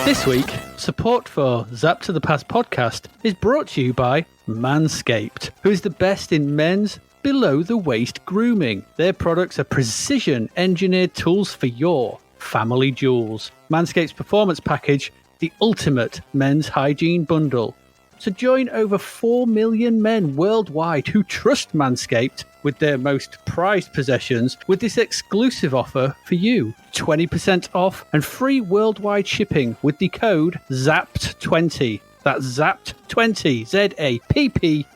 This week, support for Zapped to the Past podcast is brought to you by Manscaped, who is the best in men's below-the-waist grooming. Their products are precision-engineered tools for your family jewels. Manscaped's performance package, the ultimate men's hygiene bundle. So join over 4 million men worldwide who trust Manscaped with their most prized possessions with this exclusive offer for you. 20% off and free worldwide shipping with the code ZAPPED20. That's ZAPPED20,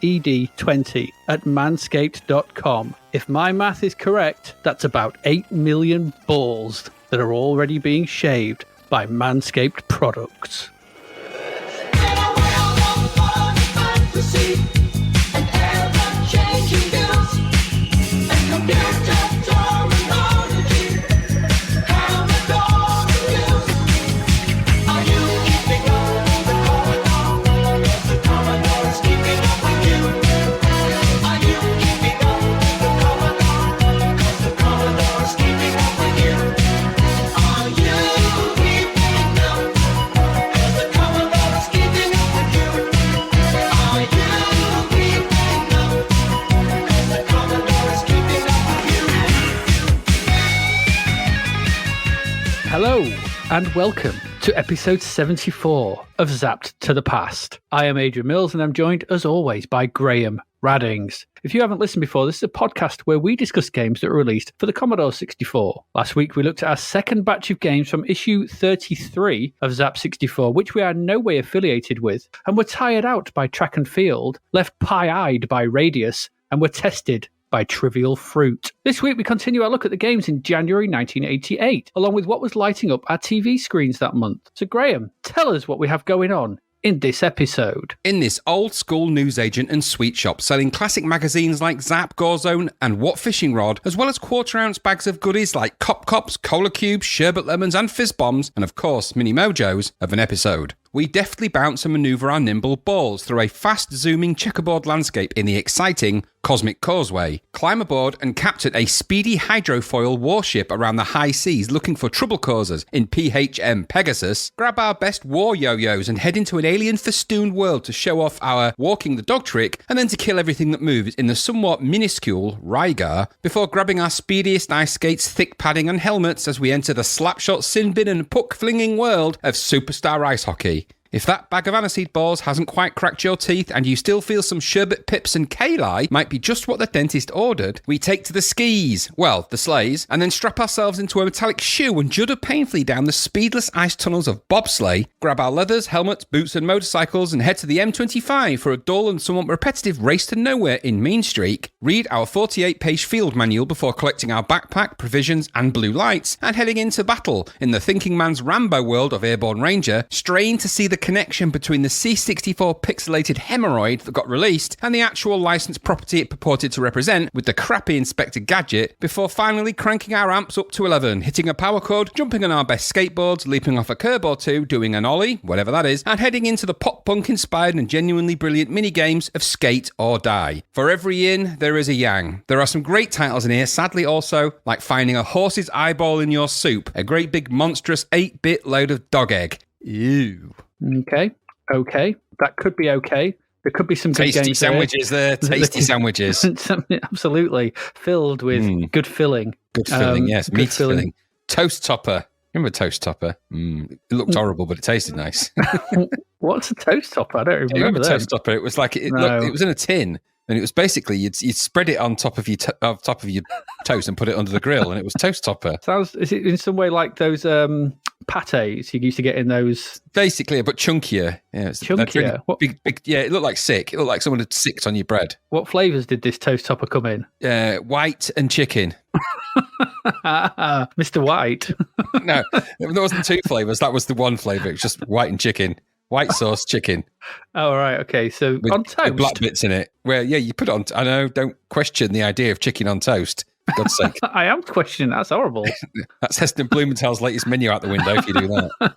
ZAPPED 20 at manscaped.com. If my math is correct, that's about 8 million balls that are already being shaved by Manscaped products. Hello and welcome to episode 74 of Zapped to the Past. I am Adrian Mills and I'm joined as always by Graham Raddings. If you haven't listened before, this is a podcast where we discuss games that were released for the Commodore 64. Last week we looked at our second batch of games from issue 33 of Zap 64, which we are in no way affiliated with, and were tired out by Track and Field, left pie-eyed by Radius, and were tested by Trivial Fruit. This week we continue our look at the games in January 1988, along with what was lighting up our TV screens that month. So Graham, tell us what we have going on in this episode. In this old school newsagent and sweet shop selling classic magazines like Zap, Gorezone and What Fishing Rod, as well as quarter-ounce bags of goodies like Cop Cops, Cola Cubes, Sherbet Lemons and Fizz Bombs, and of course Mini Mojos of an episode. We deftly bounce and manoeuvre our nimble balls through a fast-zooming checkerboard landscape in the exciting Cosmic Causeway, climb aboard and captain a speedy hydrofoil warship around the high seas looking for trouble causers in PHM Pegasus, grab our best war yo-yos and head into an alien-festooned world to show off our walking the dog trick and then to kill everything that moves in the somewhat minuscule Rygar before grabbing our speediest ice skates, thick padding and helmets as we enter the slapshot, sin bin and puck-flinging world of superstar ice hockey. If that bag of aniseed balls hasn't quite cracked your teeth and you still feel some sherbet pips and kali might be just what the dentist ordered, we take to the skis, well, the sleighs, and then strap ourselves into a metallic shoe and judder painfully down the speedless ice tunnels of Bobsleigh, grab our leathers, helmets, boots and motorcycles and head to the M25 for a dull and somewhat repetitive race to nowhere in Mean Streak, read our 48-page field manual before collecting our backpack, provisions and blue lights, and heading into battle in the thinking man's Rambo world of Airborne Ranger, strain to see the connection between the C64 pixelated hemorrhoid that got released and the actual licensed property it purported to represent with the crappy Inspector Gadget before finally cranking our amps up to 11, hitting a power chord, jumping on our best skateboards, leaping off a curb or two, doing an ollie, whatever that is, and heading into the pop-punk inspired and genuinely brilliant mini-games of Skate or Die. For every yin, there is a yang. There are some great titles in here, sadly also, like finding a horse's eyeball in your soup, a great big monstrous 8-bit load of dog egg. Ew. Okay. That could be okay. There could be some good tasty games sandwiches there. Tasty sandwiches. Absolutely. Filled with good filling. Good filling, yes. Meat filling. Toast topper. Remember toast topper? It looked horrible, but it tasted nice. What's a toast topper? I don't remember that. Toast topper. It was like it was in a tin, and it was basically you'd spread it on top of your toast and put it under the grill, and it was toast topper. Is it in some way like those pâtés you used to get in those? Basically, but chunkier. Yeah, chunkier. Big. Yeah, it looked like sick. It looked like someone had sicked on your bread. What flavours did this toast topper come in? White and chicken. Mr. White. No, there wasn't two flavours. That was the one flavour. It was just white and chicken. White sauce chicken. Oh, right. Okay. So with, on toast. With black bits in it. Well, yeah, you put it on. I know. Don't question the idea of chicken on toast. For God's sake. I am questioning. That's horrible. That's Heston Blumenthal's latest menu out the window if you do that.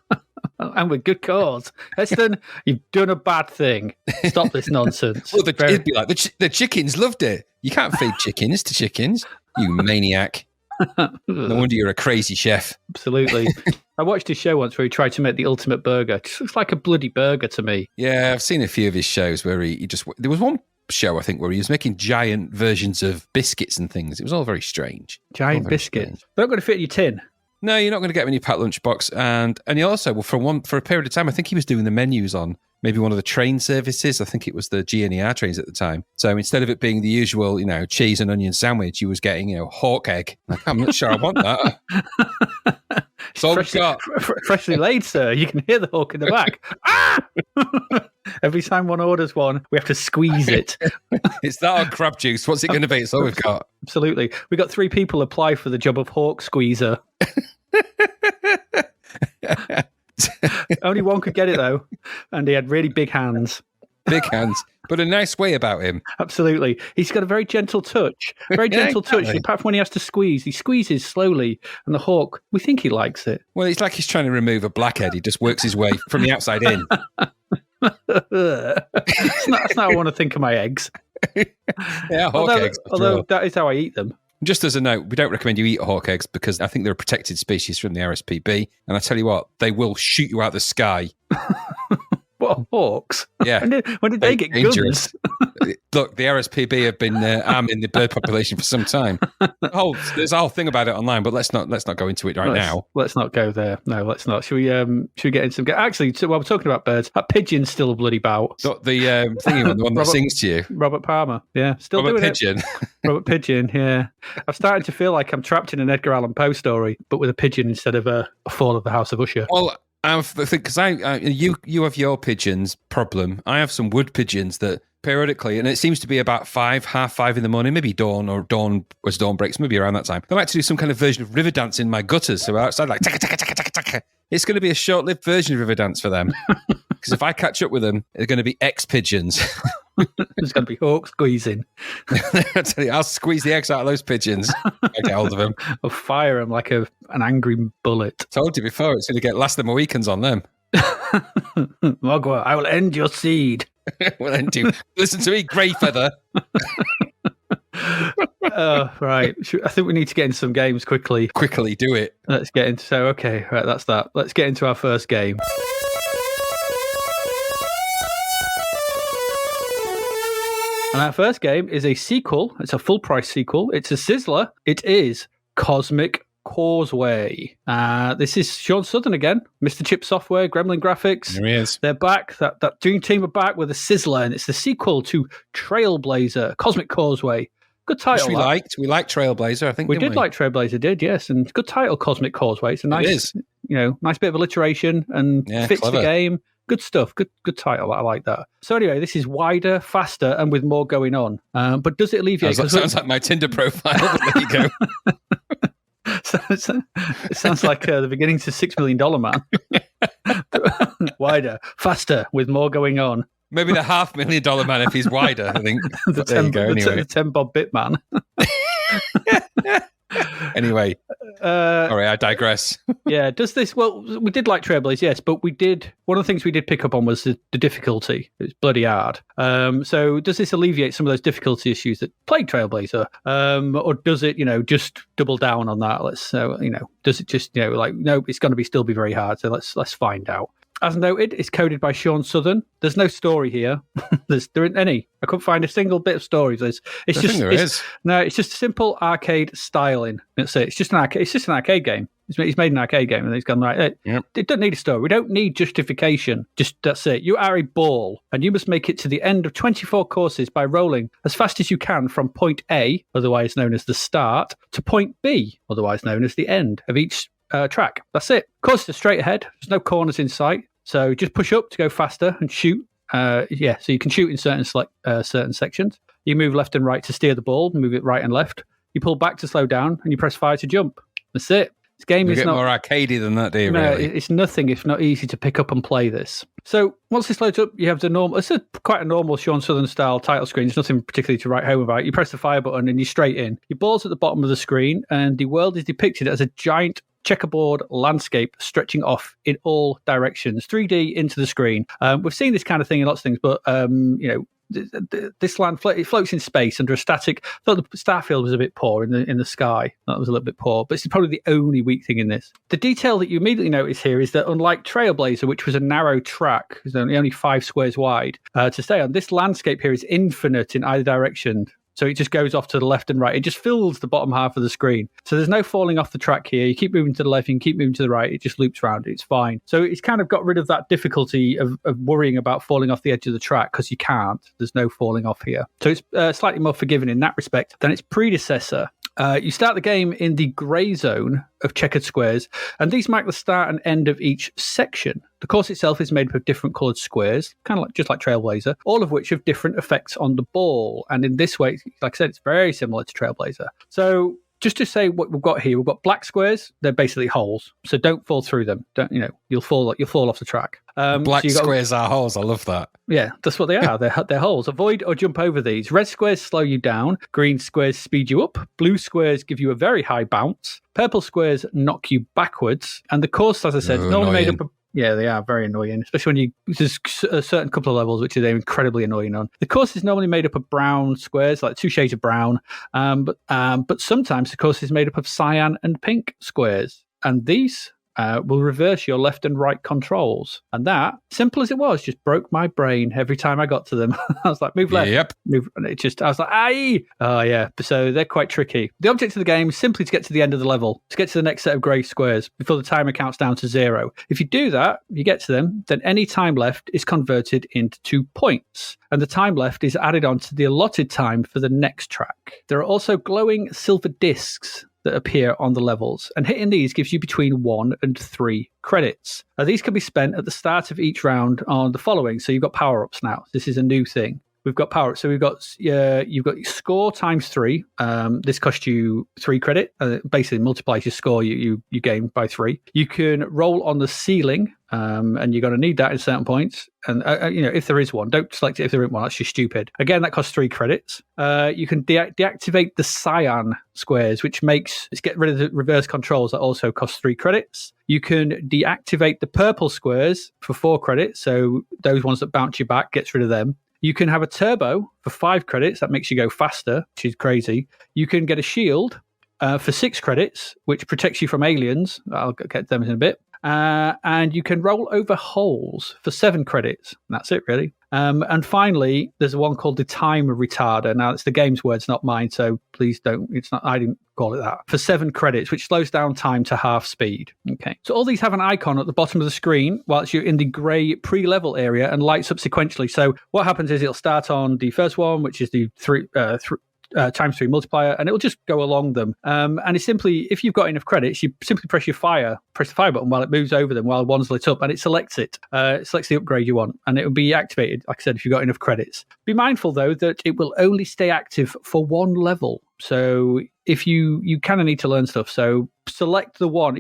And with good cause. Heston, you've done a bad thing. Stop this nonsense. Well, it'd be like, the chickens loved it. You can't feed chickens to chickens, you maniac. No wonder you're a crazy chef. Absolutely. I watched a show once where he tried to make the ultimate burger. It just looks like a bloody burger to me. Yeah, I've seen a few of his shows where he just... There was one show, I think, where he was making giant versions of biscuits and things. It was all very strange. Giant biscuits? Strange. They're not going to fit in your tin. No, you're not going to get them in your packed lunchbox. And he also, well, for a period of time, I think he was doing the menus on maybe one of the train services. I think it was the GNER trains at the time. So instead of it being the usual, cheese and onion sandwich, you was getting, hawk egg. Like, I'm not sure I want that. It's all we've got. Freshly laid, sir. You can hear the hawk in the back. Ah! Every time one orders one, we have to squeeze it. It's that or crab juice. What's it going to be? It's all we've got. Absolutely. We got 3 people apply for the job of hawk squeezer. Only one could get it, though. And he had really big hands. Big hands, but a nice way about him. Absolutely. He's got a very gentle touch. Very gentle touch. Apart from when he has to squeeze, he squeezes slowly. And the hawk, we think he likes it. Well, it's like he's trying to remove a blackhead. He just works his way from the outside in. That's not how I want to think of my eggs. Yeah, hawk eggs. Although that is how I eat them. Just as a note, we don't recommend you eat hawk eggs because I think they're a protected species from the RSPB. And I tell you what, they will shoot you out the sky. What, hawks? Yeah. When did they get dangerous guns? Look, the RSPB have been arming the bird population for some time. There's a whole thing about it online, but let's not go into it now. Let's not go there. No, let's not. Should we get into some... Actually, while we're talking about birds, that pigeon's still a bloody bout. The thingy one, the one that sings to you. Robert Palmer, yeah. Still Robert doing Pigeon. it. Robert Pigeon, yeah. I'm starting to feel like I'm trapped in an Edgar Allan Poe story, but with a pigeon instead of a fall of the House of Usher. Well, I think because you have your pigeons problem. I have some wood pigeons that periodically, and it seems to be about 5:30 in the morning, maybe dawn as dawn breaks, maybe around that time. They like to do some kind of version of river dance in my gutters. So outside, like taka taka taka taka taka. It's going to be a short-lived version of river dance for them. Because if I catch up with them, they're going to be ex-pigeons. There's going to be hawk squeezing. I tell you, I'll squeeze the eggs out of those pigeons. I get hold of them. I'll fire them like an angry bullet. Told you before, it's going to get last of the Mohicans on them. Mogwai, I will end your seed. Will end you. Listen to me, grey feather. Right. I think we need to get into some games quickly. Quickly, do it. Let's get into... So, okay, right, that's that. Let's get into our first game. And our first game is a sequel. It's a full-price sequel. It's a sizzler. It is Cosmic Causeway. This is Sean Southern again. Mr. Chip Software, Gremlin Graphics. There he is. They're back. That dream team are back with a sizzler, and it's the sequel to Trailblazer, Cosmic Causeway. Good title. Which we liked. We liked Trailblazer, I think. We did like Trailblazer, yes. And good title, Cosmic Causeway. It's a nice, nice bit of alliteration and fits clever. The game. Good stuff. Good title. I like that. So anyway, this is wider, faster, and with more going on. But does it alleviate... Sounds like my Tinder profile, but there you go. It sounds like the beginning to $6 Million Man. Wider, faster, with more going on. Maybe the $500,000 man if he's wider, I think. The 10 Bob Bit Man. Anyway, sorry, I digress. Yeah, does this... Well, we did like Trailblazer, yes, but one of the things we did pick up on was the difficulty. It's bloody hard. So does this alleviate some of those difficulty issues that plague Trailblazer? Or does it, just double down on that? Does it just, no, it's going to still be very hard. So let's find out. As noted, it's coded by Sean Southern. There's no story here. There isn't any. I couldn't find a single bit of story. It's just simple arcade styling. That's it. It's just an arcade game. He's made an arcade game, and he's gone right. It doesn't need a story. We don't need justification. Just that's it. You are a ball, and you must make it to the end of 24 courses by rolling as fast as you can from point A, otherwise known as the start, to point B, otherwise known as the end of each track. That's it. Courses are straight ahead. There's no corners in sight. So just push up to go faster and shoot. So you can shoot in certain sections. You move left and right to steer the ball, move it right and left. You pull back to slow down, and you press fire to jump. That's it. This game is not more arcadey than that, do you? No, really? It's nothing if not easy to pick up and play this. So once this loads up, you have the normal. It's quite a normal Sean Southern style title screen. There's nothing particularly to write home about. You press the fire button and you're straight in. Your ball's at the bottom of the screen, and the world is depicted as a giant checkerboard landscape stretching off in all directions, 3D into the screen. We've seen this kind of thing in lots of things, but this land it floats in space under a static. I thought the starfield was a bit poor in the sky. That was a little bit poor, but it's probably the only weak thing in this. The detail that you immediately notice here is that unlike Trailblazer, which was a narrow track, it's only 5 squares wide to stay on, this landscape here is infinite in either direction. So it just goes off to the left and right. It just fills the bottom half of the screen. So there's no falling off the track here. You keep moving to the left, you can keep moving to the right. It just loops around. It's fine. So it's kind of got rid of that difficulty of worrying about falling off the edge of the track because you can't. There's no falling off here. So it's slightly more forgiving in that respect than its predecessor. You start the game in the grey zone of checkered squares, and these mark the start and end of each section. The course itself is made up of different coloured squares, kind of just like Trailblazer, all of which have different effects on the ball. And in this way, like I said, it's very similar to Trailblazer. So just to say what we've got here, we've got black squares. They're basically holes, so don't fall through them. You'll fall off the track. Black squares are holes. I love that. Yeah, that's what they are. They're holes. Avoid or jump over these. Red squares slow you down. Green squares speed you up. Blue squares give you a very high bounce. Purple squares knock you backwards. And the course, as I said, is normally made up of... Yeah, they are very annoying, especially when there's a certain couple of levels which they're incredibly annoying on. The course is normally made up of brown squares, like 2 shades of brown, but sometimes the course is made up of cyan and pink squares, and these will reverse your left and right controls. And that, simple as it was, just broke my brain every time I got to them. I was like, move left, move. And I was like, aye. Oh, yeah. So they're quite tricky. The object of the game is simply to get to the end of the level, to get to the next set of grey squares before the timer counts down to 0. If you do that, you get to them, then any time left is converted into 2 points. And the time left is added on to the allotted time for the next track. There are also glowing silver discs that appear on the levels, and hitting these gives you between 1 and 3 credits. These can be spent at the start of each round on the following. So you've got power-ups now. This is a new thing. We've got power-ups. So you've got score times 3. This costs you 3 credit. Basically multiplies your score you gain by 3. You can roll on the ceiling, and you're going to need that in certain points. And if there is one, don't select it if there isn't one. That's just stupid. Again, that costs 3 credits. You can deactivate the cyan squares, which get rid of the reverse controls. That also costs 3 credits. You can deactivate the purple squares for 4 credits. So those ones that bounce you back, gets rid of them. You can have a turbo for 5 credits. That makes you go faster, which is crazy. You can get a shield for 6 credits, which protects you from aliens. I'll get them in a bit. And you can roll over holes for 7 credits. That's it, really. And finally, there's one called the time retarder. Now, it's the game's words, not mine, so please don't. I didn't call it that. For 7 credits, which slows down time to half speed. Okay. So all these have an icon at the bottom of the screen whilst you're in the grey pre-level area and lights up sequentially. So what happens is it'll start on the first one, which is the times 3 multiplier, and it'll just go along them. And it's simply, if you've got enough credits, you simply press the fire button while it moves over them, while one's lit up, and it selects it. It selects the upgrade you want, and it will be activated, like I said, if you've got enough credits. Be mindful, though, that it will only stay active for 1 level. So if you kind of need to learn stuff, so select the one.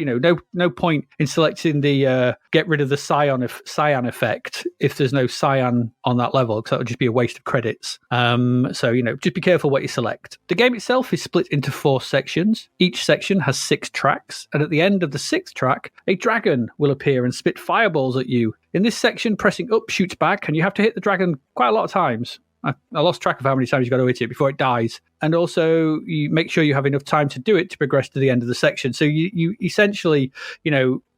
No point in selecting the get rid of the cyan effect if there's no cyan on that level, because that would just be a waste of credits. So just be careful what you select. The game itself is split into 4 sections. Each section has 6 tracks, and at the end of the 6th track, a dragon will appear and spit fireballs at you. In this section, pressing up shoots back, and you have to hit the dragon quite a lot of times. I lost track of how many times you've got to hit it before it dies. And also, you make sure you have enough time to do it to progress to the end of the section. So you essentially,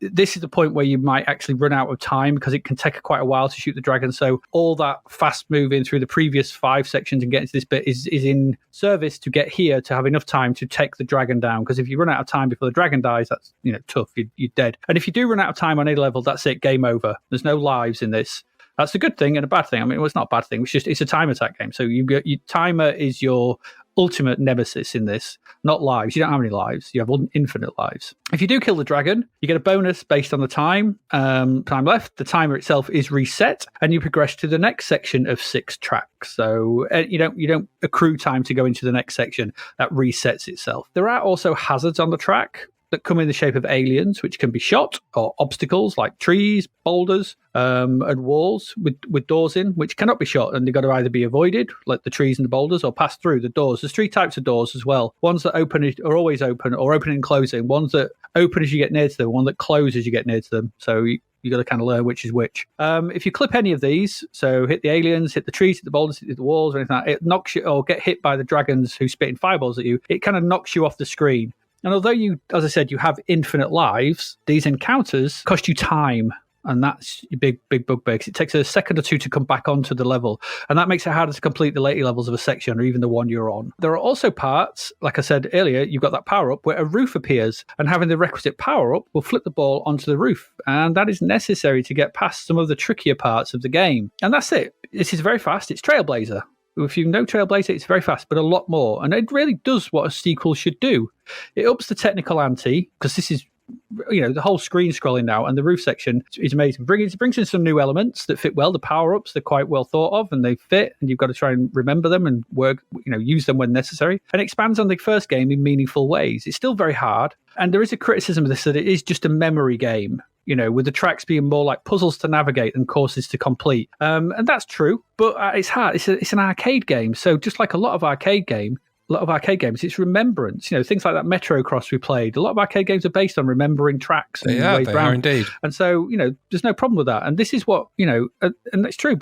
this is the point where you might actually run out of time because it can take quite a while to shoot the dragon. So all that fast moving through the previous 5 sections and getting to this bit is in service to get here to have enough time to take the dragon down. Because if you run out of time before the dragon dies, that's tough. You're dead. And if you do run out of time on any level, that's it. Game over. There's no lives in this. That's a good thing and a bad thing. I mean, it's not a bad thing. It's a time attack game. So your timer is your ultimate nemesis in this, not lives. You don't have any lives. You have infinite lives. If you do kill the dragon, you get a bonus based on the time left. The timer itself is reset, and you progress to the next section of 6 tracks. So you don't accrue time to go into the next section. That resets itself. There are also hazards on the track that come in the shape of aliens, which can be shot, or obstacles like trees, boulders, and walls with doors in, which cannot be shot, and they've got to either be avoided, like the trees and the boulders, or pass through the doors. There's 3 types of doors as well. Ones that are always open, or open and closing. Ones that open as you get near to them, one that close as you get near to them. So You got to kind of learn which is which. If you clip any of these, so hit the aliens, hit the trees, hit the boulders, hit the walls, or anything like that, it knocks you, or get hit by the dragons who spit in fireballs at you, it kind of knocks you off the screen. And although you, as I said, you have infinite lives, these encounters cost you time. And that's your big bugbear, because it takes a second or two to come back onto the level. And that makes it harder to complete the later levels of a section or even the one you're on. There are also parts, like I said earlier, you've got that power-up where a roof appears, and having the requisite power-up will flip the ball onto the roof. And that is necessary to get past some of the trickier parts of the game. And that's it. This is very fast. It's Trailblazer. If you know Trailblazer, it's very fast, but a lot more. And it really does what a sequel should do. It ups the technical ante, because this is, the whole screen scrolling now, and the roof section is amazing. Brings in some new elements that fit well. The power-ups, they're quite well thought of, and they fit, and you've got to try and remember them and work, use them when necessary. And expands on the first game in meaningful ways. It's still very hard, and there is a criticism of this, that it is just a memory game, with the tracks being more like puzzles to navigate than courses to complete. And that's true, but it's hard. It's an arcade game, so just like a lot of arcade games, it's remembrance. Things like that Metro Cross we played. A lot of arcade games are based on remembering tracks and ways around. Are indeed. And so, there's no problem with that. And this is what, and that's true,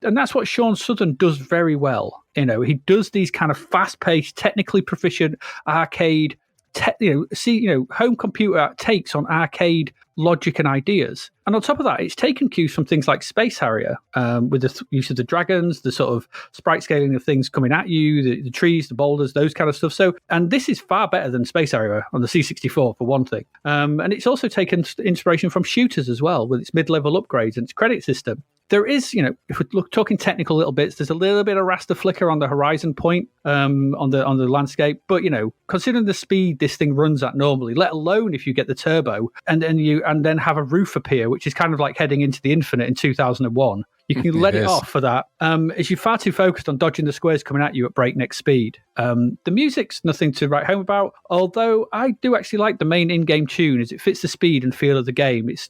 and that's what Sean Southern does very well. He does these kind of fast-paced, technically proficient arcade, home computer takes on arcade logic and ideas. And on top of that, it's taken cues from things like Space Harrier, with the use of the dragons, the sort of sprite scaling of things coming at you, the trees, the boulders, those kind of stuff. So, and this is far better than Space Harrier on the C64, for one thing. And it's also taken inspiration from shooters as well, with its mid-level upgrades and its credit system. There is, if we're talking technical little bits, there's a little bit of raster flicker on the horizon point, on the landscape. But considering the speed this thing runs at normally, let alone if you get the turbo and then have a roof appear, which is kind of like heading into the infinite in 2001. You can let it off for that. As you're far too focused on dodging the squares coming at you at breakneck speed. The music's nothing to write home about, although I do actually like the main in-game tune, as it fits the speed and feel of the game. It's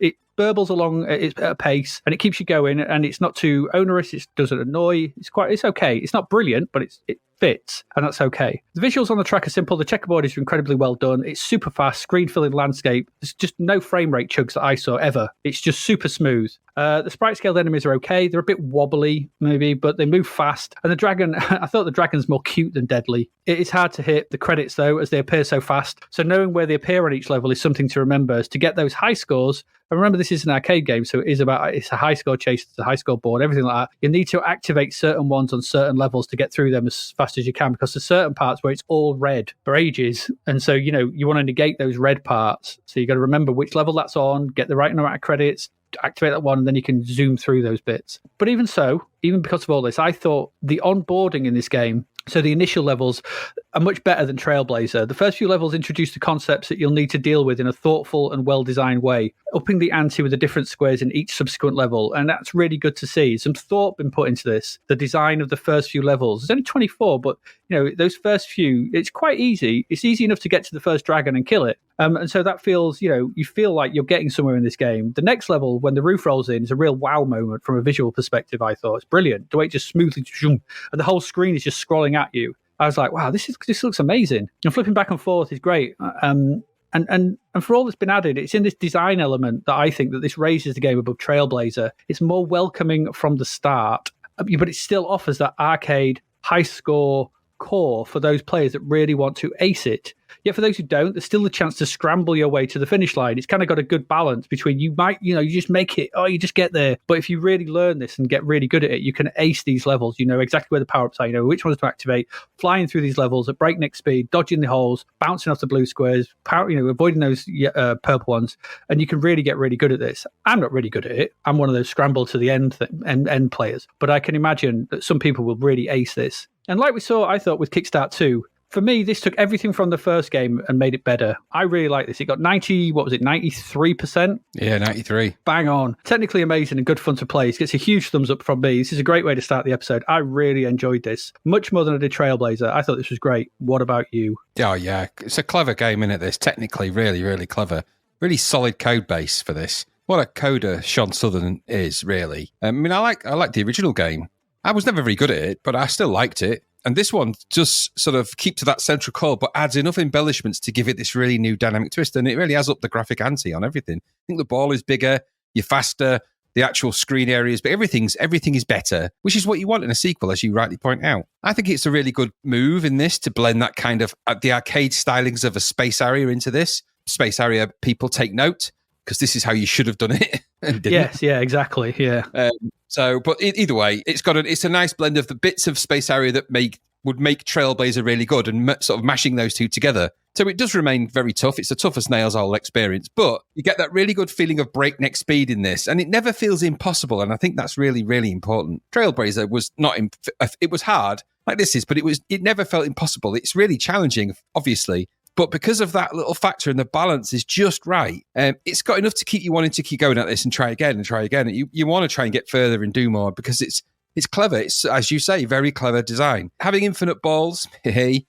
it burbles along at a pace, and it keeps you going, and it's not too onerous. It doesn't annoy. It's okay. It's not brilliant, but it fits, and that's okay. The visuals on the track are simple. The checkerboard is incredibly well done. It's super fast, screen-filling landscape. There's just no frame rate chugs that I saw ever. It's just super smooth. The sprite-scaled enemies are okay. They're a bit wobbly, maybe, but they move fast. And the dragon, I thought the dragon's more cute than deadly. It is hard to hit the credits, though, as they appear so fast. So knowing where they appear on each level is something to remember, as to get those high scores. And remember, this is an arcade game, so it's a high score chase, it's a high score board, everything like that. You need to activate certain ones on certain levels to get through them as fast as you can, because there's certain parts where it's all red for ages. And so, you want to negate those red parts. So you got to remember which level that's on, get the right amount of credits, activate that one, and then you can zoom through those bits. But even because of all this, I thought the onboarding in this game, so the initial levels, are much better than Trailblazer. The first few levels introduce the concepts that you'll need to deal with in a thoughtful and well-designed way, upping the ante with the different squares in each subsequent level, and that's really good to see. Some thought been put into this. The design of the first few levels. There's only 24, but those first few, it's quite easy. It's easy enough to get to the first dragon and kill it. And so that feels, you feel like you're getting somewhere in this game. The next level, when the roof rolls in, is a real wow moment from a visual perspective, I thought. It's brilliant. The way it just smoothly, and the whole screen is just scrolling at you. I was like, wow, this looks amazing. And flipping back and forth is great. And for all that's been added, it's in this design element that I think that this raises the game above Trailblazer. It's more welcoming from the start, but it still offers that arcade high score core for those players that really want to ace it. Yet for those who don't, there's still the chance to scramble your way to the finish line. It's kind of got a good balance between you just make it, you just get there. But if you really learn this and get really good at it, you can ace these levels. You know exactly where the power-ups are, you know which ones to activate, flying through these levels at breakneck speed, dodging the holes, bouncing off the blue squares, avoiding those purple ones, and you can really get really good at this. I'm not really good at it. I'm one of those scramble to the end players, but I can imagine that some people will really ace this. And like we saw, I thought, with Kickstart 2, for me, this took everything from the first game and made it better. I really like this. It got 93%? Yeah, 93. Bang on. Technically amazing and good fun to play. It gets a huge thumbs up from me. This is a great way to start the episode. I really enjoyed this. Much more than I did Trailblazer. I thought this was great. What about you? Oh, yeah. It's a clever game, isn't it, this? Technically, really, really clever. Really solid code base for this. What a coder Sean Southern is, really. I mean, I like the original game. I was never very good at it, but I still liked it. And this one just sort of keep to that central core, but adds enough embellishments to give it this really new dynamic twist. And it really has up the graphic ante on everything. I think the ball is bigger, you're faster, the actual screen areas, but everything is better, which is what you want in a sequel, as you rightly point out. I think it's a really good move in this to blend that kind of the arcade stylings of a space area into this. Space area people take note, because this is how you should have done it. Yes, yeah, exactly, yeah. But either way, it's a nice blend of the bits of space area that would make Trailblazer really good, and sort of mashing those two together. So it does remain very tough. It's the toughest nails I'll experience, but you get that really good feeling of breakneck speed in this, and it never feels impossible. And I think that's really, really important. Trailblazer was not. It was hard like this is, but it never felt impossible. It's really challenging, obviously. But because of that little factor and the balance is just right, it's got enough to keep you wanting to keep going at this and try again and try again. You want to try and get further and do more because it's clever. It's, as you say, very clever design. Having infinite balls, hey.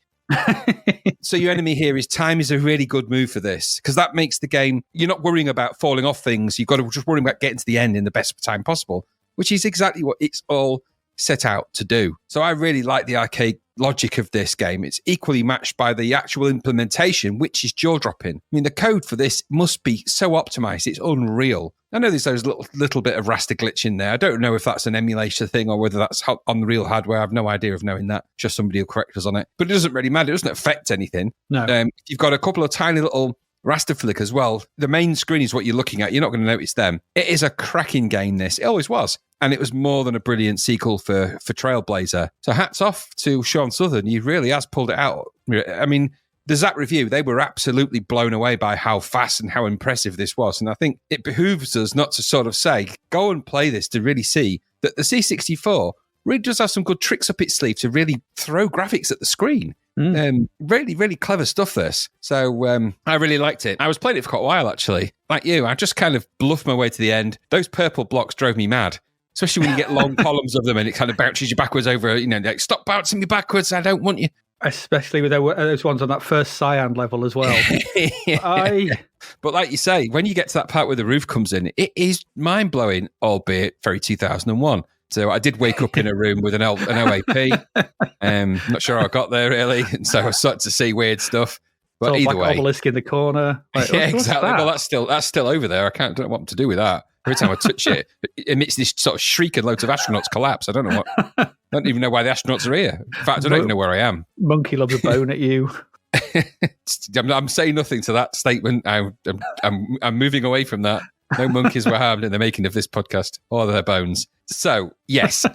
So your enemy here is time is a really good move for this, because that makes the game, you're not worrying about falling off things. You've got to just worry about getting to the end in the best time possible, which is exactly what it's all set out to do. So I really like the arcade logic of this game. It's equally matched by the actual implementation, which is jaw-dropping. I mean, the code for this must be so optimized, it's unreal. I know there's those little bit of raster glitch in there. I don't know if that's an emulation thing or whether that's on the real hardware. I have no idea of knowing that. Just somebody will correct us on it. But it doesn't really matter. It doesn't affect anything. No. You've got a couple of tiny little raster flick as well. The main screen is what you're looking at. You're not going to notice them. It is a cracking game, this. It always was. And it was more than a brilliant sequel for Trailblazer. So hats off to Sean Southern. He really has pulled it out. I mean, the Zapped review, they were absolutely blown away by how fast and how impressive this was. And I think it behooves us not to sort of say, go and play this to really see that the C64 really does have some good tricks up its sleeve to really throw graphics at the screen. Really, really clever stuff, this. So I really liked it. I was playing it for quite a while, actually. Like you, I just kind of bluffed my way to the end. Those purple blocks drove me mad. Especially when you get long columns of them and it kind of bounces you backwards over, like, stop bouncing me backwards, I don't want you. Especially with those ones on that first cyan level as well. Yeah. But like you say, when you get to that part where the roof comes in, it is mind-blowing, albeit very 2001. So I did wake up in a room with an OAP. Not sure how I got there, really. And so I started to see weird stuff. But either way, obelisk in the corner. Like, yeah, exactly. Well, that's still over there. I don't know what to do with that. Every time I touch it, it emits this sort of shriek and loads of astronauts collapse. I don't know what. I don't even know why the astronauts are here. In fact, I don't even know where I am. Monkey loves a bone at you. I'm saying nothing to that statement. I'm moving away from that. No monkeys were harmed in the making of this podcast or their bones. So, yes,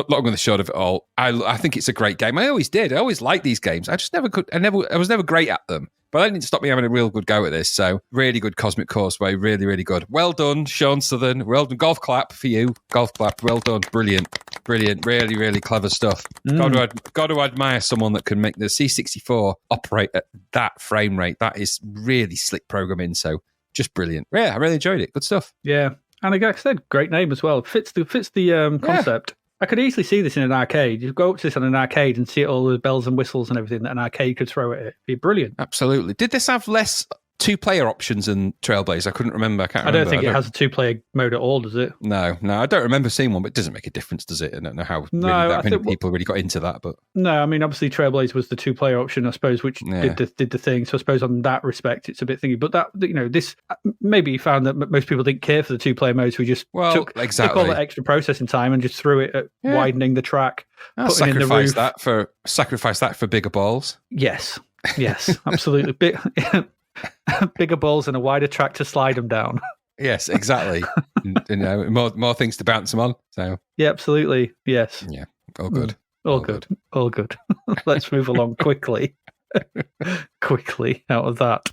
long and the short of it all, I think it's a great game. I always did. I always liked these games. I just never could. I was never great at them. But that didn't stop me having a real good go at this. So, really good Cosmic Causeway. Really, really good. Well done, Sean Southern. Well done. Golf clap for you. Golf clap. Well done. Brilliant. Brilliant. Really, really clever stuff. Got to admire someone that can make the C64 operate at that frame rate. That is really slick programming. So, just brilliant. Yeah, I really enjoyed it. Good stuff. Yeah. And like I said, great name as well. Fits the concept. I could easily see this in an arcade. You go up to this on an arcade and see all the bells and whistles and everything that an arcade could throw at it. It'd be brilliant. Absolutely. Did this have less two-player options than Trailblazer? I couldn't remember. I don't think it has a two-player mode at all, does it? No. I don't remember seeing one, but it doesn't make a difference, does it? I don't know how many people really got into that. But no, I mean, obviously Trailblazer was the two-player option, I suppose, which did the thing. So I suppose on that respect, it's a bit thingy. But that, this maybe you found that most people didn't care for the two-player mode, so we just took all that extra processing time and just threw it at widening the track, putting in the roof. Sacrifice that for bigger balls. Yes, absolutely. Bigger balls and a wider track to slide them down. Yes, exactly. More things to bounce them on. So yeah, absolutely. Yes. Yeah. All good. All good. Let's move along quickly. Quickly out of that.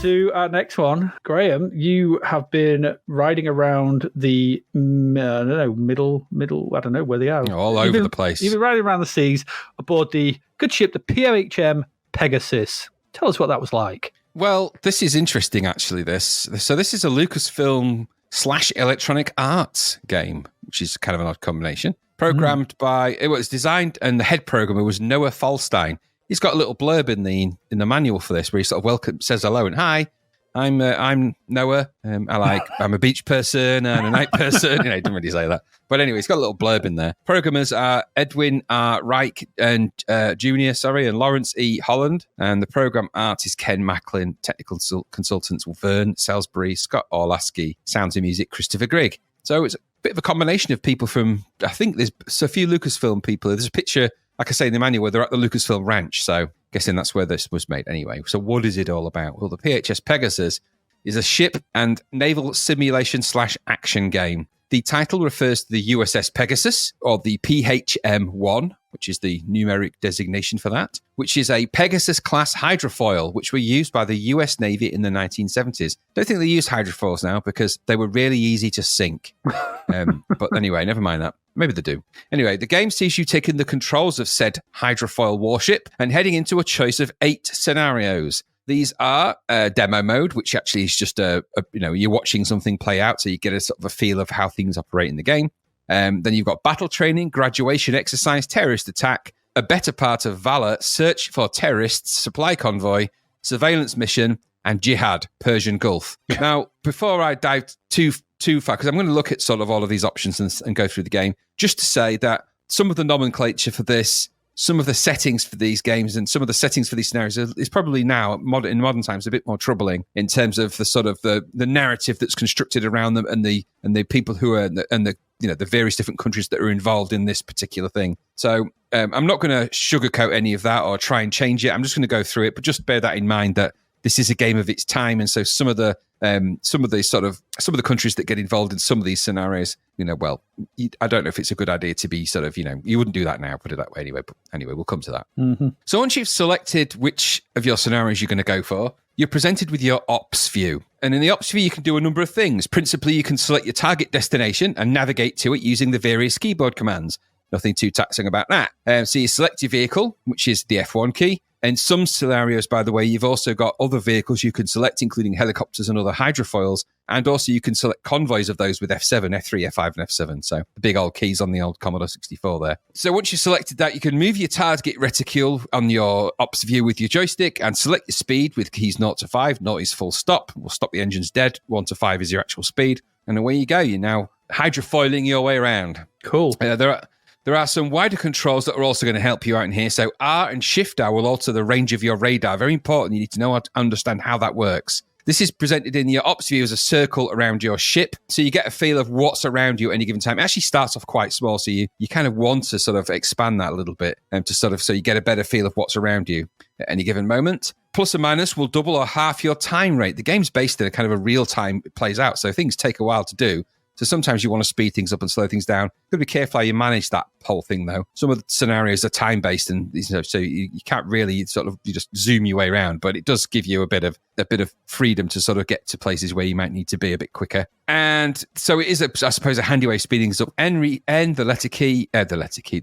To our next one, Graham, you have been riding around the middle. I don't know where they are. All over the place. You've been riding around the seas aboard the good ship, the PHM Pegasus. Tell us what that was like. Well, this is interesting, actually, So this is a Lucasfilm / Electronic Arts game, which is kind of an odd combination. Programmed by, it was designed, and the head programmer was Noah Falstein. He's got a little blurb in the manual for this where he sort of says hello and hi. I'm Noah. I'm a beach person and a night person. It didn't really say that. But anyway, it's got a little blurb in there. Programmers are Edwin R. Reich and Jr., and Lawrence E. Holland. And the program art is Ken Macklin. Technical consultants Vern Salisbury, Scott Orlaski, sounds and music Christopher Grigg. So it's a bit of a combination of people from, I think there's a few Lucasfilm people. There's a picture, like I say in the manual, where they're at the Lucasfilm Ranch. So guessing that's where this was made anyway. So what is it all about? Well, the PHS Pegasus is a ship and naval simulation / action game. The title refers to the USS Pegasus, or the PHM-1, which is the numeric designation for that, which is a Pegasus-class hydrofoil, which were used by the US Navy in the 1970s. Don't think they use hydrofoils now because they were really easy to sink. But anyway, never mind that. Maybe they do. Anyway, the game sees you taking the controls of said hydrofoil warship and heading into a choice of 8 scenarios. These are demo mode, which actually is just you're watching something play out, so you get a sort of a feel of how things operate in the game. Then you've got battle training, graduation exercise, terrorist attack, a better part of valor, search for terrorists, supply convoy, surveillance mission, and jihad, Persian Gulf. Now, before I dive too far, because I'm going to look at sort of all of these options and go through the game, just to say that some of the nomenclature for this, some of the settings for these games and some of the settings for these scenarios is probably now in modern times a bit more troubling in terms of the sort of the narrative that's constructed around them and the people who are and the various different countries that are involved in this particular thing. So I'm not going to sugarcoat any of that or try and change it. I'm just going to go through it, but just bear that in mind that this is a game of its time, and so some of the countries that get involved in some of these scenarios, I don't know if it's a good idea to be sort of, you wouldn't do that now, put it that way anyway. But anyway, we'll come to that. Mm-hmm. So once you've selected which of your scenarios you're going to go for, you're presented with your ops view. And in the ops view, you can do a number of things. Principally, you can select your target destination and navigate to it using the various keyboard commands. Nothing too taxing about that. So you select your vehicle, which is the F1 key. In some scenarios, by the way, you've also got other vehicles you can select, including helicopters and other hydrofoils. And also you can select convoys of those with F7, F3, F5, and F7. So the big old keys on the old Commodore 64 there. So once you've selected that, you can move your target reticule on your ops view with your joystick and select your speed with keys 0 to 5. 0 is full stop. We'll stop the engines dead. 1 to 5 is your actual speed. And away you go. You're now hydrofoiling your way around. Cool. There are some wider controls that are also going to help you out in here. So R and Shift R will alter the range of your radar. Very important. You need to know how to understand how that works. This is presented in your ops view as a circle around your ship. So you get a feel of what's around you at any given time. It actually starts off quite small. So you kind of want to sort of expand that a little bit so you get a better feel of what's around you at any given moment. Plus or minus will double or half your time rate. The game's based in a kind of a real time it plays out. So things take a while to do. So sometimes you want to speed things up and slow things down. You've got to be careful how you manage that whole thing, though. Some of the scenarios are time-based, and so you can't really you just zoom your way around. But it does give you a bit of freedom to sort of get to places where you might need to be a bit quicker. And so it is, I suppose, a handy way of speeding things up. The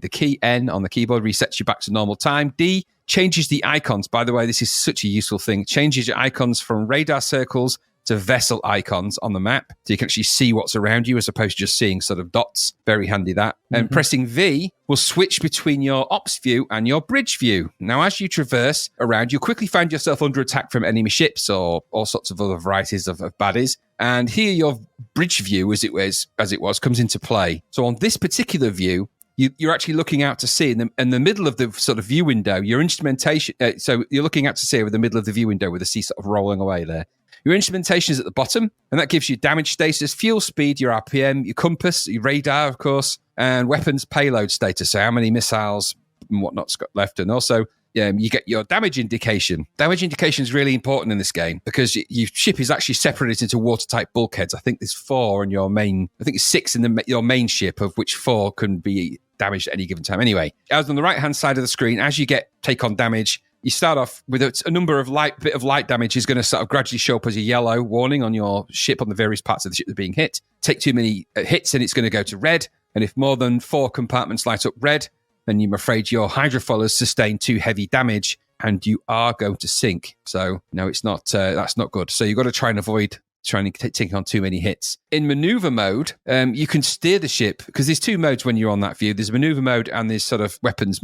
key N on the keyboard resets you back to normal time. D changes the icons. By the way, this is such a useful thing. Changes your icons from radar circles to vessel icons on the map, so you can actually see what's around you as opposed to just seeing sort of dots. Very handy that. And pressing V will switch between your ops view and your bridge view. Now, as you traverse around, you'll quickly find yourself under attack from enemy ships or all sorts of other varieties of baddies. And here your bridge view, as it was, comes into play. So on this particular view, you're actually looking out to sea in the middle of the sort of view window. Your instrumentation, so you're looking out to sea over the middle of the view window with the sea sort of rolling away there. Your instrumentation is at the bottom, and that gives you damage status, fuel speed, your RPM, your compass, your radar, of course, and weapons payload status, so how many missiles and whatnot's got left. And also, you get your damage indication. Damage indication is really important in this game because your ship is actually separated into watertight bulkheads. I think there's 4 on your main, I think it's 6 in your main ship, of which 4 can be damaged at any given time. Anyway, as on the right-hand side of the screen, as you take on damage, you start off with a number of bit of light damage is going to sort of gradually show up as a yellow warning on your ship, on the various parts of the ship that are being hit. Take too many hits and it's going to go to red. And if more than 4 compartments light up red, then I'm afraid your hydrofoil has sustained too heavy damage and you are going to sink. So no, it's not. That's not good. So you've got to try and avoid trying to take on too many hits. In maneuver mode, you can steer the ship because there's 2 modes when you're on that view. There's maneuver mode and there's sort of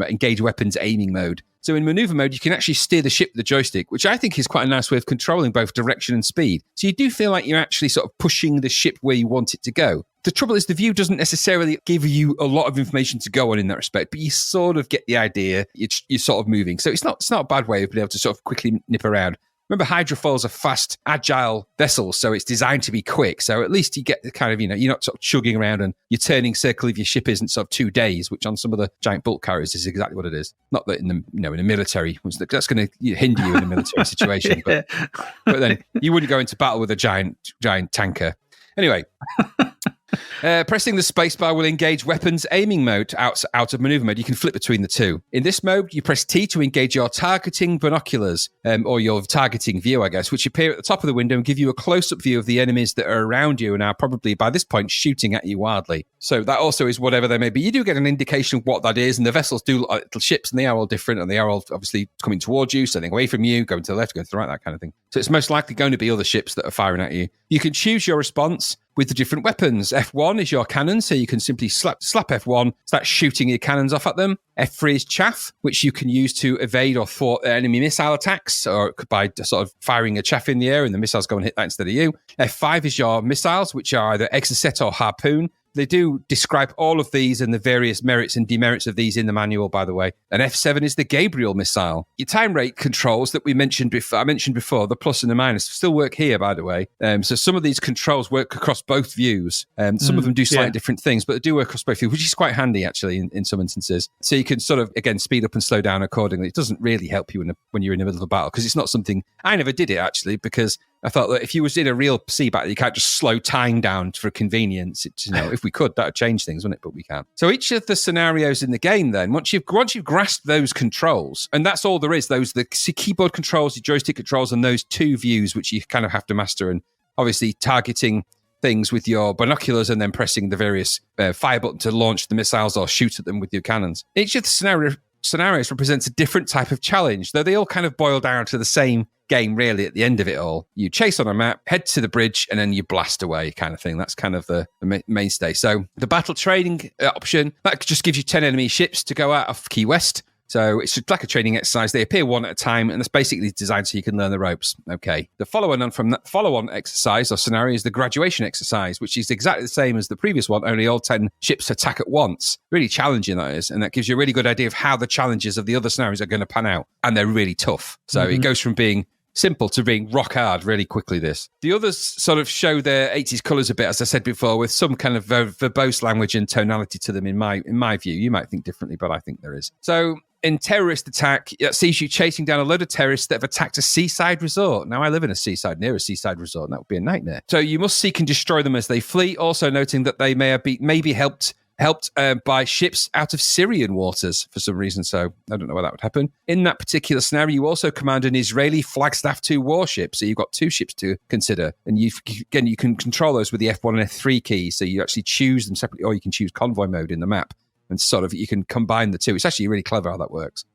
engage weapons aiming mode. So in maneuver mode, you can actually steer the ship with the joystick, which I think is quite a nice way of controlling both direction and speed. So you do feel like you're actually sort of pushing the ship where you want it to go. The trouble is the view doesn't necessarily give you a lot of information to go on in that respect, but you sort of get the idea. You're sort of moving. So it's not a bad way of being able to sort of quickly nip around. Remember, hydrofoils are fast, agile vessels, so it's designed to be quick. So at least you get the kind of, you're not sort of chugging around and your turning circle of your ship isn't sort of 2 days, which on some of the giant bulk carriers is exactly what it is. Not that in the military, that's going to hinder you in a military situation. Yeah. But then you wouldn't go into battle with a giant tanker. Anyway. Pressing the spacebar will engage weapons aiming mode out of maneuver mode. You can flip between the two. In this mode, you press T to engage your targeting binoculars, or your targeting view, I guess, which appear at the top of the window and give you a close-up view of the enemies that are around you and are probably, by this point, shooting at you wildly. So that also is whatever they may be. You do get an indication of what that is, and the vessels do look like little ships, and they are all different, and they are all obviously coming towards you, sailing away from you, going to the left, going to the right, that kind of thing. So it's most likely going to be other ships that are firing at you. You can choose your response with the different weapons. F1 is your cannon, so you can simply slap F1, start shooting your cannons off at them. F3 is chaff, which you can use to evade or thwart enemy missile attacks, or by sort of firing a chaff in the air and the missiles go and hit that instead of you. F5 is your missiles, which are either Exocet or Harpoon. They do describe all of these and the various merits and demerits of these in the manual, by the way. And F7 is the Gabriel missile. Your time rate controls that I mentioned before, the plus and the minus, still work here, by the way. So some of these controls work across both views. Some of them do slightly different things, but they do work across both views, which is quite handy, actually, in some instances. So you can sort of, again, speed up and slow down accordingly. It doesn't really help you when you're in the middle of a battle, because it's not something... I never did it, actually, because... I thought that if you was in a real sea battle, you can't just slow time down for convenience. If we could, that would change things, wouldn't it? But we can't. So each of the scenarios in the game, then, once you've grasped those controls, and that's all there is, the keyboard controls, the joystick controls, and those two views, which you kind of have to master, and obviously targeting things with your binoculars and then pressing the various fire button to launch the missiles or shoot at them with your cannons. Each of the scenarios represents a different type of challenge, though they all kind of boil down to the same game, really, at the end of it all. You chase on a map, head to the bridge, and then you blast away, kind of thing. That's kind of the mainstay. So the battle training option, that just gives you 10 enemy ships to go out of Key West. So it's just like a training exercise. They appear one at a time, and it's basically designed so you can learn the ropes. Okay. The follow-on from that follow-on exercise or scenario is the graduation exercise, which is exactly the same as the previous one, only all 10 ships attack at once. Really challenging, that is, and that gives you a really good idea of how the challenges of the other scenarios are going to pan out, and they're really tough. So it goes from being simple to being rock hard really quickly, this. The others sort of show their 80s colours a bit, as I said before, with some kind of verbose language and tonality to them in my view. You might think differently, but I think there is. So in Terrorist Attack, it sees you chasing down a load of terrorists that have attacked a seaside resort. Now, I live in near a seaside resort, and that would be a nightmare. So you must seek and destroy them as they flee, also noting that they may be helped by ships out of Syrian waters for some reason, so I don't know why that would happen. In that particular scenario, you also command an Israeli Flagstaff 2 warship, so you've got 2 ships to consider, and you can control those with the F1 and F3 keys, so you actually choose them separately, or you can choose convoy mode in the map, and sort of you can combine the two. It's actually really clever how that works.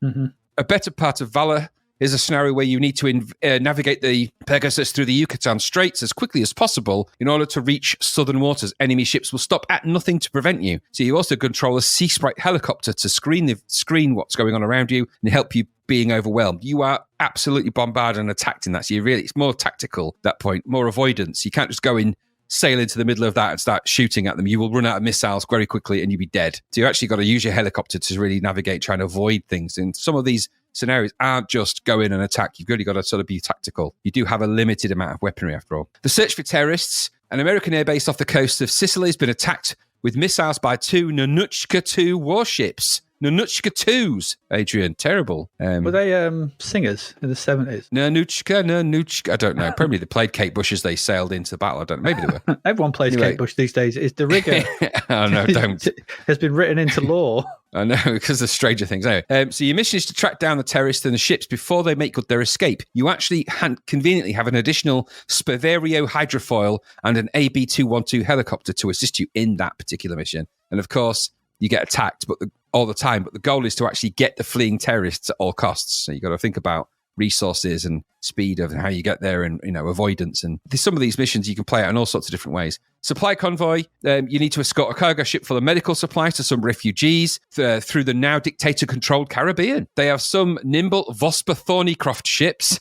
A better part of Valor is a scenario where you need to navigate the Pegasus through the Yucatan Straits as quickly as possible in order to reach southern waters. Enemy ships will stop at nothing to prevent you. So you also control a Sea Sprite helicopter to screen what's going on around you and help you being overwhelmed. You are absolutely bombarded and attacked in that. So it's more tactical at that point, more avoidance. You can't just go in, sail into the middle of that and start shooting at them. You will run out of missiles very quickly and you'll be dead. So you actually got to use your helicopter to really navigate, trying to avoid things. And some of these scenarios aren't just go in and attack. You've really got to sort of be tactical. You do have a limited amount of weaponry after all. The search for terrorists. An American airbase off the coast of Sicily has been attacked with missiles by 2 Nanuchka 2 warships. Nanuchka 2s, Adrian. Terrible. Were they singers in the 70s? Nanuchka. I don't know. Probably they played Kate Bush as they sailed into the battle. I don't know. Maybe they were. Everyone plays Kate Bush these days. It's the rigor. Oh, no, don't. Has been written into law. I know, because of Stranger Things. Anyway, so your mission is to track down the terrorists and the ships before they make good their escape. You actually conveniently have an additional Spavario hydrofoil and an AB-212 helicopter to assist you in that particular mission. And of course, you get attacked all the time, but the goal is to actually get the fleeing terrorists at all costs. So you've got to think about resources and speed of how you get there and, avoidance. And there's some of these missions you can play out in all sorts of different ways. Supply convoy, you need to escort a cargo ship full of medical supplies to some refugees through the now dictator-controlled Caribbean. They have some nimble Vosper Thornycroft ships.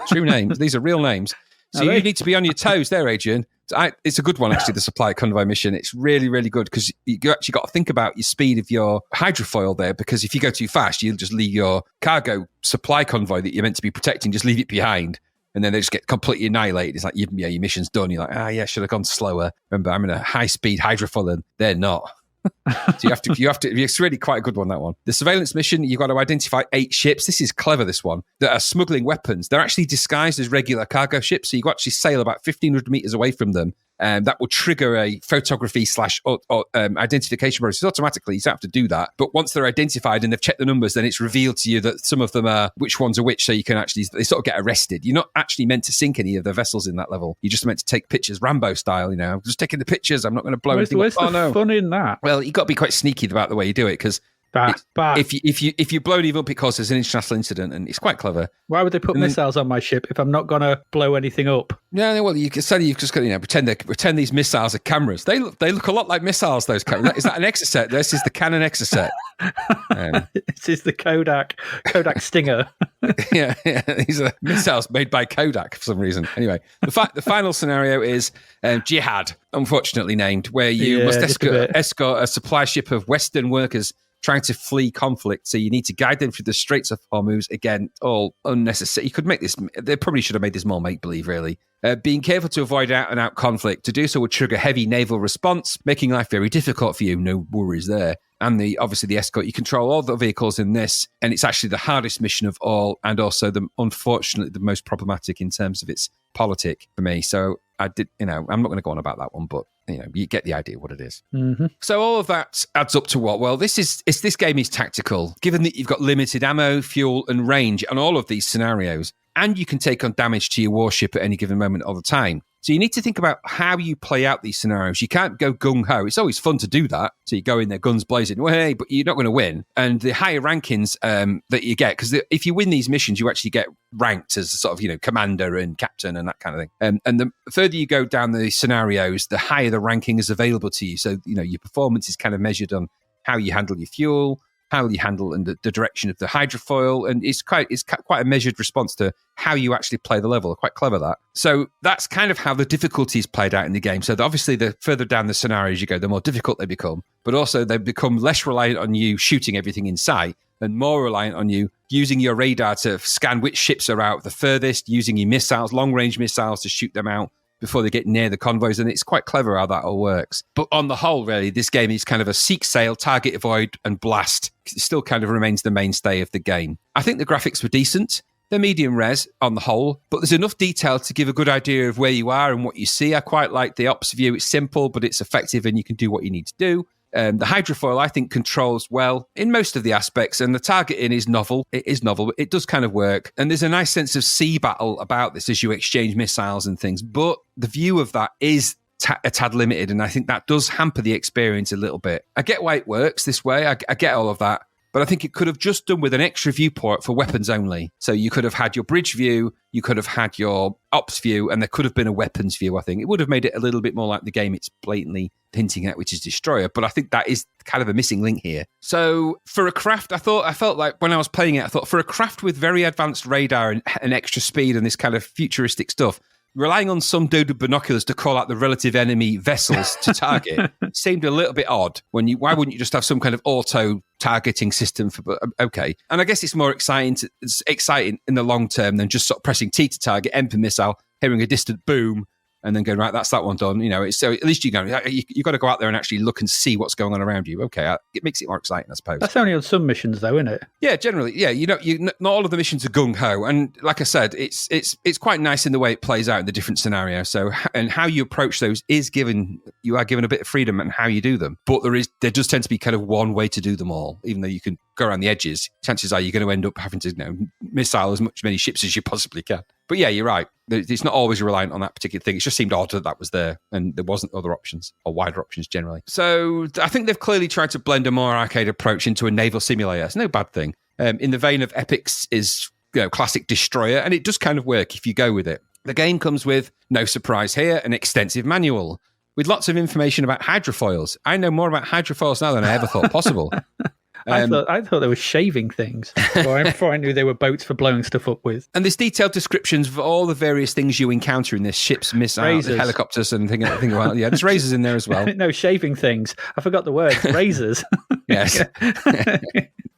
True names. These are real names. So you need to be on your toes there, Adrian. It's a good one, actually, the supply convoy mission. It's really, really good because you actually got to think about your speed of your hydrofoil there, because if you go too fast, you'll just leave your cargo supply convoy that you're meant to be protecting, just leave it behind. And then they just get completely annihilated. It's like, your mission's done. You're like, should have gone slower. Remember, I'm in a high-speed hydrofoil and they're not. So you have to, it's really quite a good one, that one. The surveillance mission, you've got to identify 8 ships. This is clever, this one, that are smuggling weapons. They're actually disguised as regular cargo ships. So you actually sail about 1,500 meters away from them. That will trigger a photography / identification process automatically. You don't have to do that. But once they're identified and they've checked the numbers, then it's revealed to you that some of them are which ones are which. So you can actually, they sort of get arrested. You're not actually meant to sink any of the vessels in that level. You're just meant to take pictures, Rambo style, I'm just taking the pictures. I'm not going to blow anything up. Where's the fun in that? Well, you've got to be quite sneaky about the way you do it, because if you blow anything up, it causes an international incident, and it's quite clever. Why would they put missiles on my ship if I'm not going to blow anything up? Yeah, well, you can say you've just got pretend these missiles are cameras. They look a lot like missiles. Those cameras. Is that an Exocet? This is the Canon Exocet. This is the Kodak Stinger. yeah, these are missiles made by Kodak for some reason. Anyway, the final scenario is Jihad, unfortunately named, where you must escort a supply ship of Western workers trying to flee conflict. So you need to guide them through the Straits of Hormuz. Again, all unnecessary. You could make this, they probably should have made this more make-believe, really. Being careful to avoid out-and-out conflict. To do so would trigger heavy naval response, making life very difficult for you. No worries there. And obviously the escort, you control all the vehicles in this, and it's actually the hardest mission of all, and also unfortunately the most problematic in terms of its politic for me. So I'm not going to go on about that one, but you get the idea what it is. Mm-hmm. So all of that adds up to what? Well, this game is tactical. Given that you've got limited ammo, fuel, and range on all of these scenarios, and you can take on damage to your warship at any given moment all the time. So you need to think about how you play out these scenarios. You can't go gung-ho. It's always fun to do that. So you go in there, guns blazing, hey, but you're not going to win. And the higher rankings that you get, because if you win these missions, you actually get ranked as sort of, commander and captain and that kind of thing. And the further you go down the scenarios, the higher the ranking is available to you. So, your performance is kind of measured on how you handle your fuel, how you handle and the direction of the hydrofoil, and it's quite a measured response to how you actually play the level. Quite clever, that. So that's kind of how the difficulty is played out in the game. So obviously the further down the scenarios you go, the more difficult they become, but also they become less reliant on you shooting everything in sight and more reliant on you using your radar to scan which ships are out the furthest, using your missiles, long-range missiles to shoot them out before they get near the convoys, and it's quite clever how that all works. But on the whole, really, this game is kind of a seek, sail, target, avoid, and blast. It still kind of remains the mainstay of the game. I think the graphics were decent. They're medium res on the whole, but there's enough detail to give a good idea of where you are and what you see. I quite like the ops view. It's simple, but it's effective, and you can do what you need to do. The hydrofoil, I think, controls well in most of the aspects, and the targeting is novel. It is novel, but it does kind of work. And there's a nice sense of sea battle about this as you exchange missiles and things. But the view of that is a tad limited, and I think that does hamper the experience a little bit. I get why it works this way. I get all of that. But I think it could have just done with an extra viewport for weapons only. So you could have had your bridge view, you could have had your ops view, and there could have been a weapons view, I think. It would have made it a little bit more like the game it's blatantly hinting at, which is Destroyer. But I think that is kind of a missing link here. So for a craft, I felt like when I was playing it, I thought for a craft with very advanced radar and extra speed and this kind of futuristic stuff, relying on some dude with binoculars to call out the relative enemy vessels to target seemed a little bit odd. Why wouldn't you just have some kind of auto targeting system for? Okay, and I guess it's more exciting in the long term than just sort of pressing T to target, M for missile, hearing a distant boom, and then going, right, that's that one done. So at least you've got to go out there and actually look and see what's going on around you. Okay, it makes it more exciting, I suppose. That's only on some missions, though, isn't it? Yeah, generally, yeah. Not all of the missions are gung ho, and like I said, it's quite nice in the way it plays out in the different scenarios. So, and how you approach those is you are given a bit of freedom in how you do them. But there does tend to be kind of one way to do them all, even though you can go around the edges. Chances are you're going to end up having to missile many ships as you possibly can. But yeah, you're right. It's not always reliant on that particular thing. It just seemed odd that was there and there wasn't other options or wider options generally. So I think they've clearly tried to blend a more arcade approach into a naval simulator. It's no bad thing. In the vein of Epic's is classic destroyer, and it does kind of work if you go with it. The game comes with, no surprise here, an extensive manual with lots of information about hydrofoils. I know more about hydrofoils now than I ever thought possible. I thought they were shaving things before I knew they were boats for blowing stuff up with. And there's detailed descriptions of all the various things you encounter in this: ships, missiles, helicopters, and things about. Yeah, there's razors in there as well. No, shaving things. I forgot the word. Razors. Yes.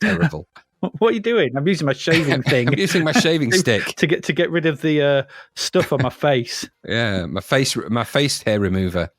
Terrible. What are you doing? I'm using my shaving thing. I'm using my shaving stick to get rid of the stuff on my face. Yeah, my face hair remover.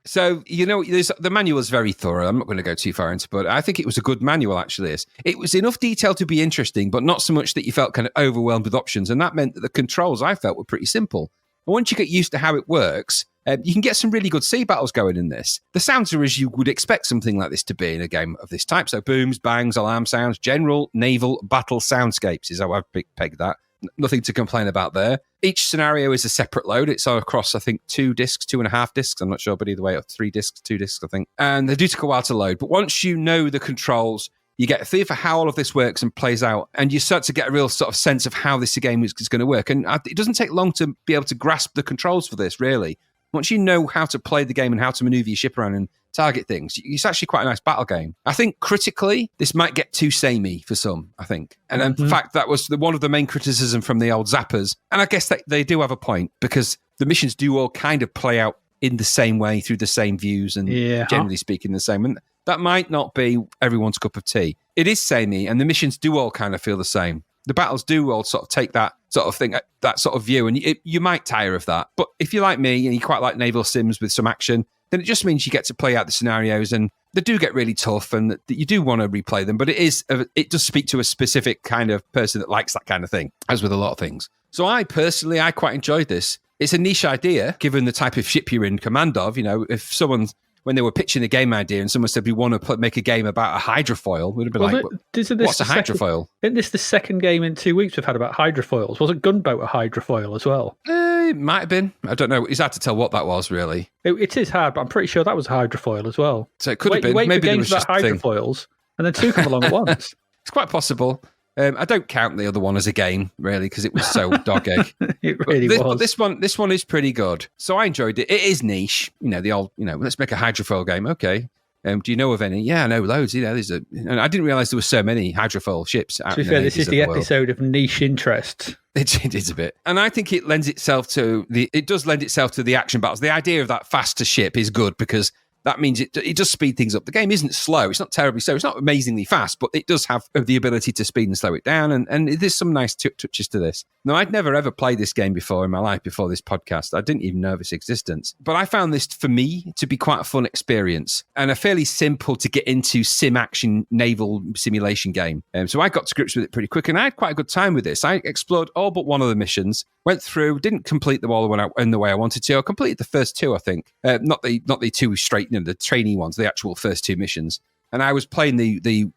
So, the manual is very thorough. I'm not going to go too far into it, but I think it was a good manual, actually. It was enough detail to be interesting, but not so much that you felt kind of overwhelmed with options. And that meant that the controls, I felt, were pretty simple. And once you get used to how it works, you can get some really good sea battles going in this. The sounds are as you would expect something like this to be in a game of this type. So booms, bangs, alarm sounds, general naval battle soundscapes is how I've pegged that. Nothing to complain about there. Each scenario is a separate load. It's across, I think, 2 discs, 2.5 discs. I'm not sure, but either way, 3 discs, 2 discs, I think. And they do take a while to load. But once you know the controls, you get a feel for how all of this works and plays out, and you start to get a real sort of sense of how this game is going to work. And it doesn't take long to be able to grasp the controls for this, really. Once you know how to play the game and how to maneuver your ship around and target things, it's actually quite a nice battle game. I think critically, this might get too samey for some, I think. And in fact, that was one of the main criticism from the old Zappers. And I guess they do have a point, because the missions do all kind of play out in the same way, through the same views, and generally speaking, the same. And that might not be everyone's cup of tea. It is samey, and the missions do all kind of feel the same. The battles do all sort of take that sort of thing, that sort of view, and you might tire of that. But if you're like me and you quite like naval sims with some action, then it just means you get to play out the scenarios, and they do get really tough, and that you do want to replay them. But it does speak to a specific kind of person that likes that kind of thing, as with a lot of things. So I quite enjoyed this. It's a niche idea, given the type of ship you're in command of. If someone's, when they were pitching a game idea and someone said, we want to make a game about a hydrofoil, we'd have been what's a hydrofoil? Isn't this the second game in 2 weeks we've had about hydrofoils? Wasn't Gunboat a hydrofoil as well? It might have been. I don't know. It's hard to tell what that was, really. It is hard, but I'm pretty sure that was a hydrofoil as well. So it could have been. Maybe games about hydrofoils, and then 2 come along at once. It's quite possible. I don't count the other one as a game, really, because it was so dog egg. It really was. But this one is pretty good. So I enjoyed it. It is niche. The old, let's make a hydrofoil game. Okay. Do you know of any? Yeah, I know loads. And I didn't realise there were so many hydrofoil ships. To be fair, this is the episode of niche interests. It is a bit. And I think it lends itself to the action battles. The idea of that faster ship is good, because that means it does speed things up. The game isn't slow. It's not terribly slow. It's not amazingly fast, but it does have the ability to speed and slow it down. And there's some nice touches to this. Now, I'd never ever played this game before in my life before this podcast. I didn't even know of its existence. But I found this, for me, to be quite a fun experience and a fairly simple to get into sim action naval simulation game. So I got to grips with it pretty quick, and I had quite a good time with this. I explored all but one of the missions, went through, didn't complete them all in the way I wanted to. I completed the first 2, I think. Not the 2 straight, the trainee ones, the actual first 2 missions. And I was playing the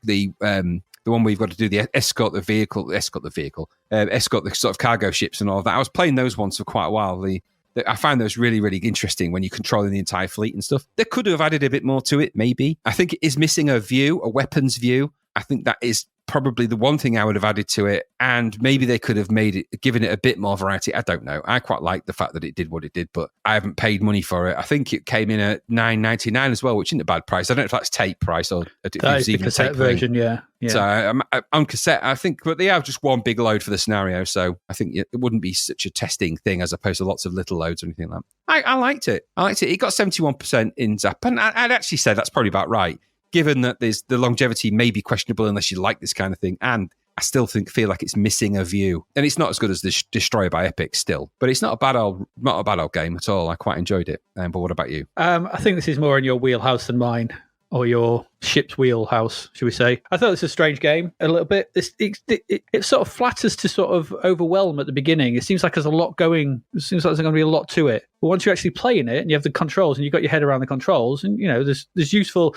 one where you've got to do the escort the sort of cargo ships and all of that. I was playing those ones for quite a while. I found those really, really interesting when you're controlling the entire fleet and stuff. They could have added a bit more to it, maybe. I think it is missing a weapons view. I think that is probably the one thing I would have added to it, and maybe they could have given it a bit more variety. I don't know. I quite like the fact that it did what it did, but I haven't paid money for it. I think it came in at $9.99 as well, which isn't a bad price. I don't know if that's tape price or if it's even the cassette version. Yeah. So on cassette, I think, but they have just one big load for the scenario, so I think it wouldn't be such a testing thing as opposed to lots of little loads or anything like that. I liked it. It got 71% in Zap, and I'd actually say that's probably about right, given that the longevity may be questionable unless you like this kind of thing. And I still feel like it's missing a view. And it's not as good as the Destroyer by Epic still. But it's not a bad old game at all. I quite enjoyed it. But what about you? I think this is more in your wheelhouse than mine. Or your ship's wheelhouse, should we say. I thought it was a strange game, a little bit. It sort of flatters to sort of overwhelm at the beginning. It seems like there's a lot going. It seems like there's going to be a lot to it. But once you're actually playing it and you have the controls and you've got your head around the controls, and there's useful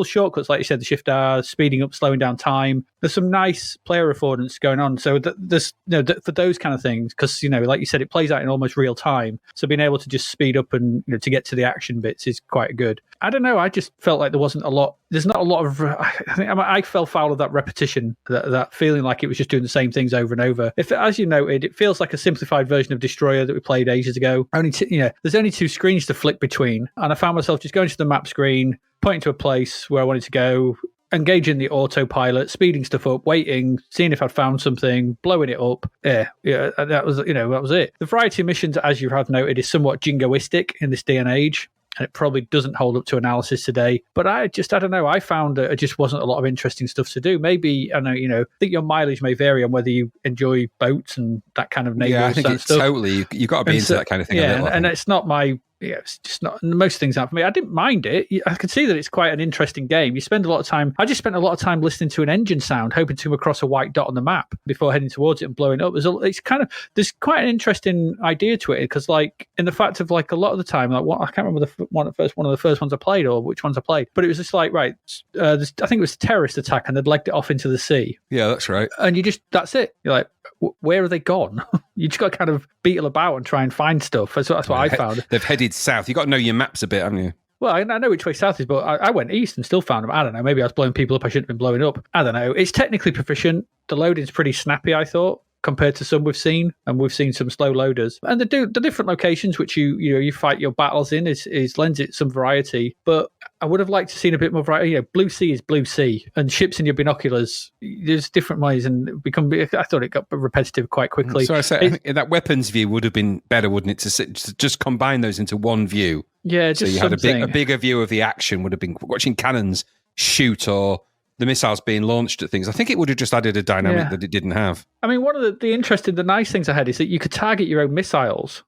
shortcuts, like you said, the shift R, speeding up, slowing down time. There's some nice player affordance going on. So there's for those kind of things, because like you said, it plays out in almost real time. So being able to just speed up and to get to the action bits is quite good. I don't know. I just felt like there wasn't a lot there's not a lot of. I think I fell foul of that repetition, that feeling like it was just doing the same things over and over. As you noted, it feels like a simplified version of Destroyer that we played ages ago. There's only 2 screens to flick between, and I found myself just going to the map screen, pointing to a place where I wanted to go, engaging the autopilot, speeding stuff up, waiting, seeing if I'd found something, blowing it up. Yeah, that was it. The variety of missions, as you have noted, is somewhat jingoistic in this day and age, and it probably doesn't hold up to analysis today. But I don't know. I found that it just wasn't a lot of interesting stuff to do. Maybe, I think your mileage may vary on whether you enjoy boats and that kind of naval I think it's stuff. Totally. You've got to be into that kind of thing. Yeah, a little, and it's not my. Yeah, it's just not. Most things aren't for me. I didn't mind it. I could see that it's quite an interesting game. You spend a lot of time. I just spent a lot of time listening to an engine sound, hoping to come across a white dot on the map before heading towards it and blowing up. There's quite an interesting idea to it, because like in the fact of like a lot of the time, like I can't remember one of the first ones I played or which ones I played, but it was just like right. I think it was a terrorist attack and they'd legged it off into the sea. Yeah, that's right. And that's it. You're like, where are they gone? You just got to kind of beetle about and try and find stuff. That's what I found. They've headed south. You've got to know your maps a bit, haven't you? Well, I know which way south is, but I went east and still found them. I don't know. Maybe I was blowing people up I shouldn't have been blowing up. I don't know. It's technically proficient. The loading's pretty snappy, I thought, compared to some we've seen, and we've seen some slow loaders. And the different locations which you fight your battles in is lends it some variety. But I would have liked to seen a bit more variety. Blue sea is blue sea, and ships in your binoculars. There's different ways, and I thought it got repetitive quite quickly. So I think that weapons view would have been better, wouldn't it? To just combine those into one view. Yeah, just so you had a bigger view of the action. Would have been watching cannons shoot or the missiles being launched at things. I think it would have just added a dynamic that it didn't have. I mean, one of the nice things I had is that you could target your own missiles.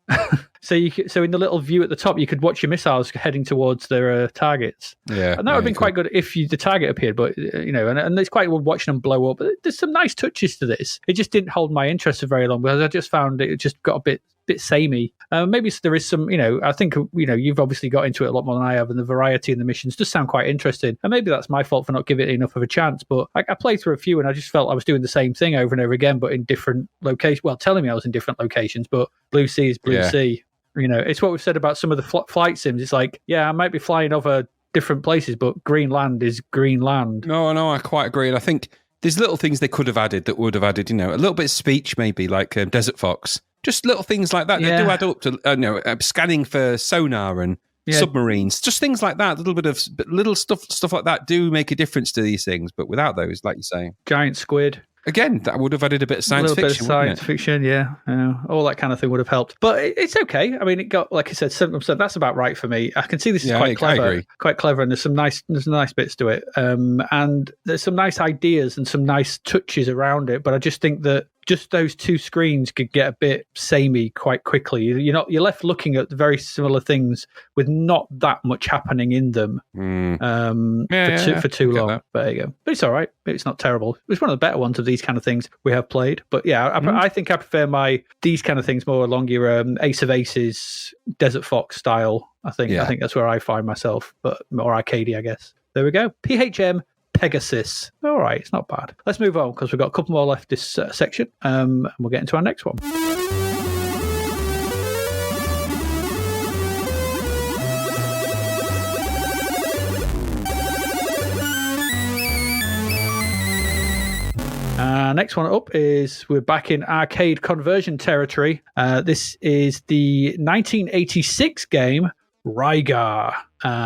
So in the little view at the top, you could watch your missiles heading towards their targets. Yeah, and that would have been quite good if the target appeared. But and it's quite good watching them blow up. But there's some nice touches to this. It just didn't hold my interest for very long because I just found it just got a bit samey. Maybe there is some, I think, you've obviously got into it a lot more than I have, and the variety in the missions does sound quite interesting. And maybe that's my fault for not giving it enough of a chance. But I played through a few and I just felt I was doing the same thing over and over again, but in different locations. Well, telling me I was in different locations, but blue sea is blue sea. It's what we've said about some of the flight sims. It's like, yeah, I might be flying over different places, but green land is green land. No, I quite agree. And I think there's little things they could have added that would have added, a little bit of speech, maybe like Desert Fox. Just little things like that. They do add up to scanning for sonar and submarines. Just things like that. A little bit of little stuff like that do make a difference to these things. But without those, like you say, giant squid. Again, that would have added a bit of science fiction. A little bit of science fiction, yeah. All that kind of thing would have helped. But it's okay. I mean, it got, like I said, 7%. That's about right for me. I can see this is quite clever. I agree. Quite clever, and there's some nice bits to it. And there's some nice ideas and some nice touches around it. But I just think that just those 2 screens could get a bit samey quite quickly. You're left looking at very similar things with not that much happening in them for too long. But there you go. But it's all right. It's not terrible. It's one of the better ones of these kind of things we have played. But yeah, I think I prefer these kind of things more along your Ace of Aces, Desert Fox style. I think that's where I find myself, but more arcadey, I guess. There we go. PHM Pegasus. All right, it's not bad. Let's move on because we've got a couple more left this section, and we'll get into our next one. Next one up is we're back in arcade conversion territory. This is the 1986 game Rygar.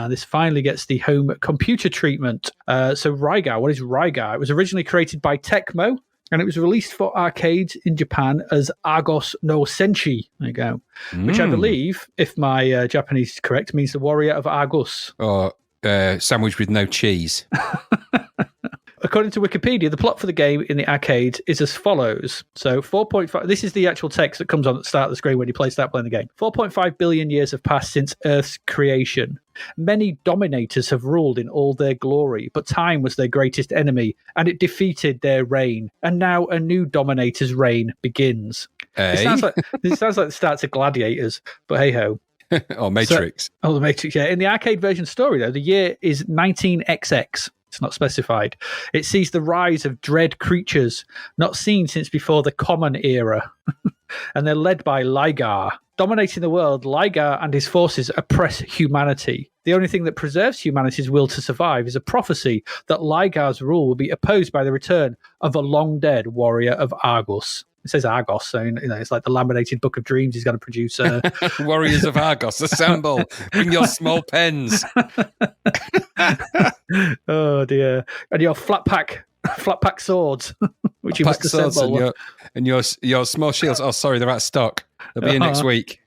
This finally gets the home computer treatment. So Rygar, what is Rygar? It was originally created by Tecmo, and it was released for arcades in Japan as Argos no Senshi. There you go. Which I believe, if my Japanese is correct, means the warrior of Argus. Or sandwich with no cheese. According to Wikipedia, the plot for the game in the arcade is as follows. So 4.5, this is the actual text that comes on at the start of the screen when you start playing the game. 4.5 billion years have passed since Earth's creation. Many dominators have ruled in all their glory, but time was their greatest enemy, and it defeated their reign. And now a new dominator's reign begins. It sounds like the start of Gladiators, but hey-ho. Or Matrix. The Matrix, yeah. In the arcade version story, though, the year is 19XX. It's not specified. It sees the rise of dread creatures not seen since before the Common Era. And they're led by Rygar. Dominating the world, Rygar and his forces oppress humanity. The only thing that preserves humanity's will to survive is a prophecy that Rygar's rule will be opposed by the return of a long-dead warrior of Argos. It says Argos, so it's like the laminated book of dreams he's going to produce. Warriors of Argos, assemble! Bring your small pens. Oh dear! And your flat pack swords, which you must assemble. And your small shields. Oh, sorry, they're out of stock. They'll be here next week.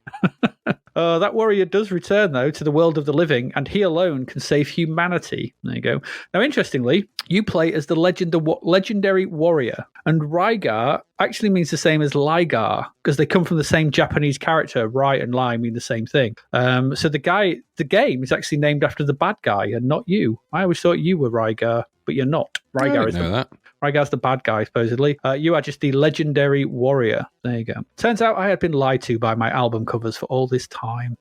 That warrior does return, though, to the world of the living, and he alone can save humanity. There you go. Now, interestingly, you play as the legendary warrior, and Rygar actually means the same as Rygar, because they come from the same Japanese character. Rai and Lai mean the same thing. So the game is actually named after the bad guy, and not you. I always thought you were Rygar, but you're not. Rygar Rygar's the bad guy, supposedly. You are just the legendary warrior. There you go. Turns out I had been lied to by my album covers for all this time.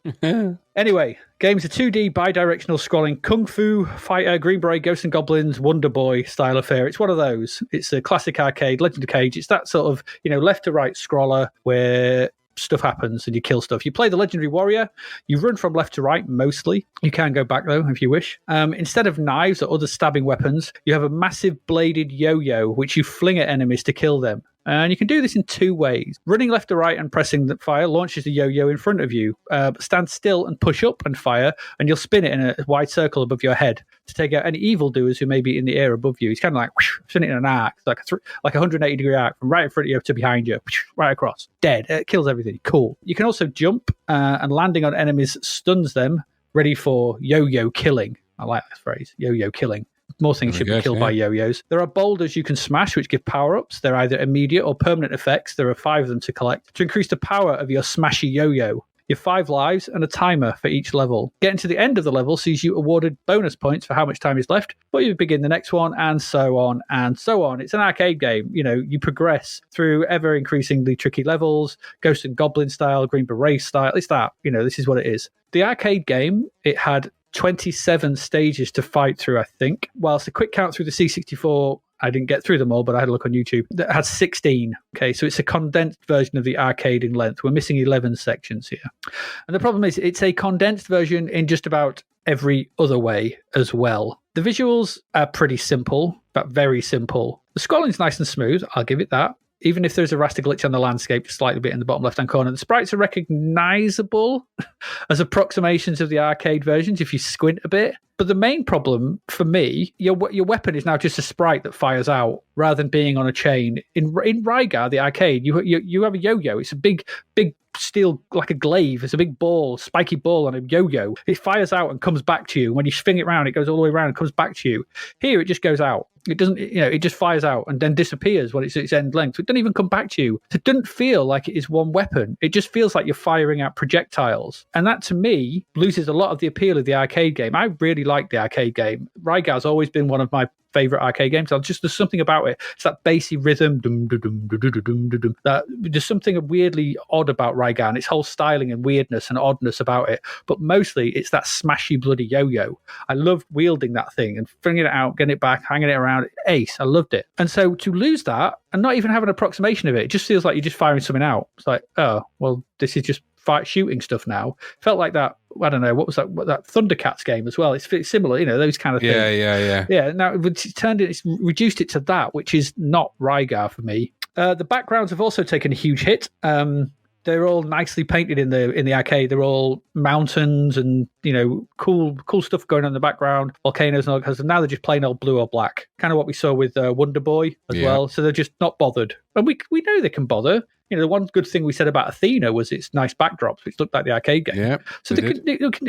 Anyway, game's a 2D bi-directional scrolling kung fu fighter, Green Beret, Ghosts and Goblins, Wonder Boy style affair. It's one of those. It's a classic arcade, Legend of Cage. It's that sort of, left to right scroller where stuff happens and you kill stuff. You play the legendary warrior. You run from left to right mostly. You can go back though if you wish. Instead of knives or other stabbing weapons, you have a massive bladed yo-yo which you fling at enemies to kill them. And you can do this in two ways. Running left to right and pressing the fire launches the yo-yo in front of you. Stand still and push up and fire, and you'll spin it in a wide circle above your head to take out any evildoers who may be in the air above you. It's kind of like spin it in an arc, like a 180-degree arc from right in front of you to behind you, right across. Dead. It kills everything. Cool. You can also jump, and landing on enemies stuns them, ready for yo-yo killing. I like that phrase, yo-yo killing. More things should be killed by yo-yos. There are boulders you can smash, which give power-ups. They're either immediate or permanent effects. There are 5 of them to collect. To increase the power of your Smashy Yo-Yo, you have 5 lives and a timer for each level. Getting to the end of the level sees you awarded bonus points for how much time is left, but you begin the next one, and so on, and so on. It's an arcade game. You progress through ever-increasingly tricky levels, Ghost and Goblin style, Green Beret style. It's that. This is what it is. The arcade game, it had 27 stages to fight through, I think. Whilst a quick count through the C64, I didn't get through them all, but I had a look on YouTube. That had 16. Okay, so it's a condensed version of the arcade in length. We're missing 11 sections here. And the problem is it's a condensed version in just about every other way as well. The visuals are pretty simple, but very simple. The scrolling's nice and smooth, I'll give it that. Even if there's a raster glitch on the landscape, slightly bit in the bottom left-hand corner, the sprites are recognizable as approximations of the arcade versions if you squint a bit. But the main problem for me, your weapon is now just a sprite that fires out rather than being on a chain. In Rygar, the arcade, you have a yo-yo. It's a big steel, like a glaive. It's a big ball, spiky ball on a yo-yo. It fires out and comes back to you. When you swing it around, it goes all the way around and comes back to you. Here, it just goes out. It doesn't, it just fires out and then disappears when it's its end length. It doesn't even come back to you. It doesn't feel like it is one weapon. It just feels like you're firing out projectiles. And that, to me, loses a lot of the appeal of the arcade game. I really like the arcade game. Rygar's always been one of my favorite arcade games. There's something about it. It's that bassy rhythm. There's something weirdly odd about Rygar and its whole styling and weirdness and oddness about it. But mostly it's that smashy bloody yo-yo. I love wielding that thing and flinging it out, getting it back, hanging it around. Ace. I loved it. And so to lose that and not even have an approximation of it just feels like you're just firing something out. It's like, oh, well, this is just shooting stuff now. Felt like that. I don't know, what was that Thundercats game as well. It's similar, those kind of things. Yeah. Now it's reduced it to that, which is not Rygar for me. The backgrounds have also taken a huge hit. They're all nicely painted in the arcade. They're all mountains and cool stuff going on in the background, volcanoes and all that. Now they're just plain old blue or black, kind of what we saw with Wonder Boy as well. So they're just not bothered, and we know they can bother. The one good thing we said about Athena was its nice backdrops, which looked like the arcade game. Yeah, so if you look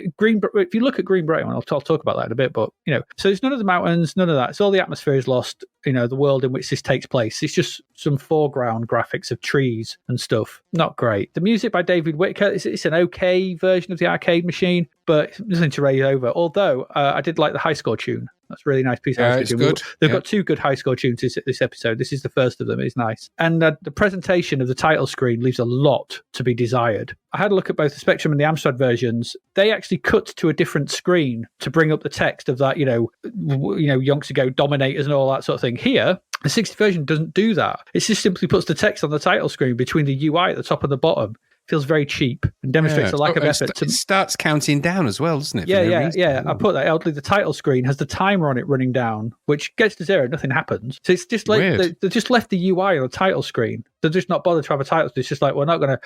at Green Beret, I'll talk about that in a bit, but so there's none of the mountains, none of that. It's all the atmosphere is lost. The world in which this takes place. It's just some foreground graphics of trees and stuff. Not great. The music by David Whittaker, it's an okay version of the arcade machine, but nothing to rave over. Although I did like the high score tune. That's a really nice piece of high score tune. They've got 2 good high score tunes this episode. This is the first of them. It's nice. And the presentation of the title screen leaves a lot to be desired. I had a look at both the Spectrum and the Amstrad versions. They actually cut to a different screen to bring up the text of that, yonks ago, Dominators and all that sort of thing. Here, the 60 version doesn't do that. It just simply puts the text on the title screen between the UI at the top and the bottom. feels very cheap and demonstrates a lack of effort. It starts counting down as well, doesn't it? Yeah. I put that out. The title screen has the timer on it running down, which gets to 0, nothing happens. So it's just like they just left the UI on the title screen. They're just not bothered to have a title. It's just like, we're not gonna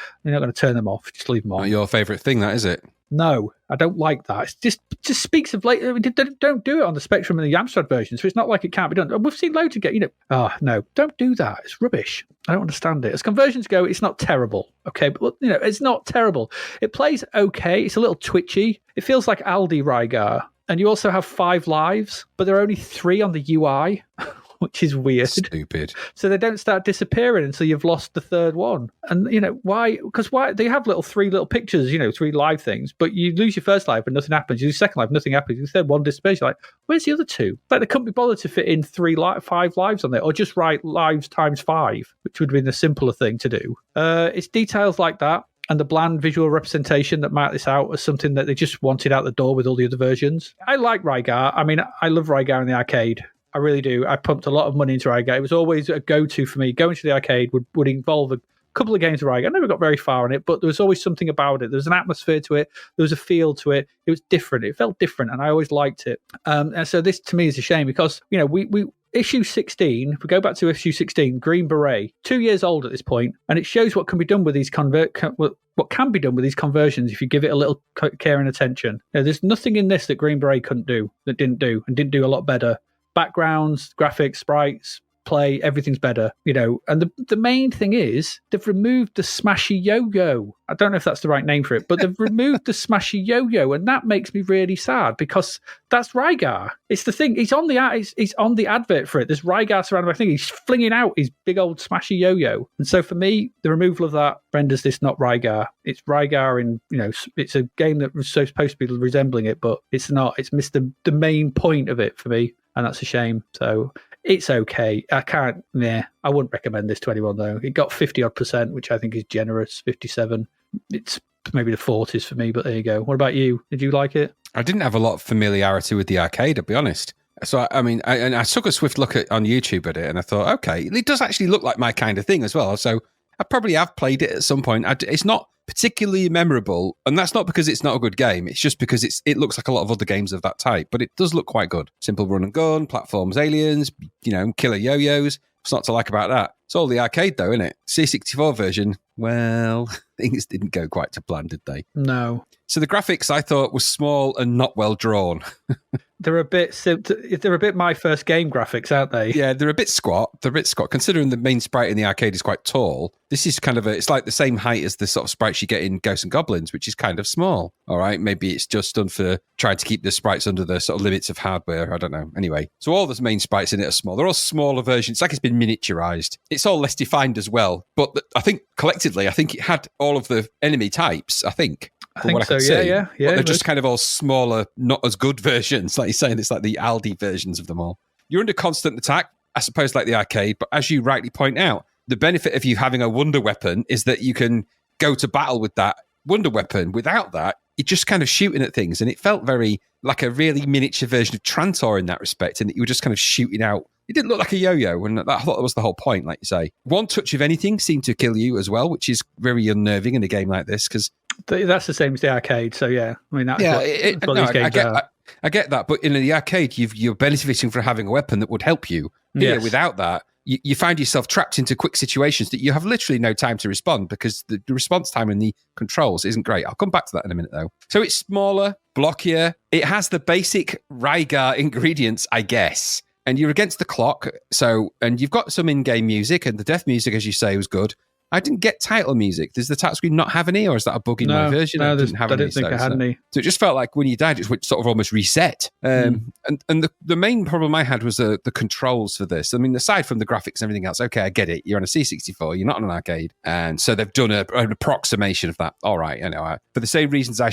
turn them off. Just leave them on. Not your favourite thing, that is it? No, I don't like that. It just speaks of like, don't do it on the Spectrum and the Amstrad version, so it's not like it can't be done. We've seen loads of no, don't do that. It's rubbish. I don't understand it. As conversions go, it's not terrible. Okay, but it's not terrible. It plays okay. It's a little twitchy. It feels like Aldi Rygar, and you also have 5 lives, but there are only 3 on the UI. Which is weird. Stupid. So they don't start disappearing until you've lost the 3rd one. And, why? Because why? They have 3 little pictures, 3 live things, but you lose your first life and nothing happens. You lose your second life, nothing happens. Your third one disappears. You're like, where's the other 2? Like, they couldn't be bothered to fit in 5 lives on there, or just write lives times 5, which would have been the simpler thing to do. It's details like that and the bland visual representation that mark this out as something that they just wanted out the door with all the other versions. I like Rygar. I mean, I love Rygar in the arcade. I really do. I pumped a lot of money into Rygar. It was always a go-to for me. Going to the arcade would involve a couple of games of Rygar. I never got very far on it, but there was always something about it. There was an atmosphere to it. There was a feel to it. It was different. It felt different, and I always liked it. And so this, to me, is a shame because, we issue 16, if we go back to issue 16, Green Beret, 2 years old at this point, and it shows what can be done with these what can be done with these conversions if you give it a little care and attention. There's nothing in this that Green Beret couldn't do, that didn't do, and didn't do a lot better. Backgrounds, graphics, sprites, play, everything's better, and the main thing is they've removed the Smashy Yo-Yo. I don't know if that's the right name for it, but they've removed the Smashy Yo-Yo, and that makes me really sad because that's Rygar. It's the thing. He's on the advert for it. There's Rygar surrounded by thing. He's flinging out his big old Smashy Yo-Yo, and so for me, the removal of that renders this not Rygar. It's Rygar in it's a game that was supposed to be resembling it, but it's not. It's missed the main point of it for me. And that's a shame. So it's okay. I wouldn't recommend this to anyone, though. It got 50-odd%, which I think is generous, 57. It's maybe the 40s for me, but there you go. What about you? Did you like it? I didn't have a lot of familiarity with the arcade, I'll be honest. So, I took a swift look on YouTube at it, and I thought, okay, it does actually look like my kind of thing as well. So I probably have played it at some point. It's not particularly memorable, and that's not because it's not a good game. It's just because it looks like a lot of other games of that type, but it does look quite good. Simple run and gun, platforms, aliens, killer yo-yos. What's not to like about that? It's all the arcade, though, isn't it? C64 version, well, things didn't go quite to plan, did they? No. So the graphics, I thought, were small and not well drawn. They're a bit my first game graphics, aren't they? Yeah, they're a bit squat. Considering the main sprite in the arcade is quite tall. This is kind of it's like the same height as the sort of sprites you get in Ghosts and Goblins, which is kind of small. All right, maybe it's just done for trying to keep the sprites under the sort of limits of hardware. I don't know. Anyway, so all the main sprites in it are small. They're all smaller versions. It's like it's been miniaturized. It's all less defined as well. But I think collectively, it had all of the enemy types, I think. I think so, yeah. But they're just kind of all smaller, not as good versions. Like you're saying, it's like the Aldi versions of them all. You're under constant attack, I suppose, like the arcade. But as you rightly point out, the benefit of you having a wonder weapon is that you can go to battle with that wonder weapon. Without that, you're just kind of shooting at things. And it felt very like a really miniature version of Trantor in that respect, in that you were just kind of shooting out. It didn't look like a yo-yo, and I thought that was the whole point, like you say. One touch of anything seemed to kill you as well, which is very unnerving in a game like this, because that's the same as the arcade, so yeah. I mean, that's what these games are. I get that, but in the arcade, you're benefiting from having a weapon that would help you. Here, without that, you find yourself trapped into quick situations that you have literally no time to respond because the response time in the controls isn't great. I'll come back to that in a minute, though. So it's smaller, blockier. It has the basic Rygar ingredients, I guess. And you're against the clock, and you've got some in-game music, and the death music, as you say, was good. I didn't get title music. Does the title screen not have any, or is that a bug in my version? No, I didn't think I had any. So it just felt like when you died, it sort of almost reset. And the main problem I had was the controls for this. I mean, aside from the graphics and everything else, okay, I get it. You're on a C64. You're not on an arcade, and so they've done an approximation of that. All right, for the same reasons I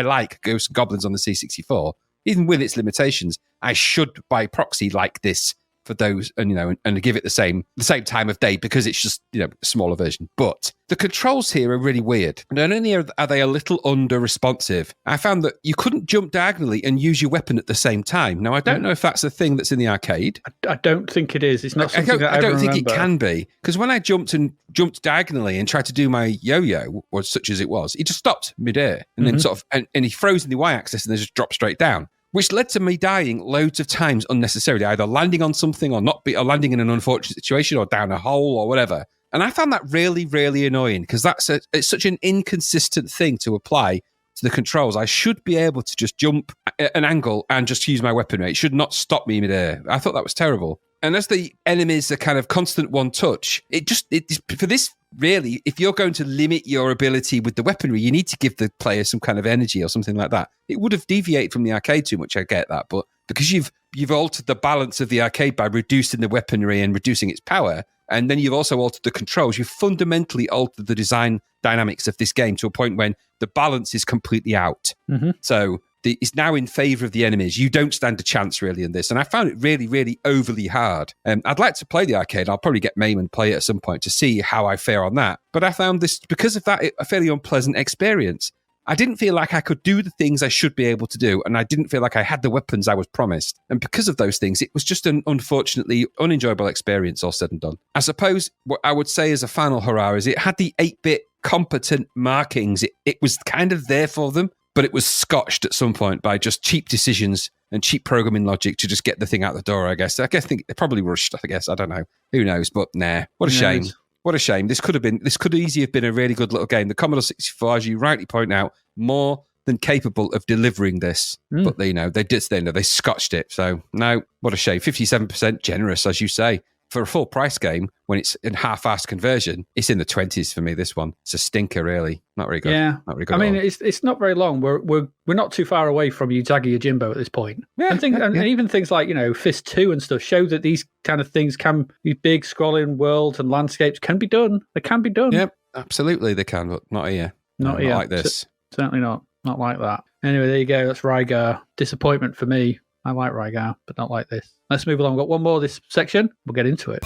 like Ghosts and Goblins on the C64. Even with its limitations, I should, by proxy, like this for those, and give it the same time of day because it's just a smaller version. But the controls here are really weird. Not only are they a little under responsive, I found that you couldn't jump diagonally and use your weapon at the same time. Now I don't know if that's a thing that's in the arcade. I don't think it is. It's not something that I don't think remember. It can be, because when I jumped diagonally and tried to do my yo-yo, or such as it was, it just stopped midair and then sort of and he froze in the y-axis and then just dropped straight down, which led to me dying loads of times unnecessarily, either landing on something or landing in an unfortunate situation or down a hole or whatever. And I found that really, really annoying, because it's such an inconsistent thing to apply to the controls. I should be able to just jump at an angle and just use my weaponry. It should not stop me midair. I thought that was terrible. And as the enemies are kind of constant one touch, for this, really, if you're going to limit your ability with the weaponry, you need to give the player some kind of energy or something like that. It would have deviated from the arcade too much, I get that, but because you've altered the balance of the arcade by reducing the weaponry and reducing its power, and then you've also altered the controls, you've fundamentally altered the design dynamics of this game to a point when the balance is completely out. So it's now in favour of the enemies. You don't stand a chance really in this. And I found it really, really overly hard. I'd like to play the arcade. I'll probably get Mame and play it at some point to see how I fare on that. But I found this, because of that, a fairly unpleasant experience. I didn't feel like I could do the things I should be able to do, and I didn't feel like I had the weapons I was promised. And because of those things, it was just an unfortunately unenjoyable experience, all said and done. I suppose what I would say as a final hurrah is it had the 8-bit competent markings. It was kind of there for them, but it was scotched at some point by just cheap decisions and cheap programming logic to just get the thing out the door, I guess. I think they probably rushed, I guess. I don't know. Who knows? But nah, what a shame. What a shame. This could easily have been a really good little game. The Commodore 64, as you rightly point out, more than capable of delivering this. But they scotched it. So no, what a shame. 57% generous, as you say. For a full price game, when it's in half-assed conversion, it's in the 20s for me, this one. It's a stinker, really. Not very good. Yeah. Not very good. I mean, it's not very long. We're not too far away from Uzagi Yojimbo at this point. Yeah, and even things like, Fist 2 and stuff show that these kind of things can be big, scrolling worlds and landscapes can be done. They can be done. Yep, absolutely they can, but not here. Not here. Not like this. Certainly not. Not like that. Anyway, there you go. That's Rygar. Disappointment for me. I like Rygar, but not like this. Let's move along. We've got one more this section. We'll get into it.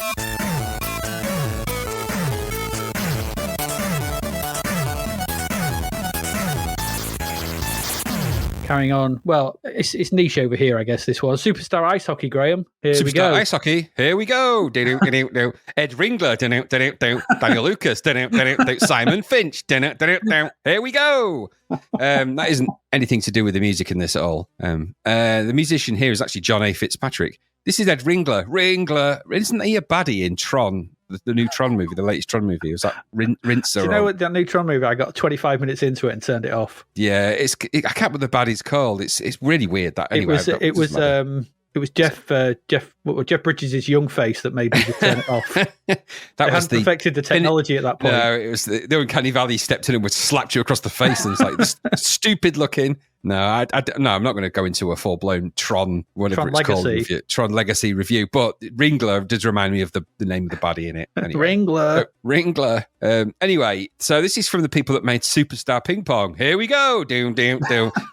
Carrying on. Well, it's niche over here, I guess, this was. Superstar Ice Hockey, Graham. Here we go. Superstar Ice Hockey. Here we go. Ed Ringler. Daniel Lucas. Simon Finch. Here we go. That isn't anything to do with the music in this at all. The musician here is actually John A. Fitzpatrick. This is Ed Ringler. Isn't he a baddie in Tron? The new Tron movie, the latest Tron movie. Was that Rinser? Do you know what that new Tron movie? I got 25 minutes into it and turned it off. Yeah, I can't remember the baddie's called. It's really weird. That anyway. It was Jeff Bridges' young face that made me just turn it off. They hadn't perfected the technology at that point. No, it was the Uncanny Valley stepped in and would slapped you across the face, and it's like this stupid looking. No, I'm not going to go into a full-blown Tron, whatever Tron it's Legacy. called, review, Tron Legacy review. But Ringler does remind me of the name of the baddie in it. Anyway. Ringler. Anyway, so this is from the people that made Superstar Ping Pong. Here we go. Doom.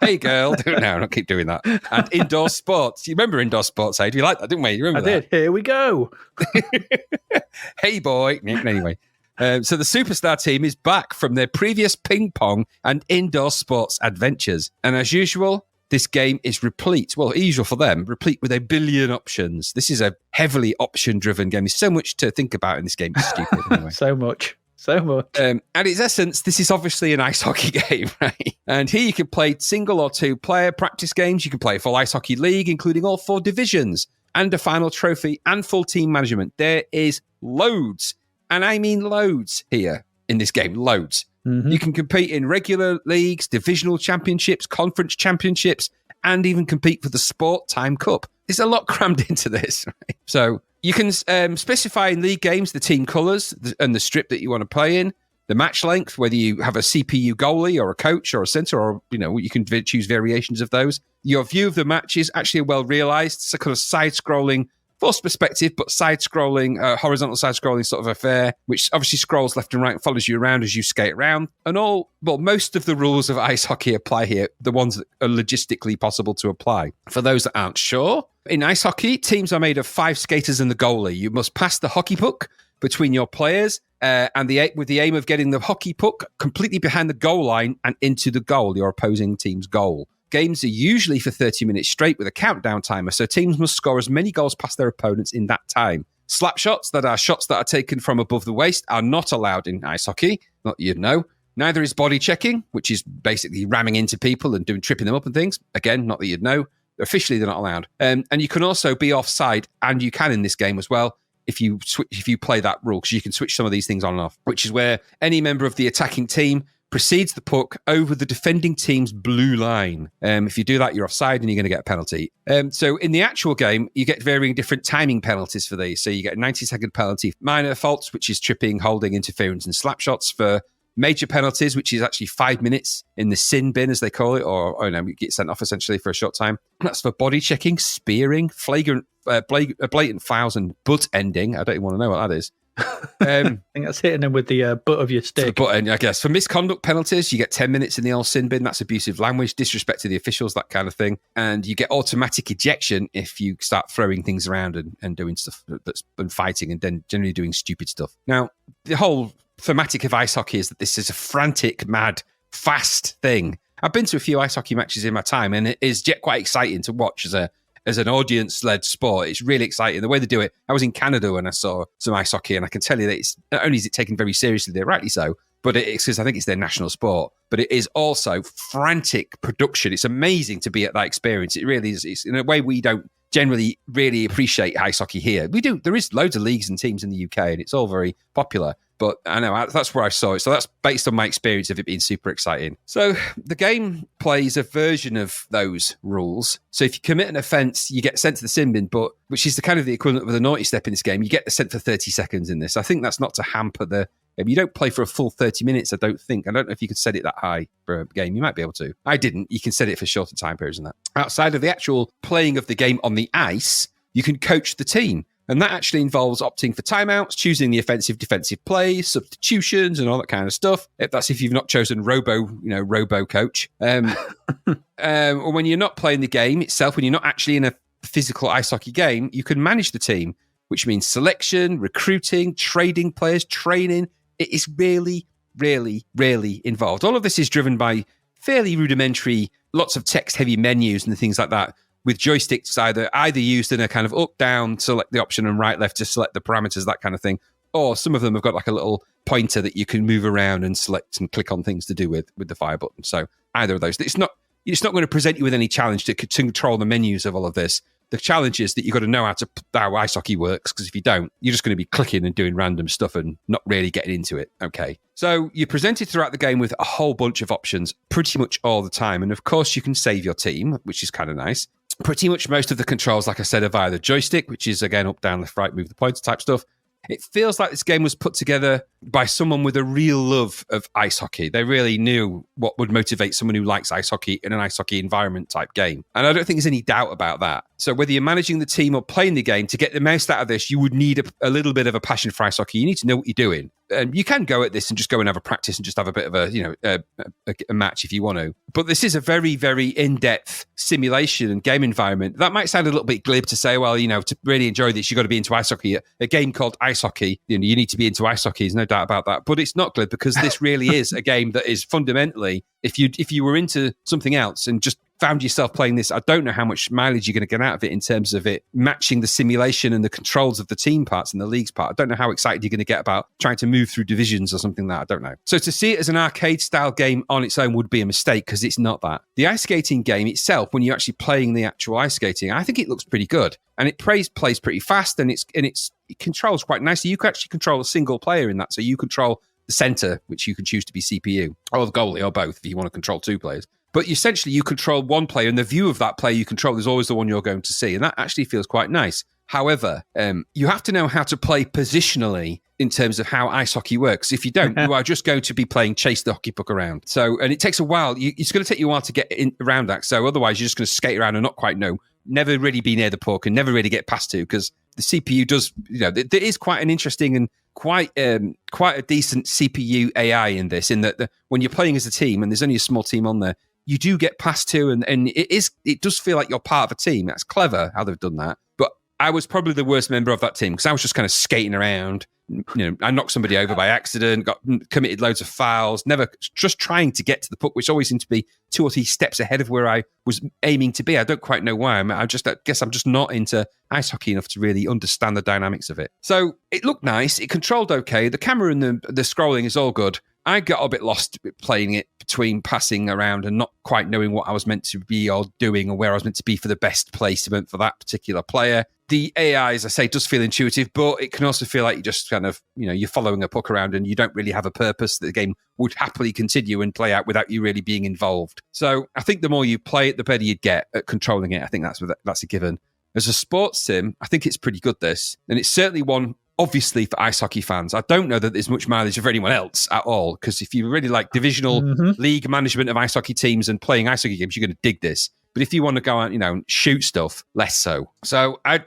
Hey, girl. No, I don't keep doing that. And Indoor Sports. You remember Indoor Sports, Aid? We liked that, didn't we? You remember that? I did. Here we go. Hey, boy. Anyway. So the Superstar team is back from their previous ping pong and indoor sports adventures. And as usual, this game is replete with a billion options. This is a heavily option-driven game. There's so much to think about in this game. It's stupid, anyway. So much. At its essence, this is obviously an ice hockey game, right? And here you can play single or two-player practice games. You can play a full ice hockey league, including all 4 divisions, and a final trophy and full team management. There is loads. And I mean loads here in this game, loads. Mm-hmm. You can compete in regular leagues, divisional championships, conference championships, and even compete for the Sport Time Cup. There's a lot crammed into this. Right? So you can specify in league games the team colours and the strip that you want to play in, the match length, whether you have a CPU goalie or a coach or a centre, or you can choose variations of those. Your view of the match is actually well realised. It's a kind of side-scrolling forced perspective, but side-scrolling, horizontal side-scrolling sort of affair, which obviously scrolls left and right and follows you around as you skate around. And most of the rules of ice hockey apply here, the ones that are logistically possible to apply. For those that aren't sure, In ice hockey, teams are made of 5 skaters and the goalie. You must pass the hockey puck between your players with the aim of getting the hockey puck completely behind the goal line and into the goal, your opposing team's goal. Games are usually for 30 minutes straight with a countdown timer, so teams must score as many goals past their opponents in that time. Slap shots, that are shots that are taken from above the waist, are not allowed in ice hockey. Not you'd know. Neither is body checking, which is basically ramming into people and tripping them up and things. Again, not that you'd know. Officially, they're not allowed. And you can also be offside, and you can in this game as well, if you play that rule, because you can switch some of these things on and off, which is where any member of the attacking team precedes the puck over the defending team's blue line. If you do that, you're offside and you're going to get a penalty. So in the actual game, you get varying different timing penalties for these. So you get a 90-second penalty for minor faults, which is tripping, holding, interference, and slap shots. For major penalties, which is actually 5 minutes in the sin bin, as they call it, or you get sent off essentially for a short time. That's for body checking, spearing, flagrant, blatant fouls, and butt ending. I don't even want to know what that is. I think that's hitting them with the butt of your stick. The butt end, I guess. For misconduct penalties, you get 10 minutes in the old sin bin. That's abusive language, disrespect to the officials, that kind of thing. And you get automatic ejection if you start throwing things around and doing stuff and fighting and then generally doing stupid stuff. Now, the whole thematic of ice hockey is that this is a frantic, mad, fast thing. I've been to a few ice hockey matches in my time, and it is quite exciting to watch as an audience-led sport. It's really exciting. The way they do it, I was in Canada when I saw some ice hockey, and I can tell you that it's not only is it taken very seriously, they're rightly so, but it's because I think it's their national sport, but it is also frantic production. It's amazing to be at that experience. It really is. It's in a way we don't generally really appreciate ice hockey here. We do. There is loads of leagues and teams in the UK, and it's all very popular. But I know that's where I saw it. So that's based on my experience of it being super exciting. So the game plays a version of those rules. So if you commit an offence, you get sent to the sin bin, which is the kind of the equivalent of a naughty step in this game. You get sent for 30 seconds in this. I think that's not to hamper the... You don't play for a full 30 minutes, I don't think. I don't know if you could set it that high for a game. You might be able to. I didn't. You can set it for shorter time periods than that. Outside of the actual playing of the game on the ice, you can coach the team. And that actually involves opting for timeouts, choosing the offensive defensive plays, substitutions, and all that kind of stuff. That's if you've not chosen robo coach. Or when you're not playing the game itself, when you're not actually in a physical ice hockey game, you can manage the team, which means selection, recruiting, trading players, training. It is really, really, really involved. All of this is driven by fairly rudimentary, lots of text-heavy menus and things like that, with joysticks either used in a kind of up, down, select the option, and right, left to select the parameters, that kind of thing. Or some of them have got like a little pointer that you can move around and select and click on things to do with the fire button. So either of those. It's not going to present you with any challenge to control the menus of all of this. The challenge is that you've got to know how ice hockey works, because if you don't, you're just going to be clicking and doing random stuff and not really getting into it. Okay. So you're presented throughout the game with a whole bunch of options pretty much all the time. And of course, you can save your team, which is kind of nice. Pretty much most of the controls, like I said, are via the joystick, which is, again, up, down, left, right, move the pointer type stuff. It feels like this game was put together by someone with a real love of ice hockey. They really knew what would motivate someone who likes ice hockey in an ice hockey environment type game. And I don't think there's any doubt about that. So whether you're managing the team or playing the game, to get the most out of this, you would need a little bit of a passion for ice hockey. You need to know what you're doing. You can go at this and just go and have a practice and just have a bit of a match if you want to. But this is a very, very in-depth simulation and game environment. That might sound a little bit glib to say, well, to really enjoy this, you've got to be into ice hockey. A game called ice hockey, you need to be into ice hockey. There's no doubt about that. But it's not glib, because this really is a game that is fundamentally, if you were into something else and just found yourself playing this, I don't know how much mileage you're going to get out of it in terms of it matching the simulation and the controls of the team parts and the leagues part. I don't know how excited you're going to get about trying to move through divisions or something like that. I don't know. So to see it as an arcade style game on its own would be a mistake, because it's not that. The ice skating game itself, when you're actually playing the actual ice skating, I think it looks pretty good. And it plays pretty fast, and it controls quite nicely. You can actually control a single player in that. So you control the center, which you can choose to be CPU, or the goalie, or both if you want to control two players. But essentially, you control one player, and the view of that player you control is always the one you're going to see. And that actually feels quite nice. However, you have to know how to play positionally in terms of how ice hockey works. If you don't, you are just going to be playing chase the hockey puck around. So, and it takes a while. It's going to take you a while to get around that. So otherwise, you're just going to skate around and not quite know, never really be near the puck and never really get past to, because the CPU does, there is quite an interesting and quite a decent CPU AI in this, in that when you're playing as a team and there's only a small team on there, you do get past two, and it does feel like you're part of a team. That's clever how they've done that. But I was probably the worst member of that team because I was just kind of skating around. I knocked somebody over by accident, committed loads of fouls, never just trying to get to the puck, which always seemed to be 2 or 3 steps ahead of where I was aiming to be. I don't quite know why. I guess I'm just not into ice hockey enough to really understand the dynamics of it. So it looked nice. It controlled okay. The camera and the scrolling is all good. I got a bit lost playing it between passing around and not quite knowing what I was meant to be or doing or where I was meant to be for the best placement for that particular player. The AI, as I say, does feel intuitive, but it can also feel like you just kind of, you're following a puck around and you don't really have a purpose that the game would happily continue and play out without you really being involved. So I think the more you play it, the better you get at controlling it. I think that's a given. As a sports sim, I think it's pretty good, this. And it's certainly one, obviously, for ice hockey fans. I don't know that there's much mileage for anyone else at all, because if you really like divisional league management of ice hockey teams and playing ice hockey games, you're going to dig this. But if you want to go out, and shoot stuff, less so. So I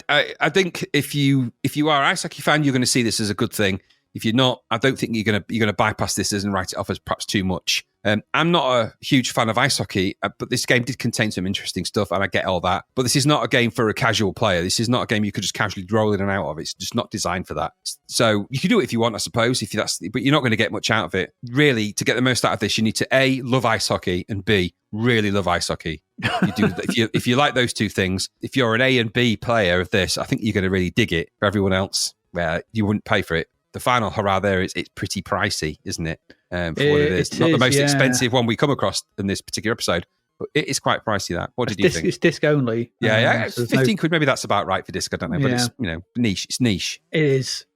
think if you are an ice hockey fan, you're going to see this as a good thing. If you're not, I don't think you're going to bypass this and write it off as perhaps too much. I'm not a huge fan of ice hockey, but this game did contain some interesting stuff, and I get all that. But this is not a game for a casual player. This is not a game you could just casually roll in and out of. It's just not designed for that. So you can do it if you want, I suppose, but you're not going to get much out of it. Really, to get the most out of this, you need to A, love ice hockey, and B, really love ice hockey. You do if you like those two things. If you're an A and B player of this, I think you're going to really dig it. For everyone else, where you wouldn't pay for it. The final hurrah there is it's pretty pricey, isn't it? For what it is. It's not the most expensive one we come across in this particular episode, but it is quite pricey, that. What did you think? It's disc only. Yeah. So 15 quid, maybe that's about right for disc, I don't know. But it's, niche. It's niche. It is.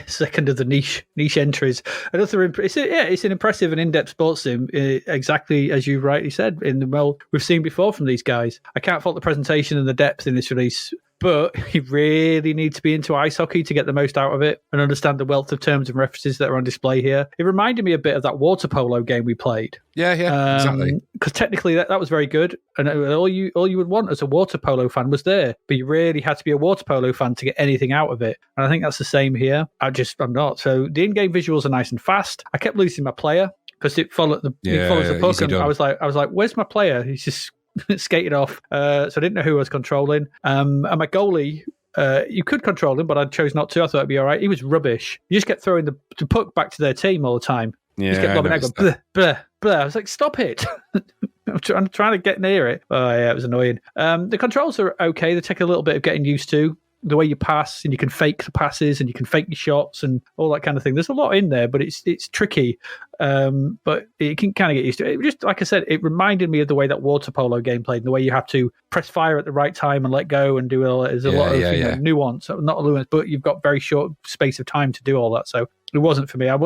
Second of the niche entries. It's an impressive and in-depth sports sim, exactly as you rightly said, we've seen before from these guys. I can't fault the presentation and the depth in this release, but you really need to be into ice hockey to get the most out of it and understand the wealth of terms and references that are on display here. It reminded me a bit of that water polo game we played. Yeah, exactly. Because technically that was very good, and all you would want as a water polo fan was there, but you really had to be a water polo fan to get anything out of it. And I think that's the same here. I'm not. So the in-game visuals are nice and fast. I kept losing my player because it follows the puck, and I was like, "Where's my player?" He's just skated off. So I didn't know who I was controlling. And my goalie, you could control him, but I chose not to. I thought it'd be all right. He was rubbish. You just kept throwing the puck back to their team all the time. Yeah, just kept lobbing out, going, blah, blah. I was like, stop it. I'm trying to get near it. Oh, yeah, it was annoying. The controls are okay. They take a little bit of getting used to. The way you pass, and you can fake the passes, and you can fake your shots, and all that kind of thing. There's a lot in there, but it's tricky. But you can kind of get used to it. Just like I said, it reminded me of the way that water polo game played, and the way you have to press fire at the right time and let go and do all that. There's a lot of nuance, not nuance, but you've got very short space of time to do all that. So it wasn't for me. I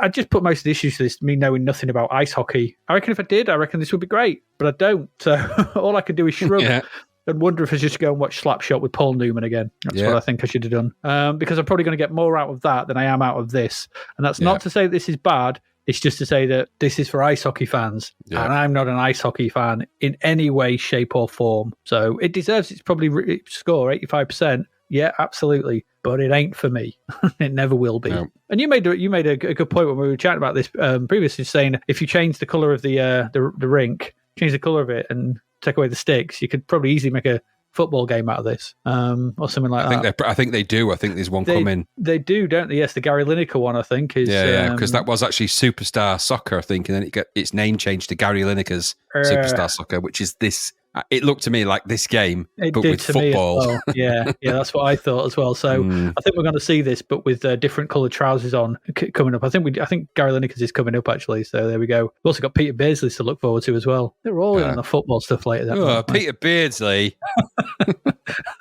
just put most of the issues to this, me knowing nothing about ice hockey. I reckon if I did, this would be great, but I don't. So all I can do is shrug. And wonder if I should just go and watch Slapshot with Paul Newman again. That's what I think I should have done. Because I'm probably going to get more out of that than I am out of this. And that's not to say that this is bad. It's just to say that this is for ice hockey fans. Yeah. And I'm not an ice hockey fan in any way, shape or form. So it deserves its probably score, 85%. Yeah, absolutely. But it ain't for me. It never will be. No. And you made a good point when we were chatting about this previously, saying if you change the colour of the rink, change the colour of it and take away the sticks, you could probably easily make a football game out of this, or something like that. I think they do. I think there's one coming. They do, don't they? Yes, the Gary Lineker one, I think, is... Yeah, because that was actually Superstar Soccer, I think, and then it got its name changed to Gary Lineker's Superstar Soccer, which is this... It looked to me like this game, but with football. Well. Yeah, that's what I thought as well. So I think we're going to see this, but with different coloured trousers on coming up. I think Gary Lineker's is coming up, actually. So there we go. We've also got Peter Beardsley to look forward to as well. They're all in on the football stuff later. Peter Beardsley.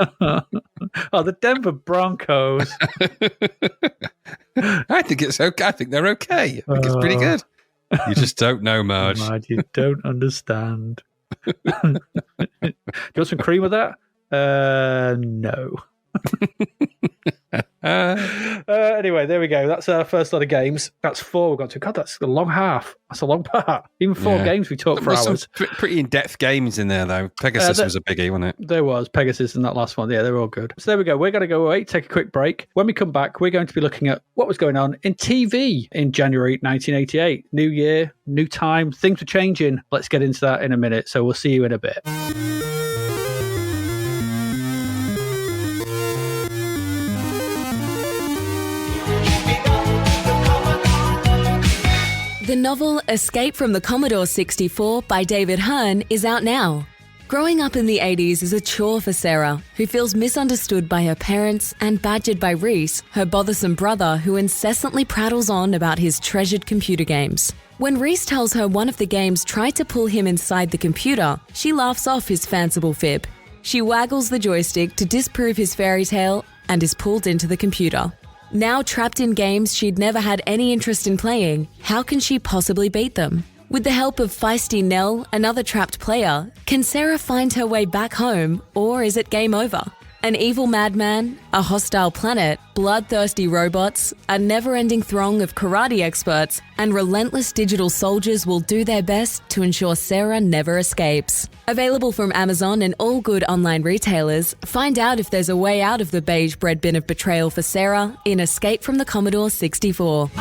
The Denver Broncos. I think it's okay. I think they're okay. I think it's pretty good. You just don't know, Marge. You don't understand. Do you want some cream with that? No. Anyway, there we go. That's our first lot of games. That's 4 we've got to. God, that's a long half. That's a long part. Even 4 games we talked for hours. Some pretty in-depth games in there, though. Pegasus was a biggie, wasn't it? There was. Pegasus and that last one. Yeah, they're all good. So there we go. We're going to go away, take a quick break. When we come back, we're going to be looking at what was going on in TV in January 1988. New year, new time. Things were changing. Let's get into that in a minute. So we'll see you in a bit. The novel Escape from the Commodore 64 by David Hearn is out now. Growing up in the 80s is a chore for Sarah, who feels misunderstood by her parents and badgered by Reese, her bothersome brother who incessantly prattles on about his treasured computer games. When Reese tells her one of the games tried to pull him inside the computer, she laughs off his fanciful fib. She waggles the joystick to disprove his fairy tale and is pulled into the computer. Now trapped in games she'd never had any interest in playing, how can she possibly beat them? With the help of feisty Nell, another trapped player, can Sarah find her way back home, or is it game over? An evil madman, a hostile planet, bloodthirsty robots, a never-ending throng of karate experts, and relentless digital soldiers will do their best to ensure Sarah never escapes. Available from Amazon and all good online retailers, find out if there's a way out of the beige bread bin of betrayal for Sarah in Escape from the Commodore 64.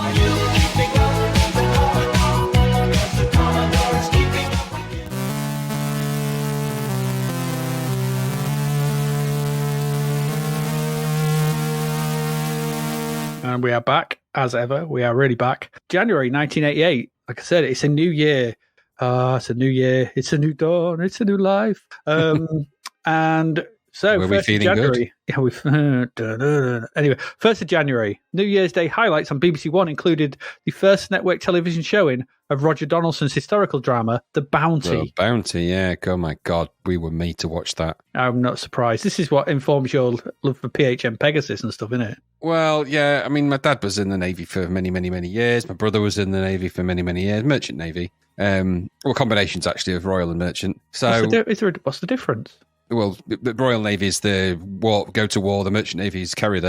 And we are back, as ever. We are really back. January 1988. Like I said, it's a new year. It's a new year. It's a new dawn. It's a new life. And so, were we feeling January, good? Yeah, anyway, 1st of January, New Year's Day highlights on BBC One included the first network television showing of Roger Donaldson's historical drama, The Bounty. The Bounty, yeah. Oh my God, we were made to watch that. I'm not surprised. This is what informs your love for PHM Pegasus and stuff, isn't it? Well, yeah, I mean, my dad was in the Navy for many, many, many years. My brother was in the Navy for many, many years. Merchant Navy. Well, combinations, actually, of Royal and Merchant. So, what's the difference? Well, the Royal Navy is the war, go to war. The Merchant Navy is carry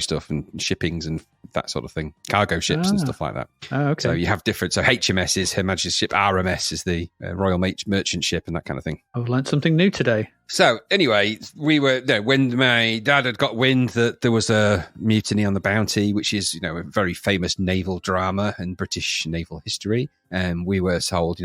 stuff and shippings and that sort of thing. Cargo ships and stuff like that. Oh, okay. So you have different. So HMS is Her Majesty's ship. RMS is the Royal Merchant ship and that kind of thing. I've learned something new today. So anyway, when my dad had got wind that there was a mutiny on the Bounty, which is, a very famous naval drama in British naval history, and we were told,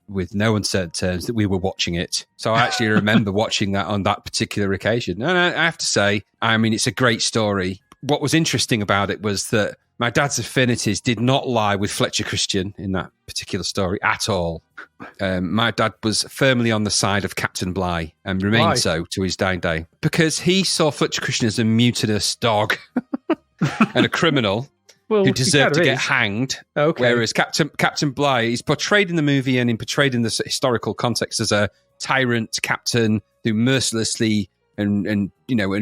with no uncertain terms that we were watching it. So I actually remember watching that on that particular occasion. And I have to say, it's a great story. What was interesting about it was that my dad's affinities did not lie with Fletcher Christian in that particular story at all. My dad was firmly on the side of Captain Bligh and remained so to his dying day, because he saw Fletcher Christian as a mutinous dog and a criminal who deserved to get hanged. Okay. Whereas Captain Bligh is portrayed in the movie and portrayed in the historical context as a tyrant captain who mercilessly and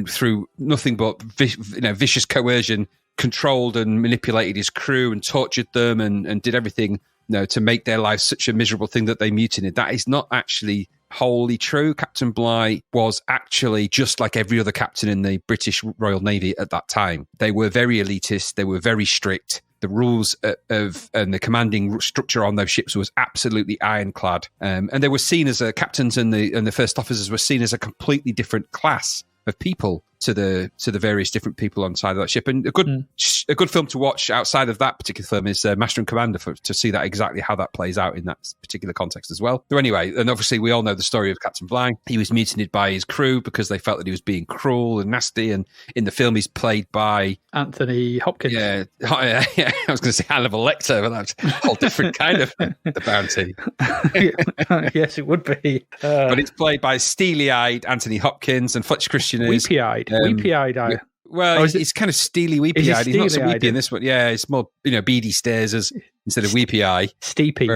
through nothing but vicious coercion controlled and manipulated his crew and tortured them and did everything to make their lives such a miserable thing that they mutinied. That is not actually wholly true. Captain Bligh was actually just like every other captain in the British Royal Navy at that time. They were very elitist. They were very strict. The rules and the commanding structure on those ships was absolutely ironclad. And they were seen as captains and the first officers were seen as a completely different class of people to the various different people on the side of that ship. And a good film to watch outside of that particular film is Master and Commander to see that exactly how that plays out in that particular context as well. So anyway, and obviously we all know the story of Captain Bligh. He was mutinied by his crew because they felt that he was being cruel and nasty. And in the film, he's played by Anthony Hopkins. Yeah. I was going to say Hannibal Lecter, but that's a whole different kind of The Bounty. Yes, it would be. But it's played by steely-eyed Anthony Hopkins, and Fletcher Christian is weepy-eyed. Weepy-eyed eye. Well, he's kind of steely weepy-eyed. He's not so weepy in this one. Yeah, it's more beady stares instead of weepy eye. Steepy.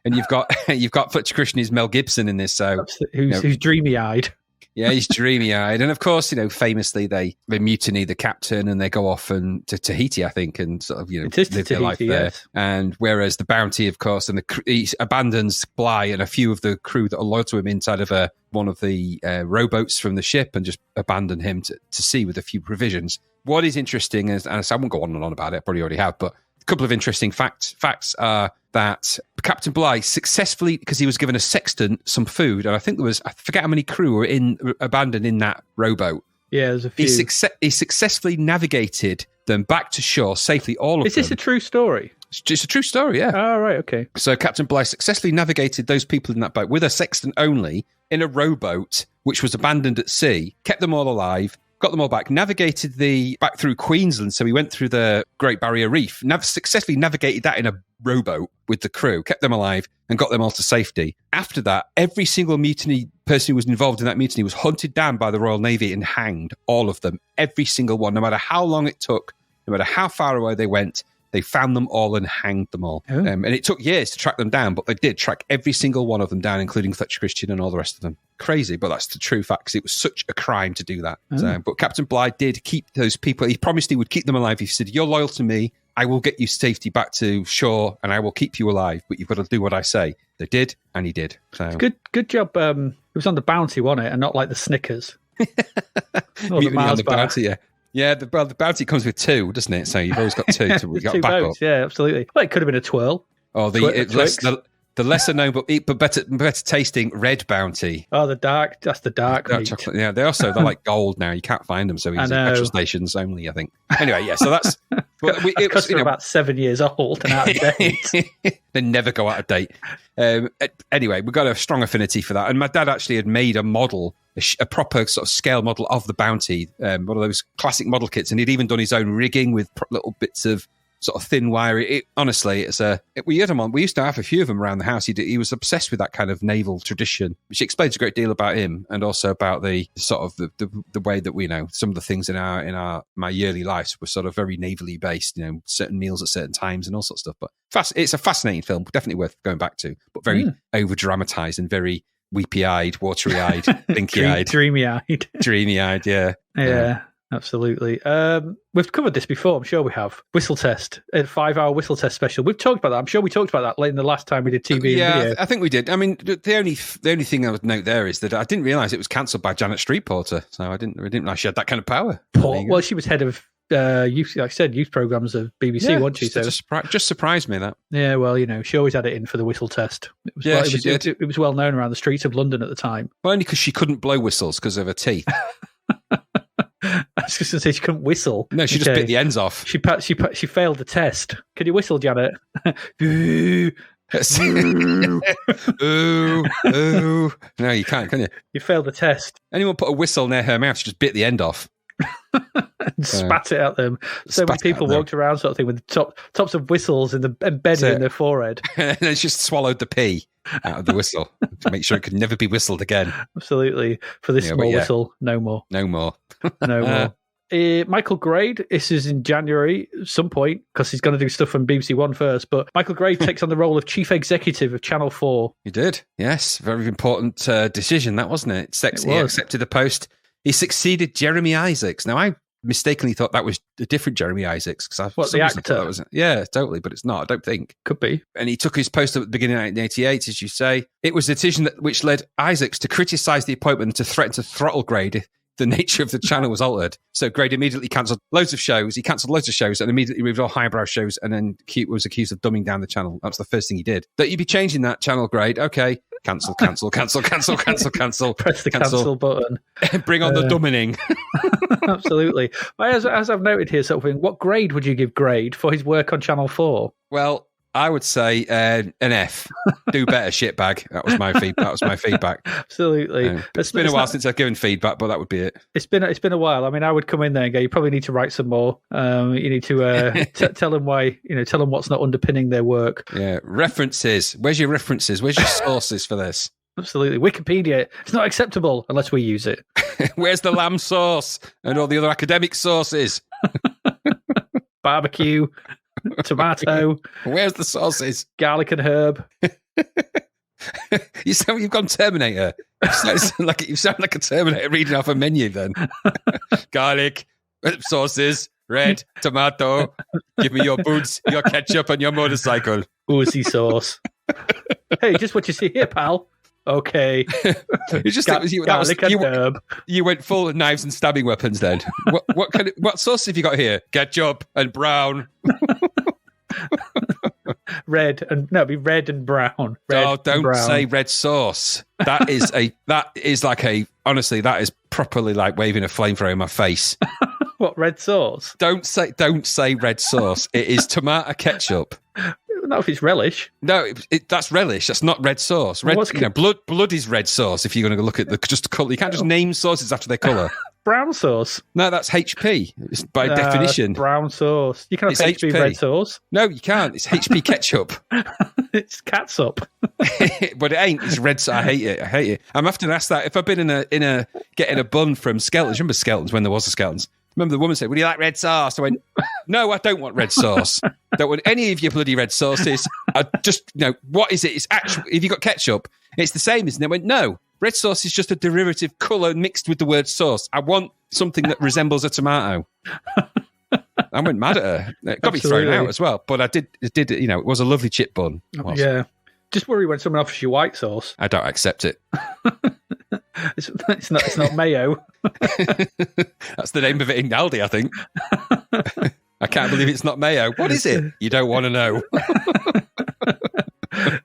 And you've got Fletcher Christian is Mel Gibson in this, so who's dreamy-eyed. Yeah, he's dreamy-eyed. And of course, famously they mutiny the captain and they go off and to Tahiti, I think, and sort of, live their life there. Yes. And whereas the Bounty, of course, and he abandons Bligh and a few of the crew that are loyal to him inside of one of the rowboats from the ship and just abandon him to sea with a few provisions. What is interesting is, and I won't go on and on about it, I probably already have, but a couple of interesting facts are that Captain Bligh successfully, because he was given a sextant, some food, and I think I forget how many crew were abandoned in that rowboat. Yeah, there's a few. He successfully navigated them back to shore safely, all of them. Is this a true story? It's a true story, yeah. Oh, right, okay. So Captain Bligh successfully navigated those people in that boat with a sextant only in a rowboat, which was abandoned at sea, kept them all alive, got them all back, navigated back through Queensland. So he went through the Great Barrier Reef, successfully navigated that in a rowboat with the crew, kept them alive and got them all to safety. After that, every single mutiny person who was involved in that mutiny was hunted down by the Royal Navy and hanged, all of them, every single one, no matter how long it took, no matter how far away they went. They found them all and hanged them all. Oh. And it took years to track them down, but they did track every single one of them down, including Fletcher Christian and all the rest of them. Crazy, but that's the true fact, because it was such a crime to do that. Oh. So, but Captain Bligh did keep those people. He promised he would keep them alive. He said, "You're loyal to me. I will get you safety back to shore and I will keep you alive, but you've got to do what I say." They did, and he did. So Good job. It was on the Bounty, wasn't it? And not like the Snickers. Mutiny on the Bounty, yeah. Yeah, the Bounty comes with two, doesn't it? So you've always got two. So you've got two backup. boats, yeah, absolutely. Well, it could have been a twirl. Or the lesser known but better tasting Red Bounty. Oh, that's the dark meat. Chocolate. Yeah, they're like gold now. You can't find them so easily. Petrol stations only, I think. Anyway, yeah. So that's it was about 7 years old and out of date. They never go out of date. Anyway, we've got a strong affinity for that. And my dad actually had made a model, a proper sort of scale model of the Bounty, one of those classic model kits, and he'd even done his own rigging with little bits of sort of thin wire. Honestly, we had him on. We used to have a few of them around the house. He was obsessed with that kind of naval tradition, which explains a great deal about him, and also about the sort of the way that we some of the things in my yearly lives were sort of very navally based. Certain meals at certain times and all sorts of stuff. But it's a fascinating film, definitely worth going back to, but very over dramatized and very weepy-eyed, watery-eyed, pinky-eyed, dreamy-eyed. Dreamy-eyed, yeah. Yeah. Absolutely. We've covered this before, I'm sure we have. Whistle test, a 5-hour whistle test special. We've talked about that. I'm sure we talked about that late in the last time we did TV and video. I think we did. I mean, the only thing I would note there is that I didn't realise it was cancelled by Janet Street Porter, so I didn't realise she had that kind of power. Well, she was head of youth, like I said, youth programmes of BBC, wasn't she? So just surprised me that. Yeah, well, she always had it in for the whistle test. It was well known around the streets of London at the time. Well, only because she couldn't blow whistles because of her teeth. I was just going to say she couldn't whistle. No, she just bit the ends off. She failed the test. Can you whistle, Janet? Ooh, ooh. No, you can't, can you? You failed the test. Anyone put a whistle near her mouth, she just bit the end off. And spat it at them. So many people walked around sort of thing with the tops of whistles embedded in their forehead. And then she just swallowed the pee out of the whistle to make sure it could never be whistled again. Absolutely. For this small whistle, no more. No more. No more. Michael Grade, this is in January at some point, because he's going to do stuff on BBC One first, but Michael Grade takes on the role of Chief Executive of Channel 4. He did, yes. Very important decision, that wasn't it? He accepted the post. He succeeded Jeremy Isaacs. Now, I mistakenly thought that was a different Jeremy Isaacs. The actor? Yeah, totally, but it's not, I don't think. Could be. And he took his post at the beginning of 1988, as you say. It was a decision which led Isaacs to criticise the appointment and to threaten to throttle Grade if the nature of the channel was altered. So Grade immediately cancelled loads of shows. He cancelled loads of shows and immediately removed all highbrow shows, and then was accused of dumbing down the channel. That's the first thing he did. That you'd be changing that channel, Grade. Okay. Cancel. Press the cancel button. Bring on the dumbing. Absolutely. As I've noted here, sort of thing, what grade would you give Grade for his work on Channel 4? Well, I would say an F. Do better, shitbag. That was my feedback. Absolutely. It's been a while since I've given feedback, but that would be it. It's been a while. I mean, I would come in there and go, you probably need to write some more. You need to tell them why. Tell them what's not underpinning their work. Yeah. References. Where's your references? Where's your sources for this? Absolutely. Wikipedia. It's not acceptable unless we use it. Where's the lamb sauce and all the other academic sources? Barbecue. Tomato. Where's the sauces? Garlic and herb. You sound like you've gone Terminator. You sound like a Terminator reading off a menu then. Garlic, sauces, red, tomato. Give me your boots, your ketchup, and your motorcycle. Uzi sauce. Hey, just what you see here, pal. Okay. Garlic and herb. You went full of knives and stabbing weapons then. What sauce have you got here? Ketchup and brown. Red and brown. Don't say red sauce. That is honestly, that is properly like waving a flamethrower in my face. What, red sauce? Don't say red sauce. It is tomato ketchup. Not if it's relish. No, that's relish. That's not red sauce. Blood is red sauce. If you're going to look at the colour, you can't just name sauces after their colour. Brown sauce. No, that's HP. It's by definition. Brown sauce. You can't have HP red sauce. No, you can't. It's HP ketchup. It's catsup. But it ain't. It's red sauce. I hate it. I'm often asked that if I've been getting a bun from Skelton's. Remember Skelton's when there was a Skelton's? Remember the woman said, "Would you like red sauce?" I went, "No, I don't want red sauce. Don't want any of your bloody red sauces. I just, what is it? It's actually, if you got ketchup, it's the same, isn't it?" I went, "No, red sauce is just a derivative colour mixed with the word sauce. I want something that resembles a tomato." I went mad at her. It got me thrown out as well. But I did, it was a lovely chip bun. Yeah. Just worry when someone offers you white sauce. I don't accept it. It's not mayo. That's the name of it in Aldi, I think. I can't believe it's not mayo. What is it? You don't want to know.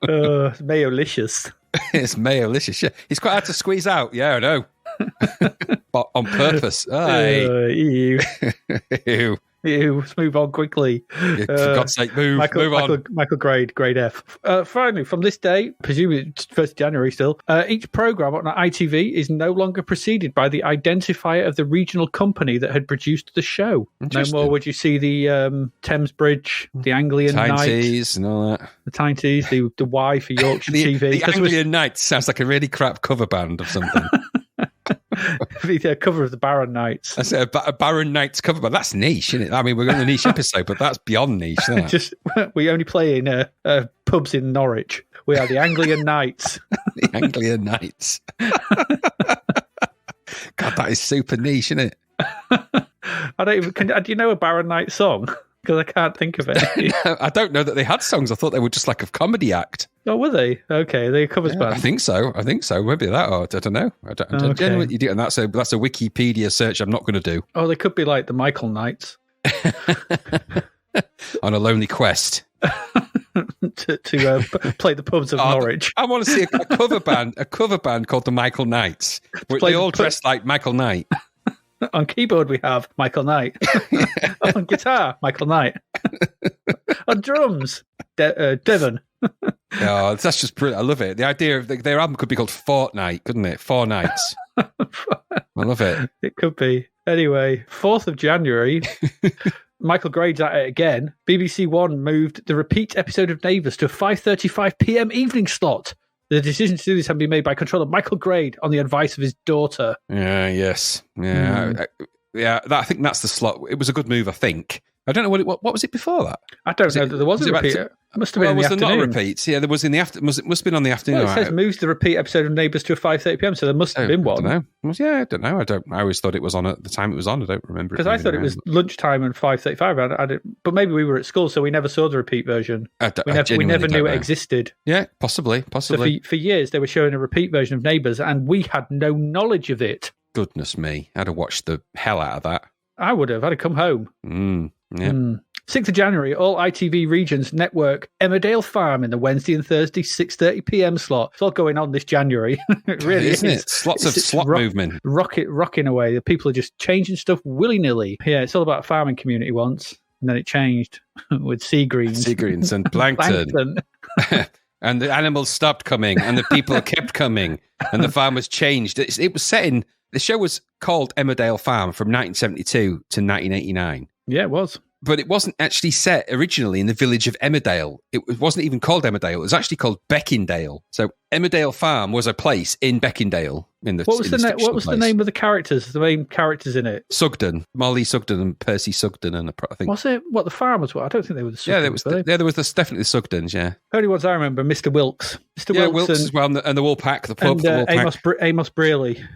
It's mayo-licious. It's mayo-licious. Yeah. It's quite hard to squeeze out. Yeah, I know. But on purpose. Ew. Ew. Let's move on quickly. For God's sake, move on. Michael grade F. Finally, from this day, presumably it's 1st January still, each programme on ITV is no longer preceded by the identifier of the regional company that had produced the show. No more would you see the Thames Bridge, the Anglian Nights and all that. The Tinties, the Y for Yorkshire TV. The Anglian Nights sounds like a really crap cover band of something. The cover of the Baron Knights. I said a Baron Knights cover band. That's niche, isn't it? I mean, we're on a niche episode, but that's beyond niche. Isn't it? We only play in pubs in Norwich. We are the Anglian Knights. The Anglian Knights. God, that is super niche, isn't it? I don't even. Do you know a Baron Knight song? Because I can't think of it. No, I don't know that they had songs. I thought they were just like a comedy act. Oh, were they? Okay, they covers band. I think so. Maybe that, or I don't know. I don't know what you do, and that's a Wikipedia search I'm not going to do. Oh, they could be like the Michael Knights. On a lonely quest. to play the pubs of Norwich. I want to see a cover band called the Michael Knights. Where they all dressed like Michael Knight. On keyboard, we have Michael Knight. On guitar, Michael Knight. On drums, Devon. Oh, that's just brilliant. I love it. The idea of their album could be called Fortnight, couldn't it? 4 Nights. I love it. It could be. Anyway, 4th of January, Michael Grade's at it again. BBC One moved the repeat episode of Neighbours to a 5:35 p.m. evening slot. The decision to do this had been made by controller Michael Grade on the advice of his daughter. Yes. I think that's the slot. It was a good move, I think. I don't know what was it before that? I don't know. There was a repeat. It must have been in the afternoon. Not a repeat? Yeah, there was in the afternoon. It must have been on the afternoon. Well, it says moves the repeat episode of Neighbours to a 5:30 p.m. So there must have been one. I don't know. I always thought it was on at the time it was on. I don't remember. Because I thought it was lunchtime and 5:35. But maybe we were at school, so we never saw the repeat version. We never knew it existed. Yeah, possibly. So for years, they were showing a repeat version of Neighbours, and we had no knowledge of it. Goodness me. I'd have watched the hell out of that. I would have. I'd have come home. 6th of January, all ITV regions network Emmerdale Farm in the Wednesday and Thursday 6:30 p.m. slot. It's all going on this January. It really isn't it? It's lots of slot movement. Rocking away. The people are just changing stuff willy-nilly. Yeah, it's all about a farming community once, and then it changed with sea greens. Sea greens and plankton. And the animals stopped coming, and the people kept coming, and the farmers changed. It was set in... The show was called Emmerdale Farm from 1972 to 1989. Yeah, it was. but it wasn't actually set originally in the village of Emmerdale. It wasn't even called Emmerdale. It was actually called Beckindale. So Emmerdale Farm was a place in Beckindale. What was the name of the characters? The main characters in it? Sugden, Molly Sugden, and Percy Sugden, and I think. Was it what the farmers were? I don't think they were the Sugdens. There was definitely the Sugdens. Yeah. Only ones I remember: Mr. Wilkes, Wilkes as well, and the Woolpack, the pub, and the Woolpack. Amos Brearley.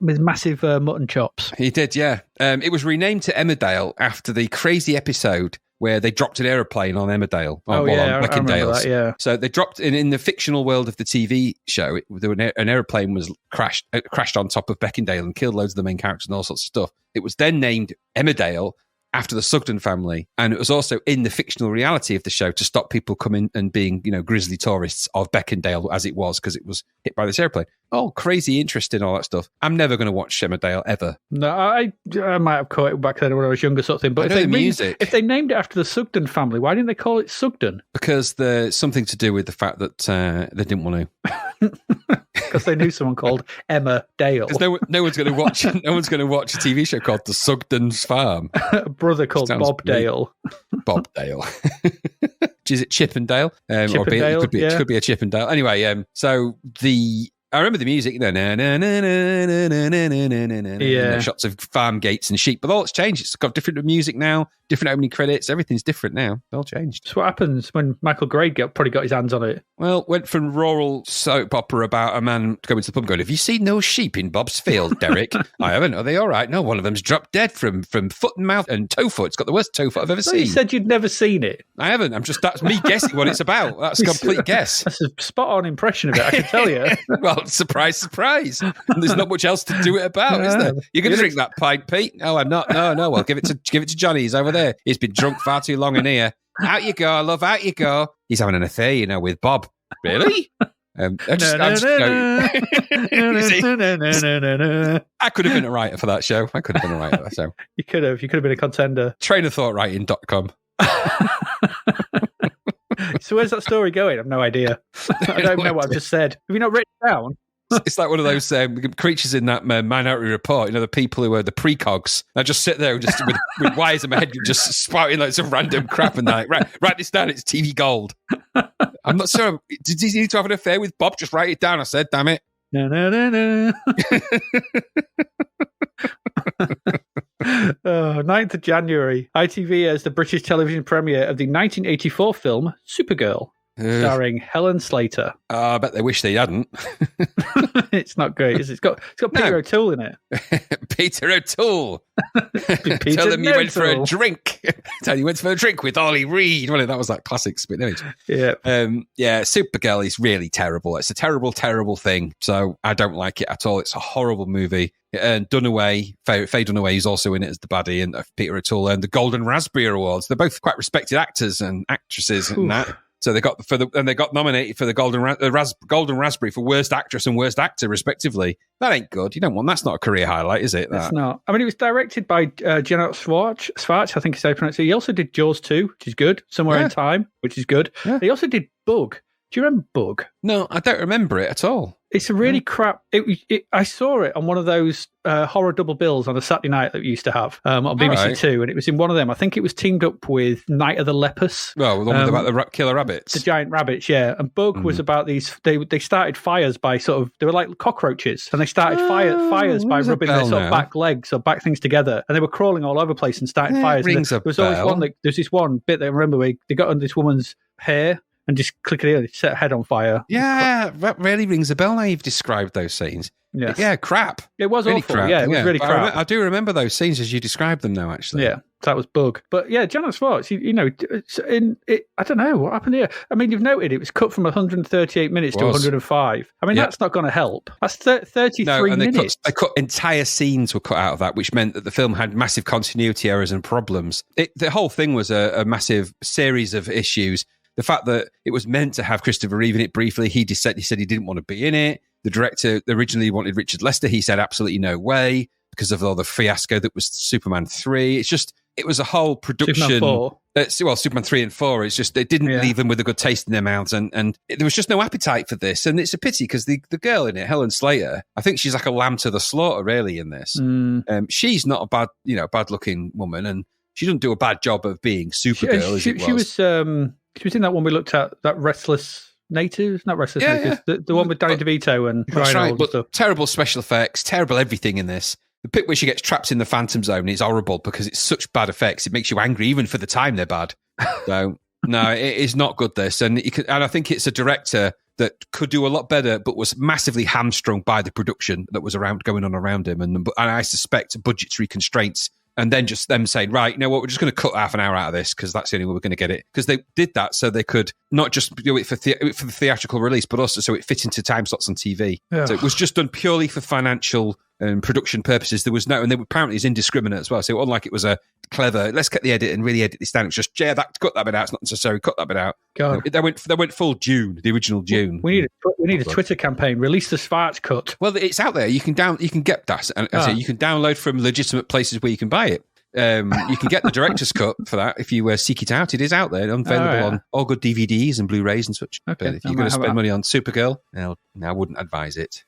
With massive mutton chops. He did, yeah. It was renamed to Emmerdale after the crazy episode where they dropped an aeroplane on Emmerdale. On Beckindale. That, yeah. So they dropped in the fictional world of the TV show. An aeroplane was crashed on top of Beckindale and killed loads of the main characters and all sorts of stuff. It was then named Emmerdale after the Sugden family, and it was also in the fictional reality of the show to stop people coming and being, grisly tourists of Beckindale as it was, because it was hit by this airplane. Oh, crazy interesting, all that stuff. I'm never going to watch Emmerdale ever. No, I might have caught it back then when I was younger, sort of thing. But if they named it after the Sugden family, why didn't they call it Sugden? Because there's something to do with the fact that they didn't want to. Because they knew someone called Emma Dale. No one's going to watch. No one's going to watch a TV show called The Sugden's Farm. A brother called Bob Dale. Bob Dale. Is it Chippendale? Chippendale, it could be a Chippendale. Anyway, so I remember the music, shots of farm gates and sheep, but all it's changed. It's got different music now, different opening credits. Everything's different now. It's all changed. So what happens when Michael Gray probably got his hands on it? Well, went from rural soap opera about a man going to the pub going, have you seen those sheep in Bob's field, Derek? I haven't. Are they all right? No, one of them's dropped dead from foot and mouth and toe foot. It's got the worst toe foot I've ever seen. You said you'd never seen it. I haven't. That's me guessing what it's about. That's a complete guess. That's a spot-on impression of it, I can tell you. Well, surprise. There's not much else to do it about, is there? You're going to drink that pint, Pete? No, I'm not. No. Well, give it to Johnny. He's over there. He's been drunk far too long in here. Out you go, love. Out you go. He's having an affair, with Bob. Really? I could have been a writer for that show. You could have been a contender. Trainerthoughtwriting.com. So where's that story going? I've no idea. I don't know what I've just said. Have you not written it down? It's like one of those creatures in that Minority Report, the people who are the precogs. I just sit there just with wires in my head, just spouting like some random crap, and like, write this down, it's TV gold. I'm not sure. Did you need to have an affair with Bob? Just write it down, I said, damn it. No. 9th of January, ITV airs the British television premiere of the 1984 film Supergirl. Starring Helen Slater. I bet they wish they hadn't. It's not great. It's got Peter O'Toole in it. Peter O'Toole. Tell him you went for a drink. Tell you went for a drink with Ollie Reed. Well, that was that classic spit image. Yeah. Supergirl is really terrible. It's a terrible, terrible thing. So I don't like it at all. It's a horrible movie. And Dunaway, Faye Dunaway, is also in it as the baddie, and Peter O'Toole earned the Golden Raspberry Awards. They're both quite respected actors and actresses and that. So they got nominated for the Golden Raspberry for Worst Actress and Worst Actor, respectively. That ain't good. You don't want. That's not a career highlight, is it? It's not. I mean, it was directed by Janet Schwartz, I think is how you pronounce it. He also did Jaws 2, which is good. Somewhere in Time, which is good. Yeah. He also did Bug. Do you remember Bug? No, I don't remember it at all. It's a really crap. I saw it on one of those horror double bills on a Saturday night that we used to have on BBC Two, and it was in one of them. I think it was teamed up with Night of the Lepus. Well, the one about the killer rabbits, the giant rabbits, yeah. And Bug was about these. They started fires by they were like cockroaches, and they started fires by rubbing their sort of back legs or back things together, and they were crawling all over the place and starting fires. There's always there's this one bit that I remember where they got under this woman's hair and just click it in, set her head on fire. Yeah, that really rings a bell now you've described those scenes. Yes. Yeah, crap. It was really awful. Crap. Yeah, it was really crap. I do remember those scenes as you described them now, actually. Yeah, that was Bug. But yeah, Janet Schwartz, I don't know what happened here. I mean, you've noted it was cut from 138 minutes to 105. I mean, that's not going to help. That's 33 minutes. They cut entire scenes were cut out of that, which meant that the film had massive continuity errors and problems. The whole thing was a massive series of issues. The fact that it was meant to have Christopher Reeve in it briefly, he said he didn't want to be in it. The director originally wanted Richard Lester. He said absolutely no way because of all the fiasco that was Superman 3. It was a whole production. Superman 4. Superman 3 and 4. It's just, they didn't leave them with a good taste in their mouths. And there was just no appetite for this. And it's a pity because the girl in it, Helen Slater, I think she's like a lamb to the slaughter really in this. She's not a bad looking woman. And she doesn't do a bad job of being Supergirl, as it was. She was in that one we looked at, that Restless Natives, not Restless Natives, the one with Danny DeVito and Ryan Reynolds and stuff. Terrible special effects, terrible everything in this. The bit where she gets trapped in the Phantom Zone is horrible because it's such bad effects. It makes you angry even for the time they're bad. So, no, it is not good, this. And I think it's a director that could do a lot better, but was massively hamstrung by the production that was going on around him. And I suspect budgetary constraints. And then just them saying, right, you know what, we're just going to cut half an hour out of this because that's the only way we're going to get it. Because they did that so they could not just do it for the theatrical release, but also so it fit into time slots on TV. Yeah. So it was just done purely for financial and production purposes. There was no, and they apparently is indiscriminate as well. So unlike it was a clever, let's get the edit and really edit this down. It's just, cut that bit out. It's not necessary. Cut that bit out. God. They went full Dune, the original Dune. We need a Twitter campaign. Release the Svarts cut. Well, it's out there. You can get that. And so you can download from legitimate places where you can buy it. You can get the director's cut for that if you seek it out. It is out there, available on all good DVDs and Blu-rays and such. Okay. But if you're going to spend money on Supergirl, I wouldn't advise it.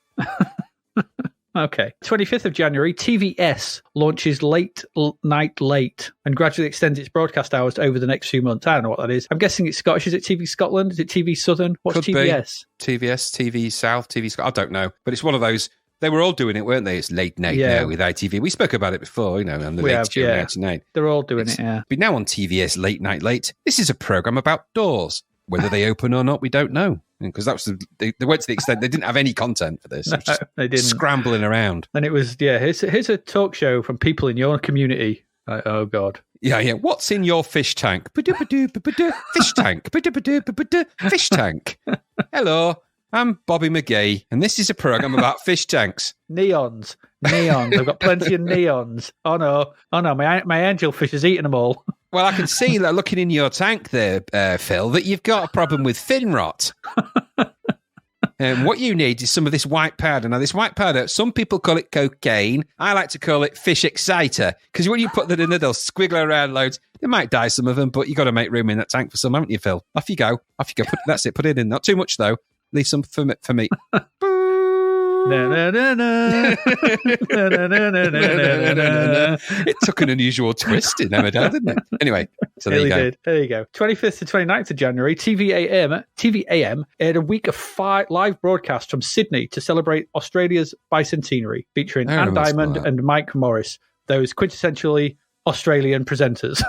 Okay. 25th of January, TVS launches Late Night Late and gradually extends its broadcast hours over the next few months. I don't know what that is. I'm guessing it's Scottish. Is it TV Scotland? Is it TV Southern? What's Could TVS? Be. TVS, TV South, TV Scotland. I don't know. But it's one of those. They were all doing it, weren't they? It's late night now with ITV. We spoke about it before, on the late show 99. They're all doing it, yeah. But now on TVS Late Night Late, this is a program about doors. Whether they open or not, we don't know. Because that was they went to the extent they didn't have any content for this. It was just they didn't. Scrambling around. And it was, here's a talk show from people in your community. Oh, God. Yeah. What's in your fish tank? Fish tank. Fish tank. Hello, I'm Bobby McGee, and this is a program about fish tanks. Neons. I've got plenty of neons. Oh no, my angelfish has eaten them all. Well, I can see that looking in your tank there, Phil, that you've got a problem with fin rot. What you need is some of this white powder. Now, this white powder, some people call it cocaine. I like to call it fish exciter, because when you put that in there, they'll squiggle around loads. They might die, some of them, but you got to make room in that tank for some, haven't you, Phil? Off you go. That's it. Put it in. Not too much, though. Leave some for me. It took an unusual twist in Emmerdale, didn't it? Anyway, so there you go. There you go. 25th to 29th of January, TV AM aired a week of live broadcasts from Sydney to celebrate Australia's bicentenary, featuring Anne Diamond and Mike Morris, those quintessentially Australian presenters.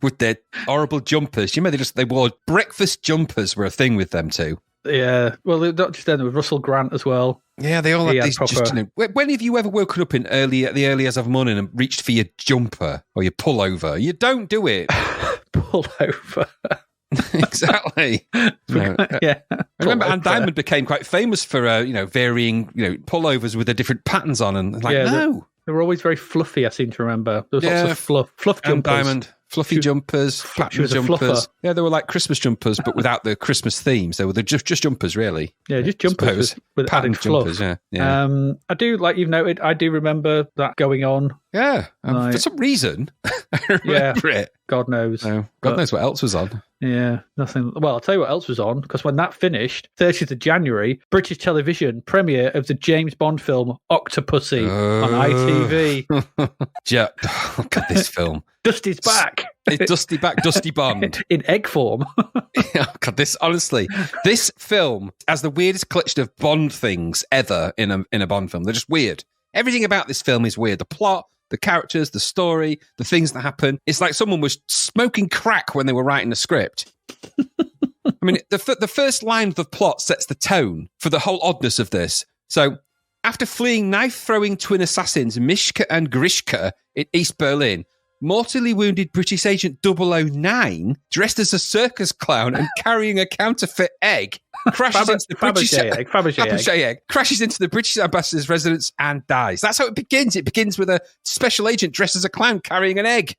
With their horrible jumpers. You remember they wore breakfast jumpers were a thing with them too. Yeah, well, not just then, with Russell Grant as well. Yeah, they all had these proper... When have you ever woken up in the early hours of morning and reached for your jumper or your pullover? You don't do it. Pullover. Exactly. No. Yeah. I remember Anne Diamond became quite famous for varying pullovers with the different patterns on, and they were always very fluffy. I seem to remember there was lots of fluff jumpers. Anne Diamond. Fluffy jumpers, pattern jumpers. Yeah, they were like Christmas jumpers, but without the Christmas themes. They were just jumpers, really. Yeah, just jumpers with pattern added fluff. Jumpers, yeah. I do, like you've noted, I do remember that going on. Yeah, for some reason, I remember it. God knows. God knows what else was on. Yeah, nothing. Well, I'll tell you what else was on, because when that finished, 30th of January, British television premiere of the James Bond film Octopussy on ITV. Look at this film. Dusty's back. Dusty back, Dusty Bond. In egg form. God, this film has the weirdest collection of Bond things ever in a Bond film. They're just weird. Everything about this film is weird. The plot, the characters, the story, the things that happen. It's like someone was smoking crack when they were writing the script. I mean, the first line of the plot sets the tone for the whole oddness of this. So, after fleeing knife-throwing twin assassins Mishka and Grishka in East Berlin, mortally wounded British Agent 009, dressed as a circus clown and carrying a counterfeit egg, crashes into the Fabergé egg, crashes into the British ambassador's residence and dies. That's how it begins. It begins with a special agent dressed as a clown carrying an egg.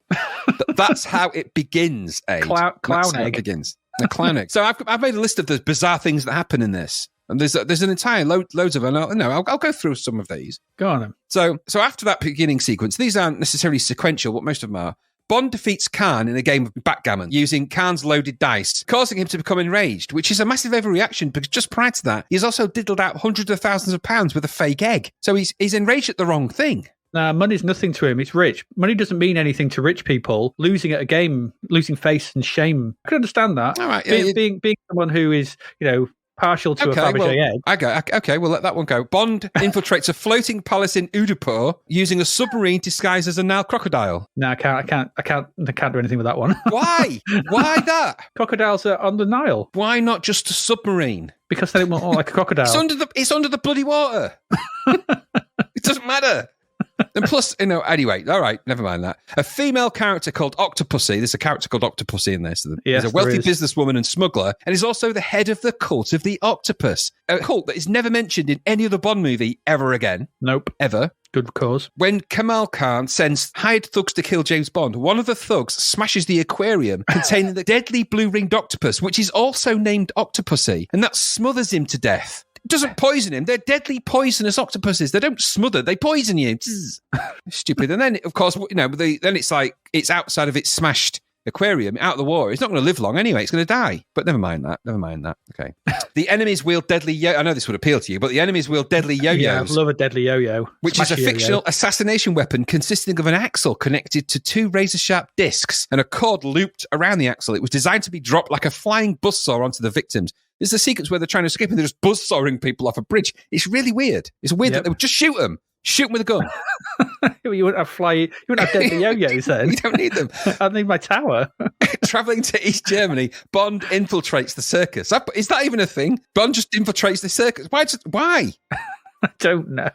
That's how it begins. Clown egg. It begins. A clown egg. So I've made a list of the bizarre things that happen in this. And there's an entire loads of them. I'll go through some of these. Go on then. So after that beginning sequence, these aren't necessarily sequential, but most of them are. Bond defeats Khan in a game of backgammon using Khan's loaded dice, causing him to become enraged, which is a massive overreaction because just prior to that, he's also diddled out hundreds of thousands of pounds with a fake egg. So he's enraged at the wrong thing. Nah, money's nothing to him. It's rich. Money doesn't mean anything to rich people. Losing at a game, losing face and shame. I can understand that. All right, being someone who is, partial to a Fabergé egg. Okay, we'll let that one go. Bond infiltrates a floating palace in Udaipur using a submarine disguised as a Nile crocodile. No, I can't do anything with that one. Why? Why that? Crocodiles are on the Nile. Why not just a submarine? Because they don't look like a crocodile. It's under the bloody water. It doesn't matter. And plus, anyway, all right, never mind that. A female character called Octopussy, there's a character called Octopussy in this. There's a wealthy businesswoman and smuggler, and is also the head of the Cult of the Octopus, a cult that is never mentioned in any other Bond movie ever again. Nope. Ever. Good cause. When Kamal Khan sends hired thugs to kill James Bond, one of the thugs smashes the aquarium containing the deadly blue-ringed octopus, which is also named Octopussy, and that smothers him to death. It doesn't poison him. They're deadly poisonous octopuses. They don't smother. They poison you. Stupid. And then, of course, then it's like it's outside of its smashed aquarium, out of the water. It's not going to live long anyway. It's going to die. But never mind that. Okay. The enemies wield deadly I know this would appeal to you, but the enemies wield deadly yo-yos. Yeah, I love a deadly yo-yo. Which is a fictional assassination weapon consisting of an axle connected to 2 razor-sharp discs and a cord looped around the axle. It was designed to be dropped like a flying buzzsaw onto the victims. There's a sequence where they're trying to escape and they're just buzzsawing people off a bridge. It's really weird. It's weird that they would just shoot them. Shoot them with a gun. You wouldn't have deadly yo-yos then. You don't need them. I need my tower. Travelling to East Germany, Bond infiltrates the circus. Is that even a thing? Bond just infiltrates the circus. Why? I don't know.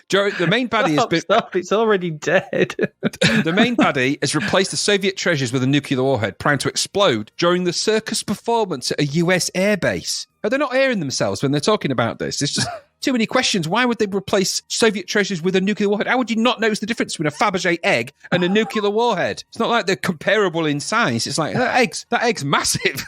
The main baddie has been... Stop, it's already dead. The main baddie has replaced the Soviet treasures with a nuclear warhead primed to explode during the circus performance at a US airbase. They're not airing themselves when they're talking about this. It's just too many questions. Why would they replace Soviet treasures with a nuclear warhead? How would you not notice the difference between a Fabergé egg and a nuclear warhead? It's not like they're comparable in size. It's like, that egg's massive.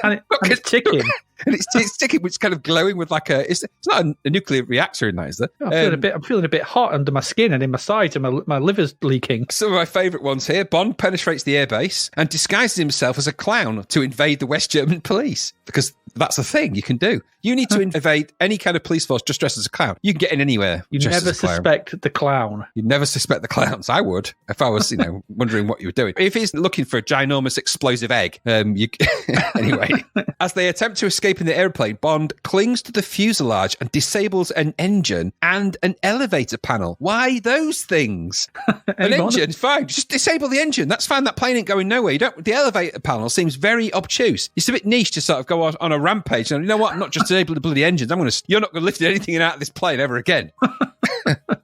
and it's ticking. And it's ticking, which is kind of glowing with like it's not a nuclear reactor in that, is there? I'm feeling a bit hot under my skin and in my sides, and my liver's leaking. Some of my favourite ones here. Bond penetrates the airbase and disguises himself as a clown to invade the West German police, because that's a thing you can do. You need to invade any kind of police force just dressed as a clown. You can get in anywhere. You never suspect the clown. You'd never suspect the clowns. I would, if I was, wondering what you were doing. If he's looking for a ginormous explosive egg, anyway. As they attempt to escape in the airplane, Bond clings to the fuselage and disables an engine and an elevator panel. Why those things? An engine, fine. Just disable the engine. That's fine. That plane ain't going nowhere. The elevator panel seems very obtuse. It's a bit niche to sort of go on a rampage. And you know what? I'm not just disabling the bloody engines. You're not going to lift anything out of this plane ever again.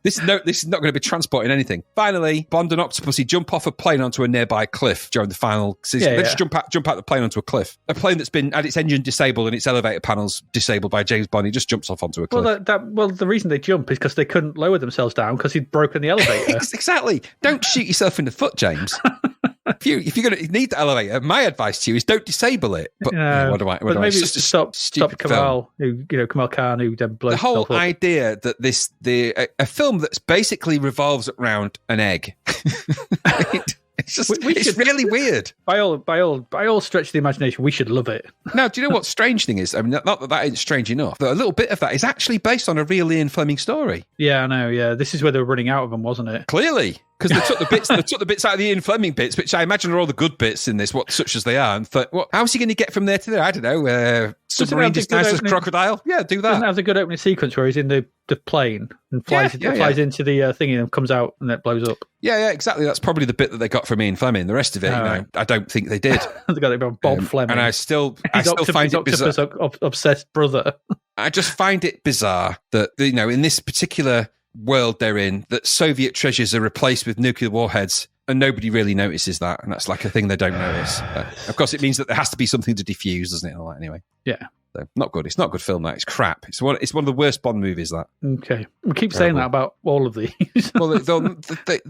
This is not going to be transporting anything. Finally, Bond and Octopussy jump off a plane onto a nearby cliff during the final season. They just jump out the plane onto a cliff. A plane that's been had its engine disabled and its elevator panels disabled by James Bond. He just jumps off onto a cliff. Well, the reason they jump is because they couldn't lower themselves down because he'd broken the elevator. Exactly. Don't shoot yourself in the foot, James. If you're going to need the elevator, my advice to you is don't disable it. But what do I? Maybe stop Kamal, Kamal Khan, who then blows the whole himself up. idea that a film that's basically revolves around an egg. It's really weird. By all stretch of the imagination, we should love it. Now, do you know what strange thing is? I mean, not that ain't strange enough, but a little bit of that is actually based on a real Ian Fleming story. Yeah, I know. Yeah, this is where they were running out of them, wasn't it? Clearly. Because they took the bits out of the Ian Fleming bits, which I imagine are all the good bits in this, such as they are, and thought, how's he going to get from there to there? I don't know. Submarine disguised as crocodile? Yeah, do that. Doesn't have the good opening sequence where he's in the plane and flies into the thingy and comes out and it blows up. Yeah, exactly. That's probably the bit that they got from Ian Fleming. The rest of it, I don't think they did. They got it from Bob Fleming, and I still find it bizarre. Obsessed brother. I just find it bizarre that in this particular world they're in, that Soviet treasures are replaced with nuclear warheads, and nobody really notices that, and that's like a thing they don't notice. Of course, it means that there has to be something to defuse, doesn't it? All that anyway. Yeah. So, not good. It's not a good film. That it's crap. It's one of the worst Bond movies. That. Okay, we keep saying that about all of these. Well, they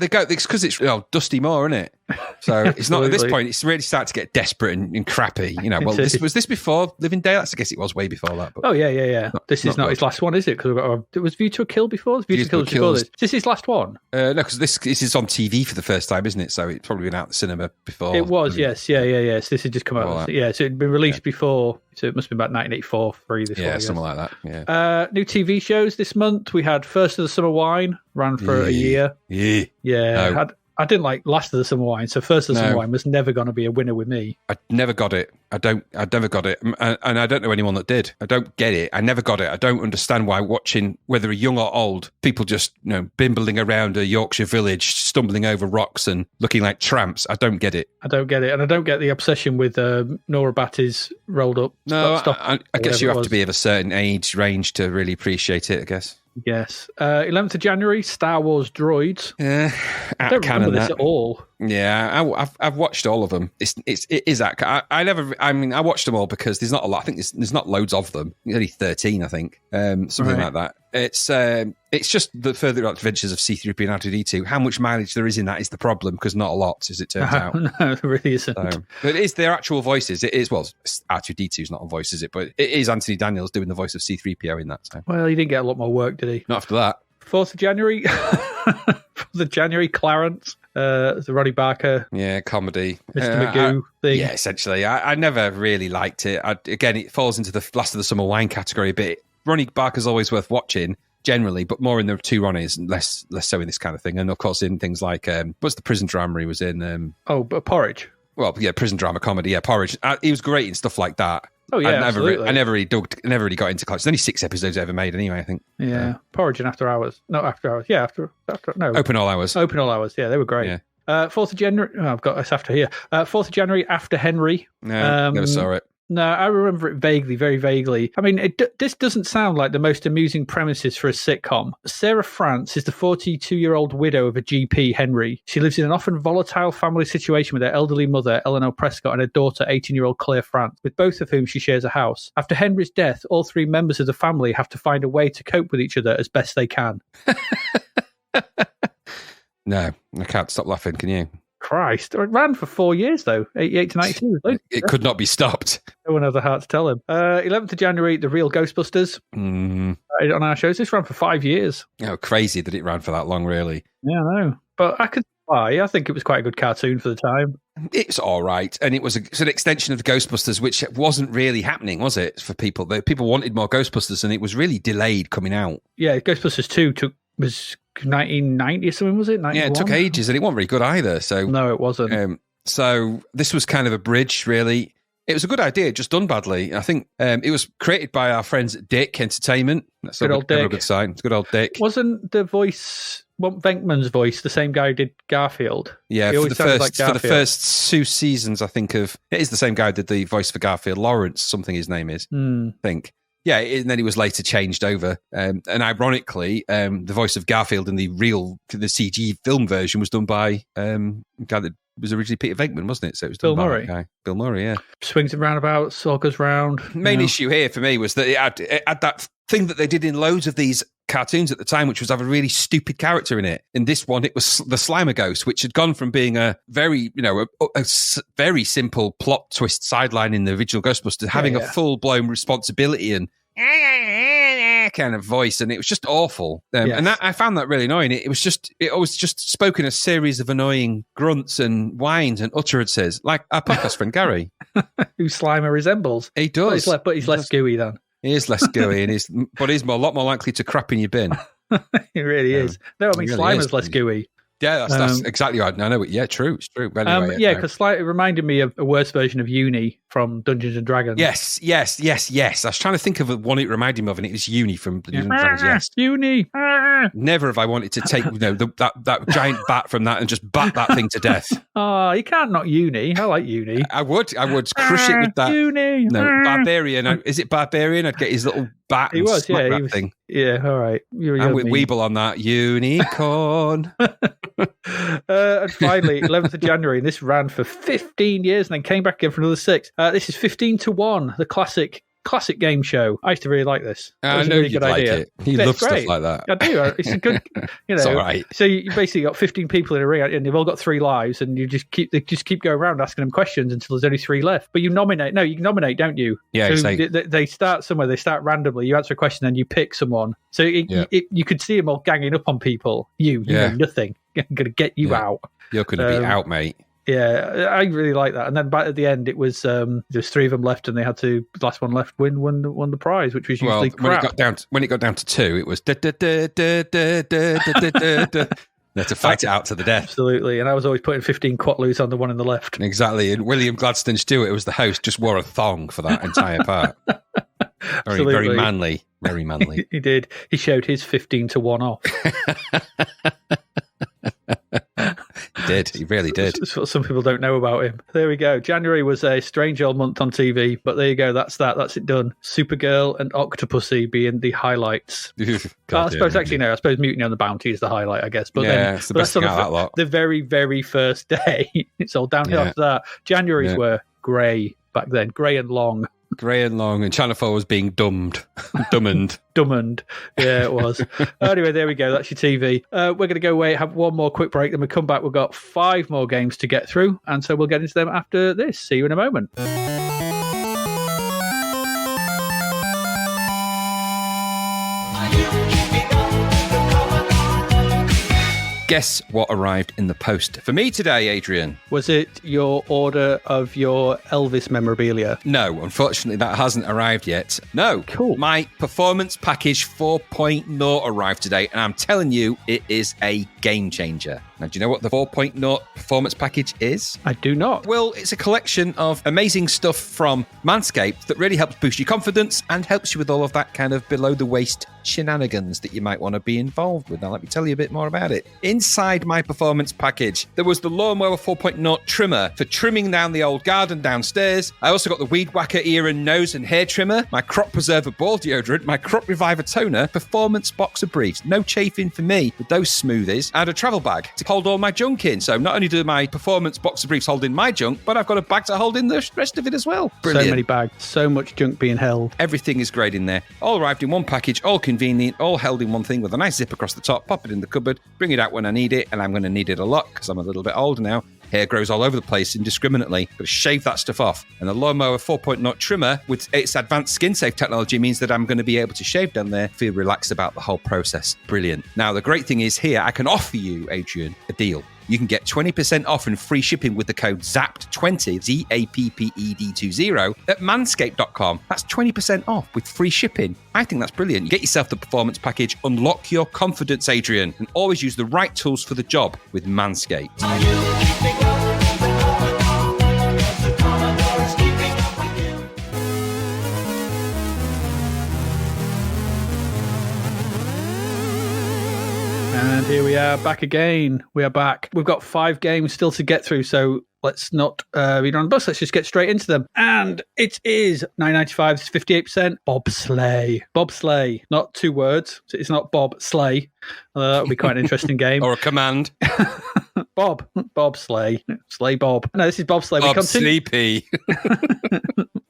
go. It's because it's Dusty Moore, isn't it? So it's not at this Absolutely. point. It's really starting to get desperate and crappy. Well, was this before Living Daylights? I guess it was way before that. But Oh yeah. This is not his last one, is it? Because it was View to a Kill before. View to a Kill was before this. Is this his last one? No, because this is on TV for the first time, isn't it? So it's probably been out in the cinema before. It was, yes, yeah. So this had just come out. Yeah, so it'd been released before. So it must have been about 1984, 3 this one. Yeah, something like that. Yeah. New TV shows this month. We had First of the Summer Wine, ran for a year. Yeah. Yeah. I didn't like Last of the Summer Wine, so First of the Summer Wine was never going to be a winner with me. I never got it. I never got it. And I don't know anyone that did. I don't get it. I never got it. I don't understand why watching, whether young or old, people just, bimbling around a Yorkshire village, stumbling over rocks and looking like tramps. I don't get it. And I don't get the obsession with Nora Batty's rolled up. No, stuff, I guess you have to be of a certain age range to really appreciate it, I guess. Yes. 11th of January, Star Wars Droids. Yeah, I don't remember this at all. Yeah, I've watched all of them. It is that. I watched them all because there's not a lot. I think there's not loads of them. There's only 13, I think, something like that. It's just the further adventures of C-3PO and R2-D2. How much mileage there is in that is the problem, because not a lot, as it turns out. No, there really isn't. But it is their actual voices. It is, well, R2-D2 is not a voice, is it? But it is Anthony Daniels doing the voice of C-3PO in that. So. Well, he didn't get a lot more work, did he? Not after that. 4th of January. 4th of January, Clarence. The Ronnie Barker. Yeah, comedy. Mr. Magoo thing. Yeah, essentially. I never really liked it. Again, it falls into the Last of the Summer Wine category a bit. Ronnie Barker's always worth watching, generally, but more in the two Ronnies, and less so in this kind of thing. And of course, in things like what's the prison drama he was in? Porridge. Well, yeah, prison drama comedy. Yeah, Porridge. He was great in stuff like that. Oh yeah, absolutely. I never really got into Clarence. There's only 6 episodes ever made, anyway. I think. Yeah, Porridge and After Hours. No, After Hours. Yeah, after no. Open All Hours. Open All Hours. Yeah, they were great. Yeah. 4th of January. Oh, I've got this after here. 4th of January, After Henry. No, never saw it. No, I remember it vaguely, very vaguely. I mean, this doesn't sound like the most amusing premises for a sitcom. Sarah France is the 42-year-old widow of a GP, Henry. She lives in an often volatile family situation with her elderly mother, Eleanor Prescott, and her daughter, 18-year-old Claire France, with both of whom she shares a house. After Henry's death, all 3 members of the family have to find a way to cope with each other as best they can. No, I can't stop laughing, can you? Christ. It ran for 4 years, though. 88 to 92. It could not be stopped. No one has a heart to tell him. 11th of January, The Real Ghostbusters. On our shows. This ran for 5 years. Oh, crazy that it ran for that long, really. Yeah, I know. But I could buy. I think it was quite a good cartoon for the time. It's all right. And it's an extension of the Ghostbusters, which wasn't really happening, was it, for people? People wanted more Ghostbusters, and it was really delayed coming out. Yeah, Ghostbusters 2 was 1990 or something, was it? 91? Yeah, it took ages, and it wasn't very good either. So no, it wasn't. So this was kind of a bridge, really. It was a good idea, just done badly. I think it was created by our friends at Dick Entertainment. That's good old Dick. A good sign. It's good old Dick. Wasn't the voice, Venkman's voice, the same guy who did Garfield? Yeah, for the first 2 seasons, I think it is the same guy who did the voice for Garfield. Lawrence, something his name is, I think. Yeah, and then he was later changed over. And ironically, the voice of Garfield in the CG film version was done by a guy that was originally Peter Venkman, wasn't it? So it was done by that guy. Bill Murray, yeah. Swings and roundabouts, all goes round. Main issue here for me was that it had that thing that they did in loads of these cartoons at the time, which was have a really stupid character in it. In this one, it was the Slimer Ghost, which had gone from being a very, a very simple plot twist sideline in the original Ghostbusters, having a full-blown responsibility and kind of voice, and it was just awful. And I found that really annoying. It was just spoken a series of annoying grunts and whines and utterances, like our podcast friend Gary, who Slimer resembles. He does, but he's less gooey then. He is less gooey, and but he's a lot more likely to crap in your bin. He really is. No, I mean really Slimer's less gooey. Yeah, that's exactly right. No, yeah, true. It's true. Anyway, because it reminded me of a worse version of Uni from Dungeons and Dragons. Yes. I was trying to think of one it reminded me of, and it was Uni from Dungeons and Dragons. Yes, Uni. Never have I wanted to take that giant bat from that and just bat that thing to death. Oh, you can't not Uni. I like Uni. I would crush it with that. Uni. No, Barbarian. Is it Barbarian? I'd get his little bat. He was, yeah. That thing. Yeah, all right. I'm with Weeble on that. Unicorn. And finally, 11th of January, and this ran for 15 years and then came back again for another 6. This is 15 to 1, the classic classic game show. I used to really like this. I know you'd like it. You love stuff like that. I do. It's a good, It's all right. So you basically got 15 people in a ring, and they've all got 3 lives, and they just keep going around asking them questions until there's only 3 left. But you nominate, don't you? Yeah, so they start somewhere. They start randomly. You answer a question, then you pick someone. So you could see them all ganging up on people. You know nothing. I'm going to get you out. You're going to be out, mate. Yeah, I really like that. And then back at the end, it was there's 3 of them left, and they had to the last one left won the prize, which was usually crap. When it got down to 2, it was They had to fight it out to the death. Absolutely. And I was always putting 15 quatloos on the one on the left. Exactly. And William Gladstone Stewart, who was the host, just wore a thong for that entire part. Very manly. Very manly. He did. He showed his 15 to 1 off. He did. He really did. That's what some people don't know about him. There we go. January was a strange old month on TV, but there you go. That's that. That's it done. Supergirl and Octopussy being the highlights. I suppose Mutiny on the Bounty is the highlight, I guess. But it's the best thing out of that lot. The very, very first day. It's all downhill after that. January's were grey back then. Grey and long. Grey and long, and Channel 4 was being dumbened. Yeah, it was. Anyway, there we go. That's your TV. We're going to go away, have one more quick break, then we come back. We've got 5 more games to get through, and so we'll get into them after this. See you in a moment. Guess what arrived in the post for me today, Adrian? Was it your order of your Elvis memorabilia? No, unfortunately, that hasn't arrived yet. No. Cool. My Performance Package 4.0 arrived today, and I'm telling you, it is a game changer. Now, do you know what the 4.0 Performance Package is? I do not. Well, it's a collection of amazing stuff from Manscaped that really helps boost your confidence and helps you with all of that kind of below-the-waist shenanigans that you might want to be involved with. Now, let me tell you a bit more about it. Inside my Performance Package, there was the Lawnmower 4.0 trimmer for trimming down the old garden downstairs. I also got the Weed Whacker ear and nose and hair trimmer, my Crop Preserver ball deodorant, my Crop Reviver toner, Performance Boxer Briefs, no chafing for me with those smoothies, and a travel bag to hold all my junk in. So not only do my Performance Boxer Briefs hold in my junk, but I've got a bag to hold in the rest of it as well. Brilliant. So many bags, so much junk being held. Everything is great in there. All arrived in one package, all convenient, all held in one thing with a nice zip across the top, pop it in the cupboard, bring it out when I need it, and I'm going to need it a lot because I'm a little bit older now. Hair grows all over the place indiscriminately. Got to shave that stuff off. And the Lawnmower 4.0 trimmer with its advanced skin-safe technology means that I'm going to be able to shave down there, feel relaxed about the whole process. Brilliant. Now, the great thing is here, I can offer you, Adrian, a deal. You can get 20% off and free shipping with the code ZAPPED20, ZAPPED20, at manscaped.com. That's 20% off with free shipping. I think that's brilliant. You get yourself the Performance Package, unlock your confidence, Adrian, and always use the right tools for the job with Manscaped. And here we are back again. We are back. We've got 5 games still to get through, so let's not read on the bus. Let's just get straight into them. And it is $9.95. It's 58%. Bobsleigh. Bobsleigh. Not 2 words. It's not Bobsleigh. That would be quite an interesting game. Or a command. Bobsleigh. Slay Bob. No, this is Bobsleigh. Bob Sleepy.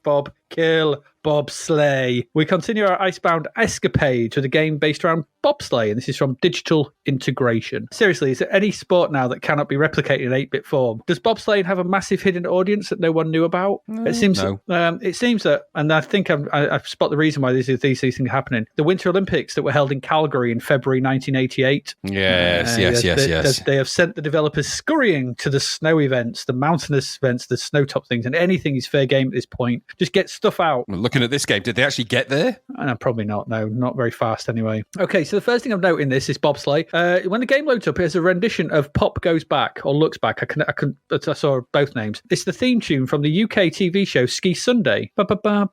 Bob Kill. Bobsleigh. We continue our Icebound escapades with a game based around bobsleigh, and this is from Digital Integration. Seriously, is there any sport now that cannot be replicated in 8-bit form? Does bobsleigh have a massive hidden audience that no one knew about? It seems that, and I think I've spot the reason why these things are happening. The Winter Olympics that were held in Calgary in February 1988. Yes. They have sent the developers scurrying to the snow events, the mountainous events, the snowtop things, and anything is fair game at this point. Just get stuff out. Looking at this game, did they actually get there? Probably not. No, not very fast anyway. Okay, so the first thing I'm noting this is bobsleigh. When the game loads up, it has a rendition of Pop Goes Back or Looks Back. I saw both names. It's the theme tune from the UK TV show Ski Sunday. Everyone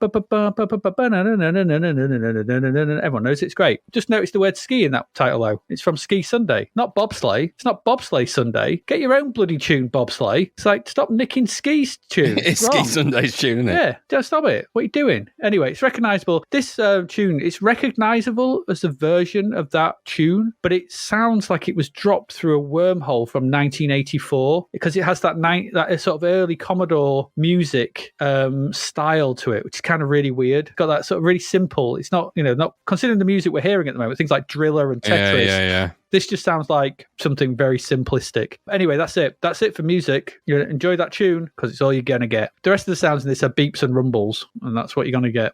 knows it's great. Just notice the word ski in that title though. It's from Ski Sunday, not bobsleigh. It's not Bobsleigh Sunday. Get your own bloody tune, bobsleigh. It's like, stop nicking Ski's tune. It's Ski Sunday's tune, isn't it? Yeah, just stop it. What are you doing? Anyway, it's recognizable. This tune, it's recognizable as a version of that tune, but it sounds like it was dropped through a wormhole from 1984 because it has that sort of early Commodore music style to it, which is kind of really weird. Got that sort of really simple. It's not, not considering the music we're hearing at the moment, things like Driller and Tetris. Yeah. This just sounds like something very simplistic. Anyway, that's it. That's it for music. You enjoy that tune because it's all you're going to get. The rest of the sounds in this are beeps and rumbles, and that's what you're going to get.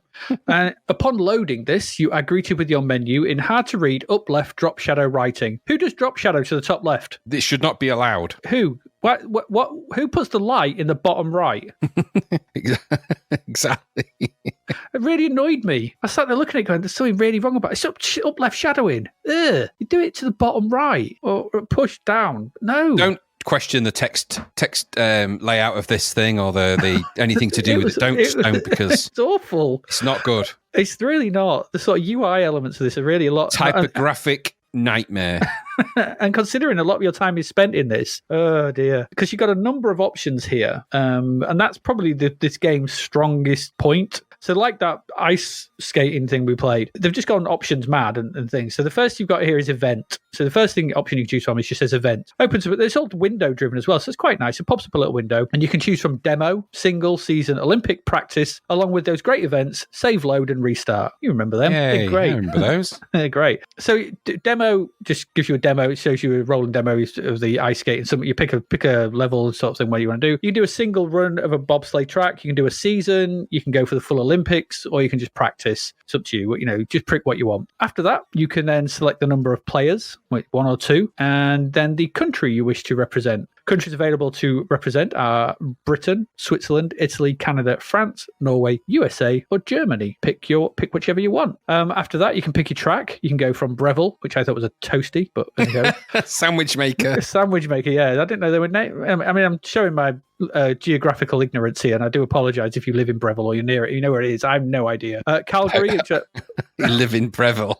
And upon loading this, you are greeted with your menu in hard-to-read, up-left, drop shadow writing. Who does drop shadow to the top left? This should not be allowed. Who? What? Who puts the light in the bottom right? Exactly. It really annoyed me. I sat there looking at it going, there's something really wrong about it. It's up left shadowing. Ugh. You do it to the bottom right or push down. No. Don't question the text layout of this thing or the anything to do with it. Don't because it's awful. It's not good. It's really not. The sort of UI elements of this are really a lot. Typographic nightmare. And considering a lot of your time is spent in this, oh dear, because you've got a number of options here, and that's probably this game's strongest point. So like that ice skating thing we played, they've just gone options mad and things. So the first you've got here is event. So the first option you can choose from is just says event. Opens up, it's all window driven as well, so it's quite nice. It pops up a little window and you can choose from demo, single, season, Olympic, practice, along with those great events, save, load and restart. You remember them? Yay, They're great. I remember those. They're great. So demo just gives you a demo. It shows you a rolling demo of the ice skating. So you pick a level sort of thing what you want to do. You can do a single run of a bobsleigh track. You can do a season. You can go for the full Olympics, or you can just practice. It's up to you. Just pick what you want. After that, you can then select the number of players, like 1 or 2, and then the country you wish to represent. Countries available to represent are Britain, Switzerland, Italy, Canada, France, Norway, USA, or Germany. Pick whichever you want. After that, you can pick your track. You can go from Breville, which I thought was a toasty, but there you go. Sandwich maker. Sandwich maker, yeah. I didn't know they were I'm showing my geographical ignorance here, and I do apologise if you live in Breville or you're near it. You know where it is. I have no idea. Calgary. You live in Breville.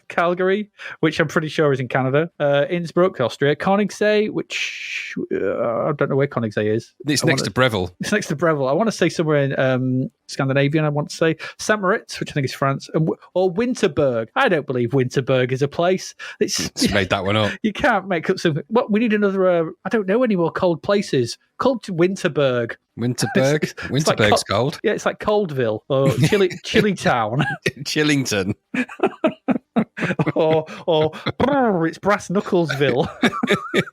Calgary, which I'm pretty sure is in Canada. Innsbruck, Austria. Koenigsee, which I don't know where Koenigsee is. It's next to Breville. It's next to Breville. I want to say somewhere in Scandinavian, I want to say. St. Moritz, which I think is France. Or Winterberg. I don't believe Winterberg is a place. It's made that one up. You can't make up something. What, we need another, I don't know any more cold places. Called Winterberg. Winterberg? Winterberg's like cold. Yeah, it's like Coldville or Chilly Town. Chillington. or it's Brass Knucklesville.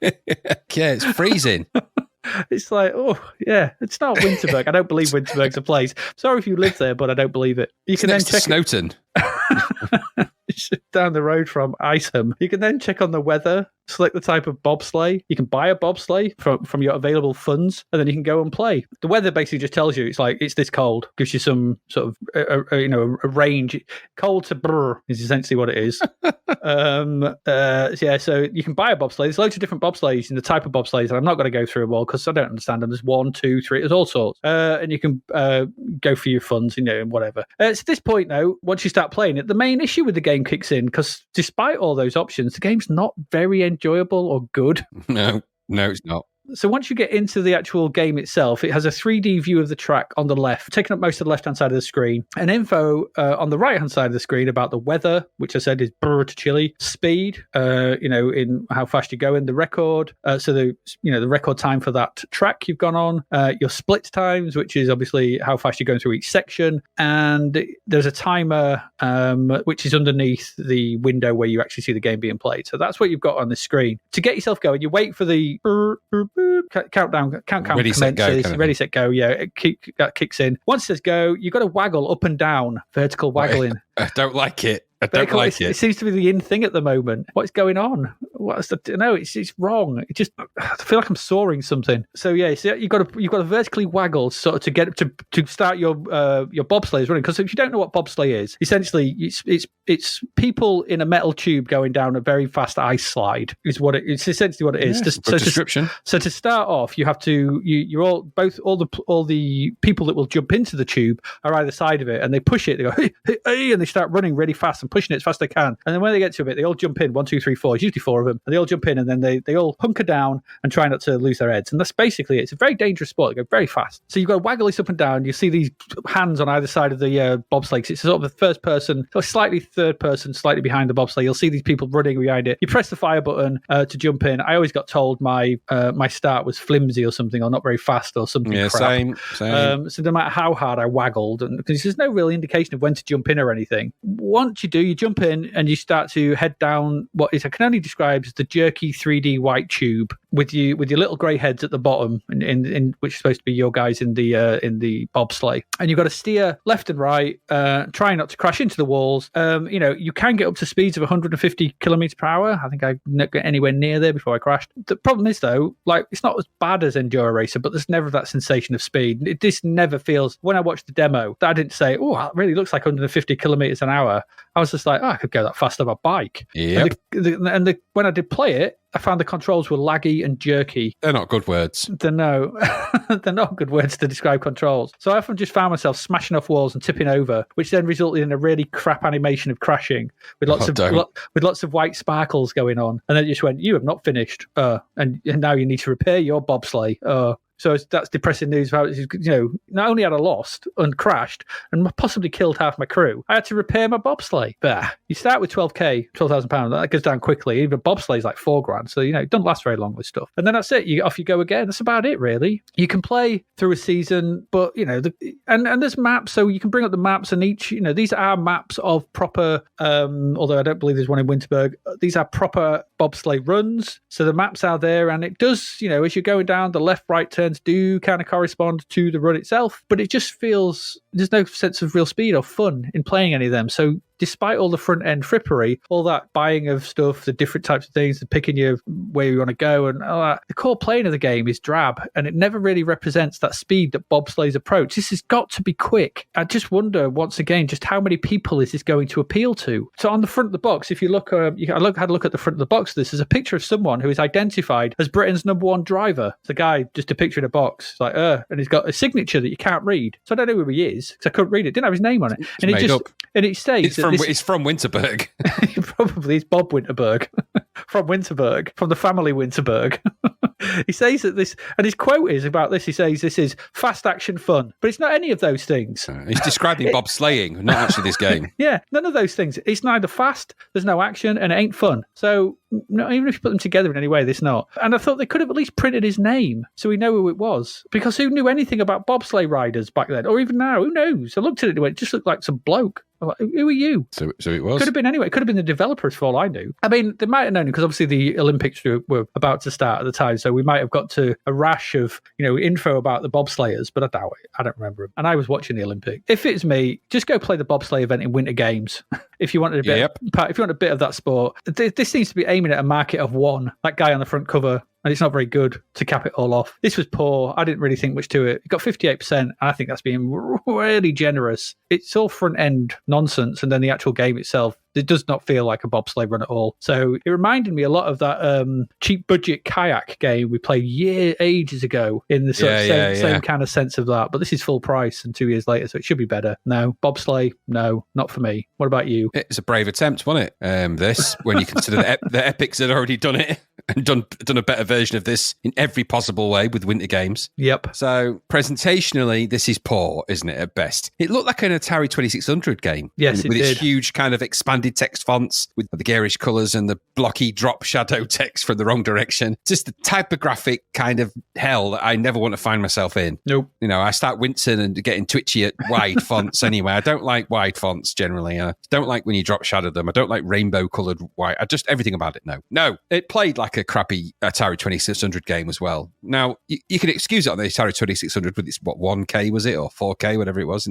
Yeah, it's freezing. It's like, oh, yeah, it's not Winterberg. I don't believe Winterberg's a place. Sorry if you live there, but I don't believe it. You can next then check to Snowton. Down the road from Iceland. You can then check on the weather, select the type of bobsleigh. You can buy a bobsleigh from your available funds, and then you can go and play. The weather basically just tells you it's this cold, gives you some sort of a range. Cold to brr is essentially what it is. So you can buy a bobsleigh. There's loads of different bobsleighs and the type of bobsleighs, and I'm not going to go through them all because I don't understand them. There's 1, 2, 3. There's all sorts, and you can go for your funds, and whatever. So at this point now, once you start playing it, the main issue with the game kicks in because despite all those options, the game's not very enjoyable or good. No, it's not. So once you get into the actual game itself, it has a 3D view of the track on the left, taking up most of the left-hand side of the screen, and info on the right-hand side of the screen about the weather, which I said is brr to chilly, speed, in how fast you're going, the record, so the record time for that track you've gone on, your split times, which is obviously how fast you're going through each section, and there's a timer which is underneath the window where you actually see the game being played. So that's what you've got on the screen. To get yourself going, you wait for the countdown ready, commences. Set, go, kind of ready, set, go. Yeah, that kicks in. Once it says go, you've got to waggle up and down, vertical waggling. I don't like it. I don't like it. It seems to be the in thing at the moment. What's going on? No, it's wrong. It just, I feel like I'm soaring something. So yeah, so you've got to vertically waggle sort of to get to start your bobsleighs running. Because if you don't know what bobsleigh is, essentially it's people in a metal tube going down a very fast ice slide. It's essentially what it is. Yes, description. So to start off, you have to you're all the people that will jump into the tube are either side of it, and they push it. They go hey, and they start running really fast and pushing it as fast as they can. And then when they get to it, they all jump in 1, 2, 3, 4. It's usually 4 of them, and they all jump in, and then they all hunker down and try not to lose their heads. And that's basically it. It's a very dangerous sport. They go very fast. So you've got to waggle this up and down. You see these hands on either side of the bobsleigh. It's sort of a first person, or slightly third person, slightly behind the bobsleigh. You'll see these people running behind it. You press the fire button to jump in. I always got told my start was flimsy or something, or not very fast or something. Yeah, crap. same. So no matter how hard I waggled, and because there's no real indication of when to jump in or anything. Once you do, you jump in and you start to head down what is I can only describe as the jerky 3D white tube with your little grey heads at the bottom, in which is supposed to be your guys in the bobsleigh, and you've got to steer left and right, try not to crash into the walls. You can get up to speeds of 150 kilometers per hour. I think I didn't get anywhere near there before I crashed. The problem is though, like it's not as bad as Enduro Racer, but there's never that sensation of speed. This never feels. When I watched the demo, I didn't say, "Oh, it really looks like 150 kilometers an hour." I was just like, "Oh, I could go that fast on a bike." Yep. And when I did play it, I found the controls were laggy and jerky. They're not good words. They're not good words to describe controls. So I often just found myself smashing off walls and tipping over, which then resulted in a really crap animation of crashing with lots of white sparkles going on. And then it just went, "You have not finished, and now you need to repair your bobsleigh." So that's depressing news. About, not only had I lost and crashed and possibly killed half my crew, I had to repair my bobsleigh. You start with £12,000. That goes down quickly. Even bobsleigh's like $4,000. So, it doesn't last very long with stuff. And then that's it. Off you go again. That's about it, really. You can play through a season, but, and there's maps. So you can bring up the maps, and each, these are maps of proper, although I don't believe there's one in Winterberg, these are proper bobsleigh runs. So the maps are there, and it does, as you're going down, the left, right turns do kind of correspond to the run itself, but it just feels there's no sense of real speed or fun in playing any of them. So despite all the front end frippery, all that buying of stuff, the different types of things, the picking where you want to go, and all that, the core playing of the game is drab, and it never really represents that speed that bobsleighs approach. This has got to be quick. I just wonder once again just how many people is this going to appeal to. So on the front of the box, if you look, had a look at the front of the box. This is a picture of someone who is identified as Britain's #1 driver. It's a guy just a picture in a box, like and he's got a signature that you can't read. So I don't know who he is because I couldn't read it. Didn't have his name on it, and it states it's from Winterberg. Probably it's Bob Winterberg from Winterberg, from the family Winterberg. He says that this, and his quote is about this. He says this is fast action fun, but it's not any of those things. He's describing bobsleighing, not actually this game. Yeah, none of those things. It's neither fast, there's no action, and it ain't fun. So even if you put them together in any way, it's not. And I thought they could have at least printed his name so we know who it was, because who knew anything about bobsleigh riders back then, or even now? Who knows? I looked at it and it just looked like some bloke. I'm like, who are you? So it was. Could have been anyway. It could have been the developers for all I knew. I mean, they might have known because obviously the Olympics were about to start at the time, so we might have got to a rash of info about the bobsleighers, but I doubt it. I don't remember them. And I was watching the Olympics. If it's me, just go play the bobsleigh event in Winter Games. If you wanted if you want a bit of that sport, this seems to be aiming at a market of one. That guy on the front cover. And it's not very good to cap it all off. This was poor. I didn't really think much to it. It got 58%, and I think that's being really generous. It's all front-end nonsense, and then the actual game itself, it does not feel like a bobsleigh run at all. So it reminded me a lot of that cheap budget kayak game we played ages ago in the same kind of sense of that. But this is full price and 2 years later, so it should be better. No, bobsleigh, no, not for me. What about you? It's a brave attempt, wasn't it? This, when you consider the Epics had already done it and done a better version of this in every possible way with Winter Games. Yep. So presentationally, this is poor, isn't it, at best? It looked like an Atari 2600 game. Yes, with it did. Its huge kind of expanded text fonts with the garish colours and the blocky drop shadow text from the wrong direction. Just the typographic kind of hell that I never want to find myself in. Nope. I start wincing and getting twitchy at wide fonts anyway. I don't like wide fonts generally. I don't like when you drop shadow them. I don't like rainbow coloured white. Everything about it, no. It played like a crappy Atari 2600 game as well. Now, you can excuse it on the Atari 2600 with its, 1K was it, or 4K, whatever it was,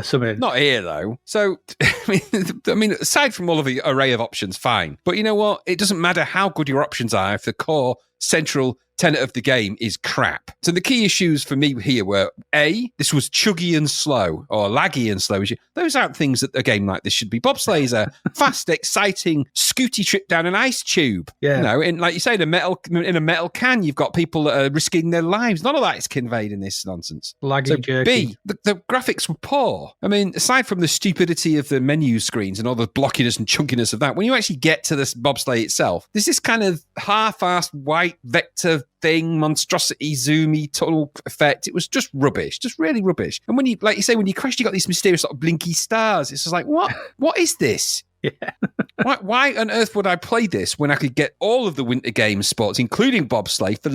something. Not here, though. So, I mean, aside from all of the array of options, fine. But you know what? It doesn't matter how good your options are if the core central tenet of the game is crap. So the key issues for me here were, A, this was chuggy and slow, or laggy and slow. Those aren't things that a game like this should be. Bobsleigh is a fast, exciting, scooty trip down an ice tube. Yeah. You know, and like you say, in a metal can, you've got people that are risking their lives. None of that is conveyed in this nonsense. Laggy, So jerky. B, the graphics were poor. I mean, aside from the stupidity of the menu screens and all the blockiness and chunkiness of that, when you actually get to this Bobsleigh itself, there's this kind of half-assed white vector thing, monstrosity, zoomy, tunnel effect. It was just rubbish, just really rubbish. And when you, like you say, when you crashed, you got these mysterious sort of blinky stars. It's just like, what is this? Yeah. Why on earth would I play this when I could get all of the winter games sports, including Bobsleigh, for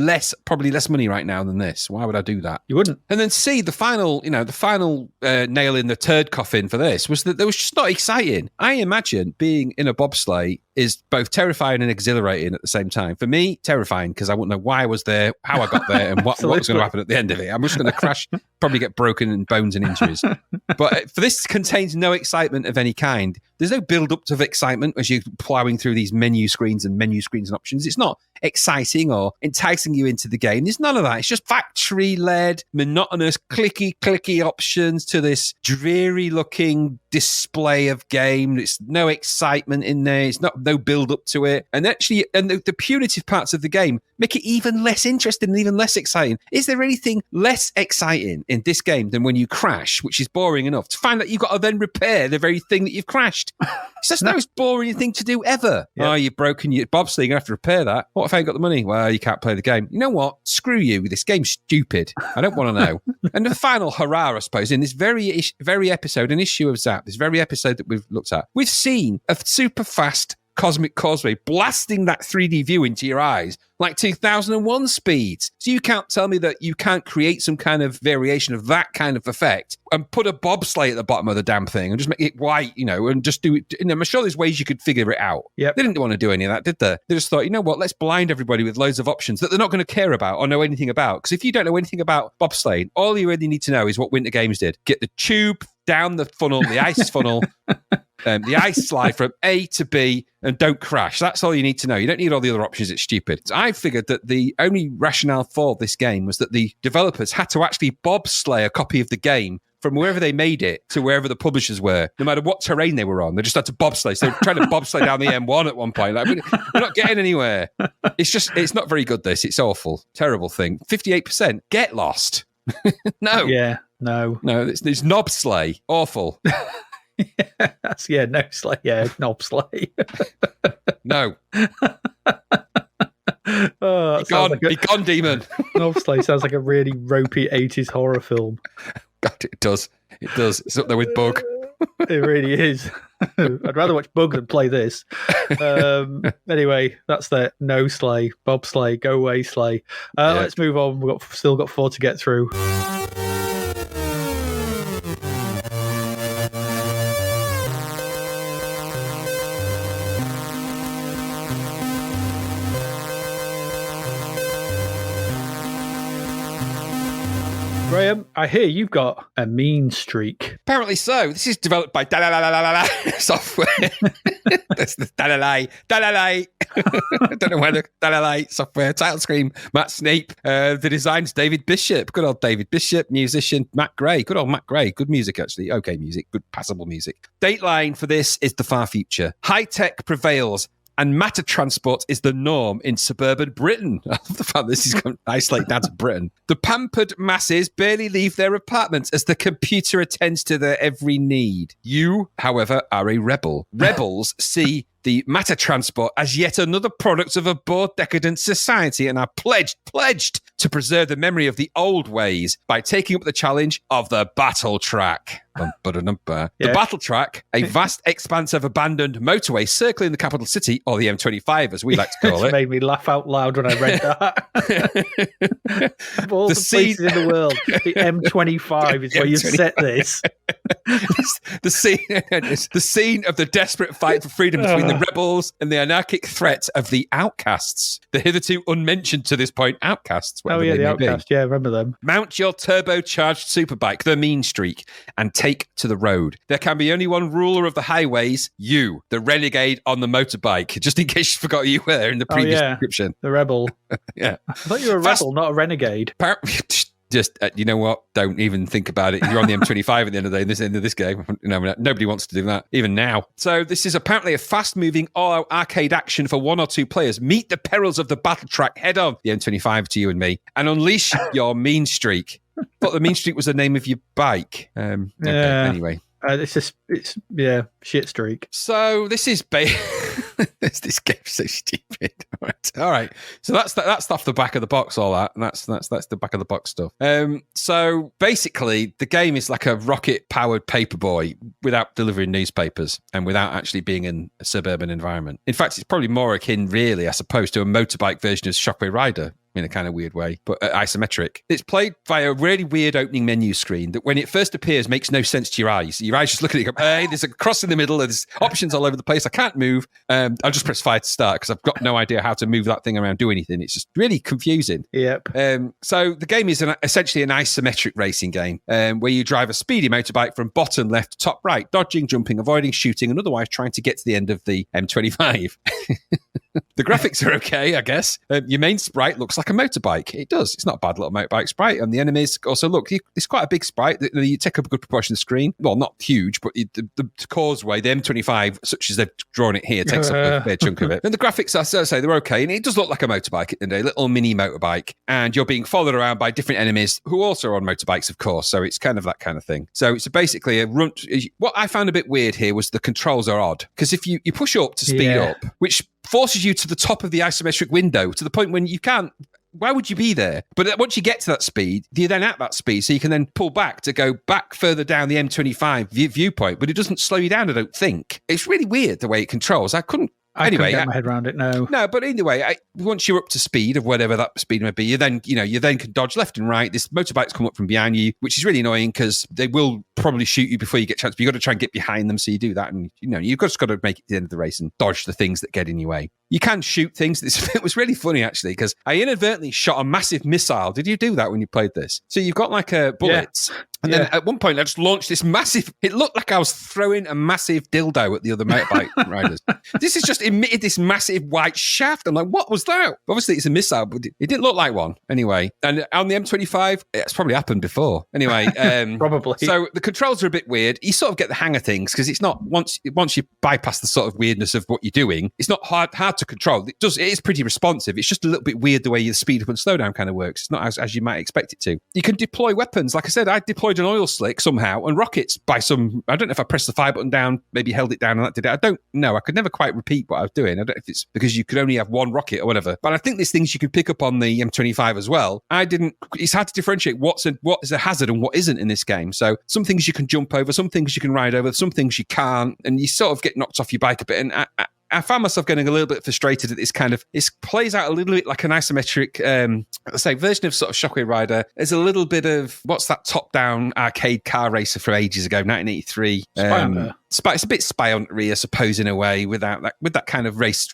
probably less money right now than this? Why would I do that? You wouldn't. And then C, the final nail in the turd coffin for this was that it was just not exciting. I imagine being in a bobsleigh is both terrifying and exhilarating at the same time. For me, terrifying because I wouldn't know why I was there, how I got there, and what was going to happen at the end of it. I'm just going to crash, probably get broken in bones and injuries. But for this contains no excitement of any kind. There's no build-up to excitement as you're plowing through these menu screens and options. It's not exciting or enticing you into the game. There's none of that. It's just factory-led, monotonous, clicky options to this dreary-looking display of game. There's no excitement in there. It's no build-up to it. And actually, the punitive parts of the game make it even less interesting and even less exciting. Is there anything less exciting in this game than when you crash, which is boring enough, to find that you've got to then repair the very thing that you've crashed? It's just the most boring thing to do ever. Yep. Oh, you've broken your bobsleigh, you're going to have to repair that. What if I ain't got the money? Well, you can't play the game. You know what? Screw you. This game's stupid. I don't want to know. And the final hurrah, I suppose, in this very episode, an issue of Zapped, this very episode that we've looked at, we've seen a super fast cosmic causeway blasting that 3D view into your eyes like 2001 speeds. So you can't tell me that you can't create some kind of variation of that kind of effect and put a bobsleigh at the bottom of the damn thing and just make it white, and just do it. I'm sure there's ways you could figure it out. Yep. They didn't want to do any of that, did they? They just thought, you know what, let's blind everybody with loads of options that they're not going to care about or know anything about. Because if you don't know anything about bobsleigh, all you really need to know is what Winter Games did. Get the tube down the funnel, the ice funnel, the ice slide from A to B, and don't crash. That's all you need to know. You don't need all the other options. It's stupid. So I figured that the only rationale for this game was that the developers had to actually bobsleigh a copy of the game from wherever they made it to wherever the publishers were, no matter what terrain they were on. They just had to bobsleigh. So they were trying to bobsleigh down the M1 at one point. Like, we're not getting anywhere. It's not very good, this. It's awful. Terrible thing. 58%. Get lost. No. Yeah, no. No, it's knobsleigh. Awful. Knobsleigh. No. Be gone, demon. Knobsleigh sounds like a really ropey 80s horror film. God, it does. It does. It's up there with Bug. It really is. I'd rather watch Bug than play this. Anyway, that's the no sleigh, bobsleigh, go away sleigh. Let's move on. We've still got 4 to get through. Graham, I hear you've got a mean streak. Apparently so. This is developed by software. That's the I don't know where the software title screen. Matt Snape. The design's David Bishop. Good old David Bishop. Musician Matt Gray. Good old Matt Gray. Good music, actually. Okay music. Good passable music. Dateline for this is the far future. High tech prevails, and matter transport is the norm in suburban Britain. I love the fact this is going to isolate down to Britain. The pampered masses barely leave their apartments as the computer attends to their every need. You, however, are a rebel. Rebels see the matter transport as yet another product of a bored, decadent society and are pledged to preserve the memory of the old ways by taking up the challenge of the battle track. The battle track, a vast expanse of abandoned motorway circling the capital city, or the M25 as we like to call it. It made me laugh out loud when I read that. Of all the places in the world, the M25 is where you set this. The scene of the desperate fight for freedom between the rebels and the anarchic threat of the outcasts, the hitherto unmentioned to this point outcasts. Oh yeah, the outcast. Yeah, remember them. Mount your turbocharged superbike, the Mean Streak, and take to the road. There can be only one ruler of the highways, you, the renegade on the motorbike, just in case you forgot you were there in the previous description. The rebel. Yeah. I thought you were a rebel, not a renegade. Just, you know what? Don't even think about it. You're on the M25 at the end of the day, this end of this game. Nobody wants to do that, even now. So this is apparently a fast-moving, all-out arcade action for 1 or 2 players. Meet the perils of the battle track head-on, the M25 to you and me, and unleash your mean streak. But the mean streak was the name of your bike. Anyway. It's shit streak. So this is this game's so stupid. All right. So that's off the back of the box. All that, and that's the back of the box stuff. So basically, the game is like a rocket-powered paperboy without delivering newspapers and without actually being in a suburban environment. In fact, it's probably more akin, really, I suppose, to a motorbike version of Shockwave Rider. In a kind of weird way, but isometric. It's played via a really weird opening menu screen that when it first appears makes no sense to your eyes. Your eyes just look at it and go, hey, there's a cross in the middle, there's options all over the place, I can't move. I'll just press fire to start because I've got no idea how to move that thing around, do anything. It's just really confusing. Yep. So the game is essentially an isometric racing game where you drive a speedy motorbike from bottom left to top right, dodging, jumping, avoiding, shooting, and otherwise trying to get to the end of the M25. The graphics are okay, I guess. Your main sprite looks like a motorbike. It does. It's not a bad little motorbike sprite. And the enemies also look, it's quite a big sprite. You take up a good proportion of the screen. Well, not huge, but the Causeway, the M25, such as they've drawn it here, takes up a fair chunk of it. And the graphics, I say, they're okay. And it does look like a motorbike at the end of the day, little mini motorbike. And you're being followed around by different enemies who also are on motorbikes, of course. So it's kind of that kind of thing. So it's basically a run. What I found a bit weird here was the controls are odd. Because if you push up to speed up, which forces you to the top of the isometric window to the point when you can't. Why would you be there? But once you get to that speed, you're then at that speed, so you can then pull back to go back further down the M25 viewpoint, but it doesn't slow you down, I don't think. It's really weird the way it controls. I couldn't get my head around it. No, but anyway, once you're up to speed of whatever that speed may be, you then can dodge left and right. This motorbikes come up from behind you, which is really annoying because they will probably shoot you before you get a chance. But you've got to try and get behind them, so you do that, and you've just got to make it to the end of the race and dodge the things that get in your way. You can shoot things. It was really funny, actually, because I inadvertently shot a massive missile. Did you do that when you played this? So you've got like bullets. Yeah. And then at one point, I just launched this massive... It looked like I was throwing a massive dildo at the other motorbike riders. This has just emitted this massive white shaft. I'm like, what was that? Obviously, it's a missile, but it didn't look like one. Anyway, and on the M25, it's probably happened before. Anyway. Probably. So the controls are a bit weird. You sort of get the hang of things because it's not... Once you bypass the sort of weirdness of what you're doing, it's not hard to control. It is pretty responsive. It's just a little bit weird the way your speed up and slow down kind of works. It's not as you might expect it to. You can deploy weapons. Like I said, I deployed an oil slick somehow and rockets by some... I don't know if I pressed the fire button down, maybe held it down and that did it. I don't know. I could never quite repeat what I was doing. I don't know if it's because you could only have one rocket or whatever. But I think there's things you can pick up on the M25 as well. It's hard to differentiate what is a hazard and what isn't in this game. So some things you can jump over, some things you can ride over, some things you can't, and you sort of get knocked off your bike a bit. And I found myself getting a little bit frustrated at this kind of... It plays out a little bit like an isometric, version of sort of Shockwave Rider. There's a little bit of... What's that top-down arcade car racer from ages ago, 1983? It's a bit Spy-Hunter-y, I suppose, in a way, with that kind of race,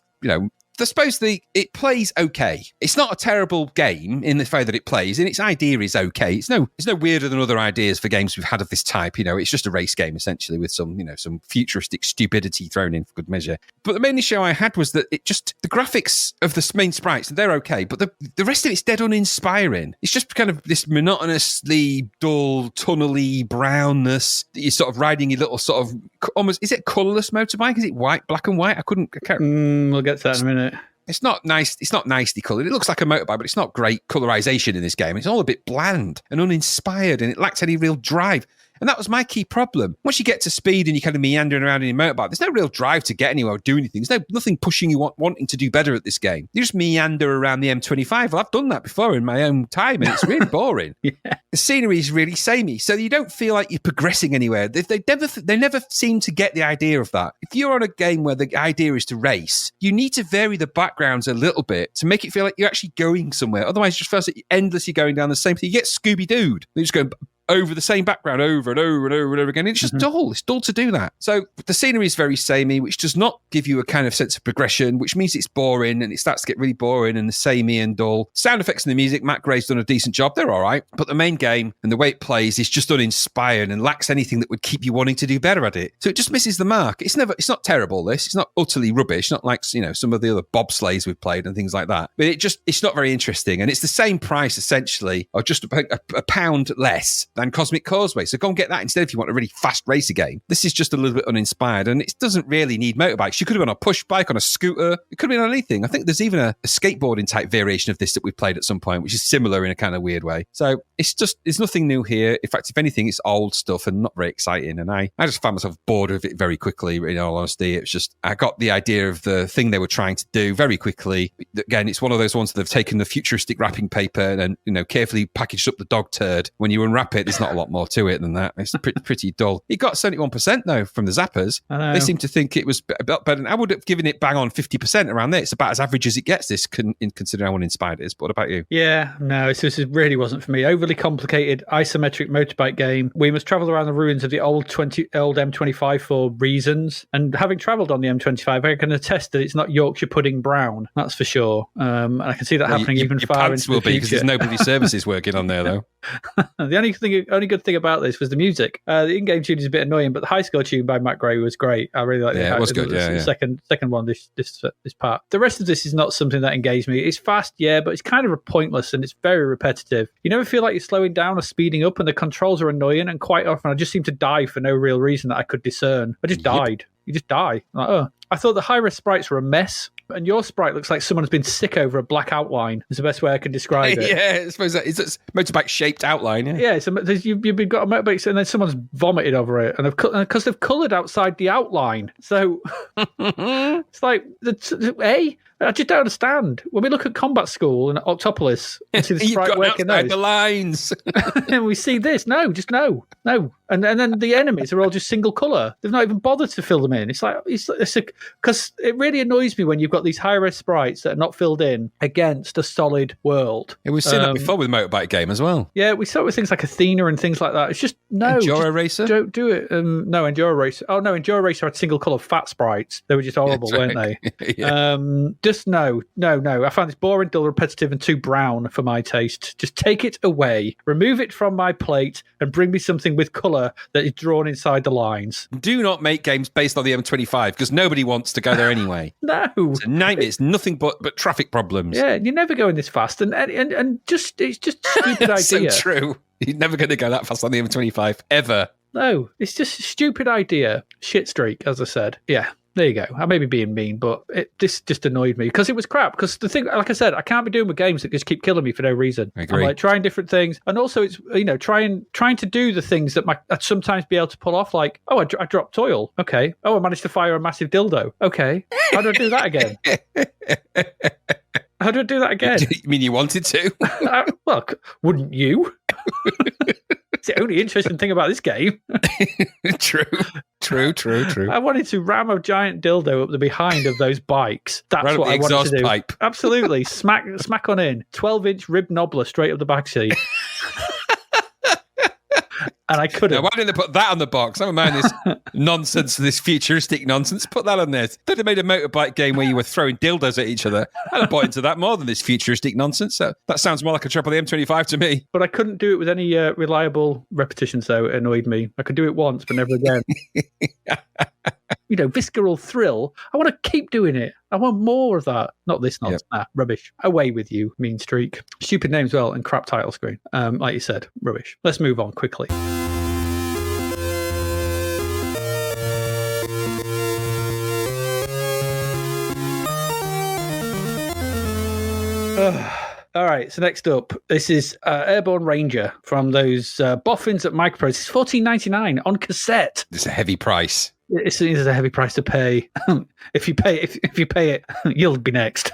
I suppose it plays okay. It's not a terrible game in the way that it plays, and its idea is okay. It's no weirder than other ideas for games we've had of this type. It's just a race game essentially with some futuristic stupidity thrown in for good measure. But the main issue I had was that the graphics of the main sprites, they're okay, but the rest of it's dead uninspiring. It's just kind of this monotonously dull, tunnely brownness that you're sort of riding your little sort of almost... Is it colourless motorbike? Is it white, black and white? I can't. We'll get to that in a minute. It's not nice. It's not nicely coloured. It looks like a motorbike, but it's not great colorization in this game. It's all a bit bland and uninspired, and it lacks any real drive. And that was my key problem. Once you get to speed and you're kind of meandering around in your motorbike, there's no real drive to get anywhere or do anything. There's nothing pushing you wanting to do better at this game. You just meander around the M25. Well, I've done that before in my own time, and it's really boring. Yeah. The scenery is really samey, so you don't feel like you're progressing anywhere. They never seem to get the idea of that. If you're on a game where the idea is to race, you need to vary the backgrounds a little bit to make it feel like you're actually going somewhere. Otherwise, it just feels like you're endlessly going down the same thing. You get Scooby-Dooed. They're just going over the same background over and over and over and over again. It's just dull. It's dull to do that. So the scenery is very samey, which does not give you a kind of sense of progression, which means it's boring and it starts to get really boring and samey and dull. Sound effects and the music, Matt Gray's done a decent job. They're all right. But the main game and the way it plays is just uninspired and lacks anything that would keep you wanting to do better at it. So it just misses the mark. It's not terrible, this. It's not utterly rubbish. Not like, some of the other Bobsleighs we've played and things like that. But it's not very interesting. And it's the same price, essentially, or just a pound less than Cosmic Causeway. So go and get that instead if you want a really fast racer game. This is just a little bit uninspired and it doesn't really need motorbikes. You could have been on a push bike, on a scooter. It could have been on anything. I think there's even a skateboarding type variation of this that we've played at some point, which is similar in a kind of weird way. So there's nothing new here. In fact, if anything, it's old stuff and not very exciting. And I just found myself bored of it very quickly, in all honesty. It's just, I got the idea of the thing they were trying to do very quickly. Again, it's one of those ones that have taken the futuristic wrapping paper and, carefully packaged up the dog turd. When you unwrap it, there's not a lot more to it than that. It's pretty dull. It got 71% though from the Zappers. They seem to think it was about better. I would have given it bang on 50% around there. It's about as average as it gets, this, considering how uninspired it is. But what about you? Yeah, no, this really wasn't for me. Overly complicated isometric motorbike game. We must travel around the ruins of the old M25 for reasons. And having travelled on the M25, I can attest that it's not Yorkshire pudding brown. That's for sure. And I can see that happening even far into the future. Because there's nobody services working on there though. The only good thing about this was the music. The in-game tune is a bit annoying, but the high score tune by Matt Gray was great. I really like it. Yeah, it was good. The second one, this part. The rest of this is not something that engaged me. It's fast, yeah, but it's kind of pointless and it's very repetitive. You never feel like you're slowing down or speeding up, and the controls are annoying. And quite often, I just seem to die for no real reason that I could discern. I just died. You just die. Like, oh. I thought the high-res sprites were a mess. And your sprite looks like someone's been sick over a black outline. Is the best way I can describe it. Yeah, I suppose that is a motorbike-shaped outline. Yeah, you've got a motorbike, and then someone's vomited over it, and because they've coloured outside the outline. So it's like, I just don't understand. When we look at Combat School and Octopolis, we see the sprite working those. The lines. And we see this. No. And then the enemies are all just single colour. They've not even bothered to fill them in. It's because it really annoys me when you've got these high-res sprites that are not filled in against a solid world. We've seen that before with motorbike game as well. Yeah, we saw it with things like Athena and things like that. It's just, no. Enduro Racer? Don't do it. No, Enduro Racer. Oh, no, Enduro Racer had single colour fat sprites. They were just horrible, weren't they? Yeah. Just no. I find this boring, dull, repetitive, and too brown for my taste. Just take it away. Remove it from my plate and bring me something with colour that is drawn inside the lines. Do not make games based on the M25 because nobody wants to go there anyway. No. It's a nightmare. It's nothing but traffic problems. Yeah, you're never going this fast. And just it's just a stupid idea. So true. You're never going to go that fast on the M25, ever. No, it's just a stupid idea. Shit streak, as I said. Yeah. There you go. I may be being mean, but this just annoyed me because it was crap. Because the thing, like I said, I can't be doing with games that just keep killing me for no reason. I agree. I'm like trying different things, and also it's trying to do the things that I'd sometimes be able to pull off. Like, I dropped oil. Okay. Oh, I managed to fire a massive dildo. Okay. How do I do that again? How do I do that again? You mean you wanted to? Well, wouldn't you? It's the only interesting thing about this game. True. I wanted to ram a giant dildo up the behind of those bikes. That's what I wanted to do. Pipe. Absolutely. Smack on in. 12-inch rib knobbler straight up the back seat. And I couldn't. Now, why didn't they put that on the box? I don't mind this nonsense, this futuristic nonsense. Put that on there. They'd have made a motorbike game where you were throwing dildos at each other. I'd have bought into that more than this futuristic nonsense. So that sounds more like a trip on the M25 to me. But I couldn't do it with any reliable repetitions, though. It annoyed me. I could do it once, but never again. Visceral thrill. I want to keep doing it. I want more of that. Not this nonsense. Yep. Rubbish. Away with you, mean streak. Stupid name as well and crap title screen. Like you said, rubbish. Let's move on quickly. All right, so next up, this is Airborne Ranger from those boffins at Microprose. It's $14.99 on cassette. It's a heavy price. It is a heavy price to pay. If you pay it, you'll be next.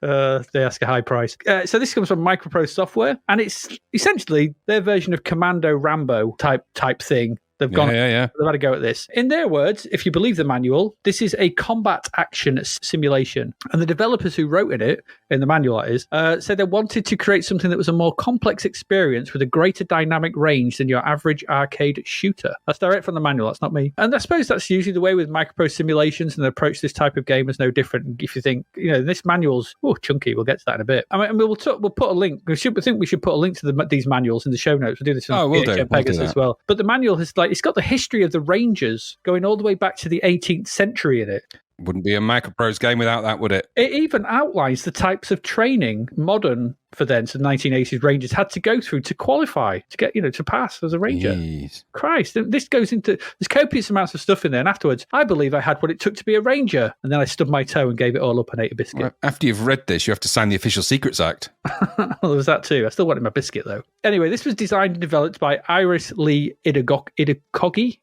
They ask a high price. So this comes from Microprose Software, and it's essentially their version of Commando Rambo type thing. They've gone. Yeah. They've had a go at this. In their words, if you believe the manual, this is a combat action simulation. And the developers who wrote in the manual that is, said they wanted to create something that was a more complex experience with a greater dynamic range than your average arcade shooter. That's direct from the manual. That's not me. And I suppose that's usually the way with micropro simulations, and the approach to this type of game is no different. If you think, this manual's chunky, we'll get to that in a bit. I mean, we'll put a link. We should put a link to these manuals in the show notes. We'll do this on PHM Pegasus as well. But the manual has it's got the history of the Rangers going all the way back to the 18th century in it. Wouldn't be a Microprose game without that, would it? It even outlines the types of training modern for then, so 1980s Rangers had to go through to qualify, to get, to pass as a Ranger. Jeez. Christ, this goes into, there's copious amounts of stuff in there. And afterwards, I believe I had what it took to be a Ranger. And then I stubbed my toe and gave it all up and ate a biscuit. Well, after you've read this, you have to sign the Official Secrets Act. Well, there was that too. I still wanted my biscuit though. Anyway, this was designed and developed by Iris Lee Idakogi.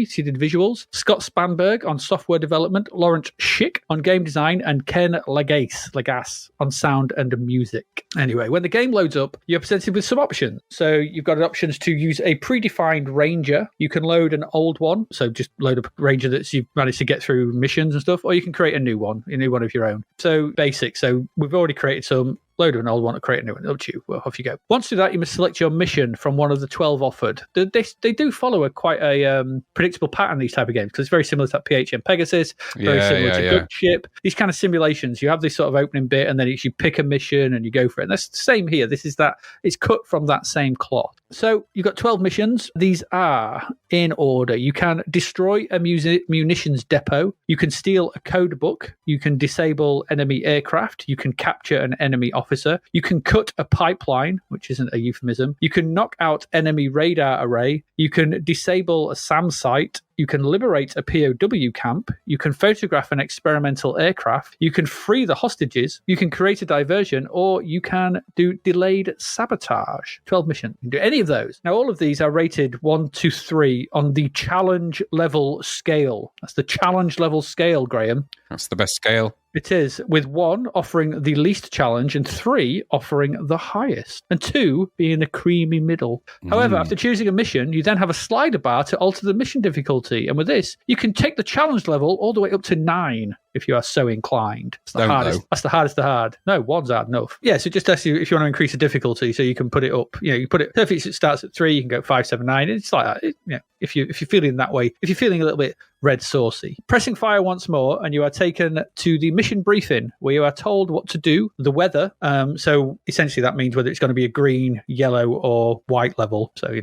She did visuals. Scott Spanberg on software development. Lawrence Schick on game design. And Ken Lagasse on sound and music. Anyway, when the game loads up, you're presented with some options. So you've got options to use a predefined Ranger. You can load an old one. So just load up a Ranger that you've managed to get through missions and stuff. Or you can create a new one of your own. So basic. So we've already created some. Load of an old one to create a new one. Up to you. Well, off you go. Once you do that, you must select your mission from one of the 12 offered. They do follow quite a predictable pattern, these type of games, because it's very similar to that PHM Pegasus, very similar to Gunship. These kind of simulations, you have this sort of opening bit, and then you should pick a mission and you go for it. And that's the same here. This is that. It's cut from that same cloth. So you've got 12 missions. These are in order. You can destroy a munitions depot. You can steal a code book. You can disable enemy aircraft. You can capture an enemy officer. You can cut a pipeline, which isn't a euphemism. You can knock out enemy radar array. You can disable a SAM site. You can liberate a POW camp. You can photograph an experimental aircraft. You can free the hostages. You can create a diversion, or you can do delayed sabotage. 12 missions. You can do any of those. Now, all of these are rated 1 to 3 on the challenge level scale. That's the challenge level scale, Graham. That's the best scale. It is, with 1 offering the least challenge and 3 offering the highest, and 2 being the creamy middle. However, after choosing a mission, you then have a slider bar to alter the mission difficulty. And with this, you can take the challenge level all the way up to 9 if you are so inclined. That's the hardest to hard. No, 1's hard enough. Yeah, so just ask you if you want to increase the difficulty, so you can put it up. You put it. If it starts at 3, you can go 5, 7, 9. It's like that. If you're feeling that way, if you're feeling a little bit red saucy, pressing fire once more, and you are taken to the mission briefing, where you are told what to do, the weather. So essentially, that means whether it's going to be a green, yellow, or white level. So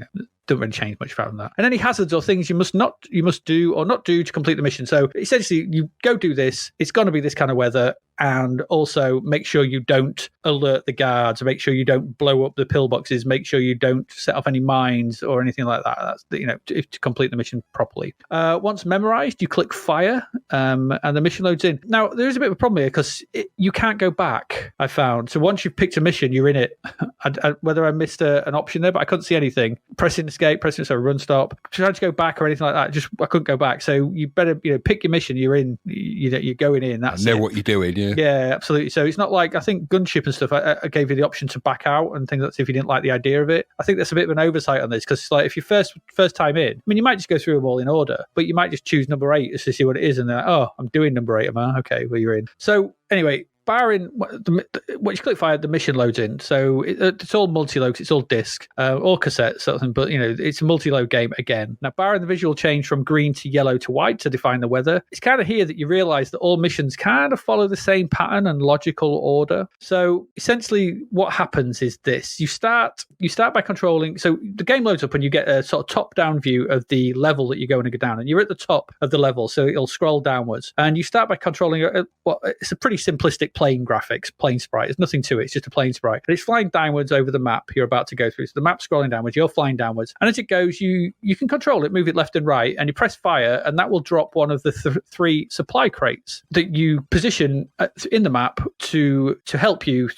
don't really change much from that. And any hazards or things you must do or not do to complete the mission. So essentially, you go do this. It's going to be this kind of weather. And also make sure you don't alert the guards, make sure you don't blow up the pillboxes, make sure you don't set off any mines or anything like that. That's to complete the mission properly. Once memorized, you click fire, and the mission loads in. Now, there is a bit of a problem here because you can't go back, I found. So once you've picked a mission, you're in it. Whether I missed an option there, but I couldn't see anything. Pressing escape, run stop, trying to go back or anything like that, I couldn't go back. So you better pick your mission, you're in, you're going in. That's know what you're doing. Yeah, absolutely. So it's not like, I think Gunship and stuff, I gave you the option to back out and things like that if you didn't like the idea of it. I think that's a bit of an oversight on this, because it's like, if you're first time in, I mean, you might just go through them all in order, but you might just choose number 8 just to see what it is, and then, I'm doing number 8, am I? Okay, well, you're in. So anyway, barring once you click fire, the mission loads in. So it's all multi-load, it's all disc, or cassette, something. But it's a multi-load game again. Now, barring the visual change from green to yellow to white to define the weather, it's kind of here that you realise that all missions kind of follow the same pattern and logical order. So essentially, what happens is this: you start by controlling. So the game loads up, and you get a sort of top-down view of the level that you're going to go down, and you're at the top of the level, so it'll scroll downwards, and you start by controlling. It's a pretty simplistic plane graphics, plane sprite. There's nothing to it. It's just a plane sprite. And it's flying downwards over the map you're about to go through. So the map's scrolling downwards, you're flying downwards. And as it goes, you can control it, move it left and right, and you press fire, and that will drop one of the 3 supply crates that you position in the map to help you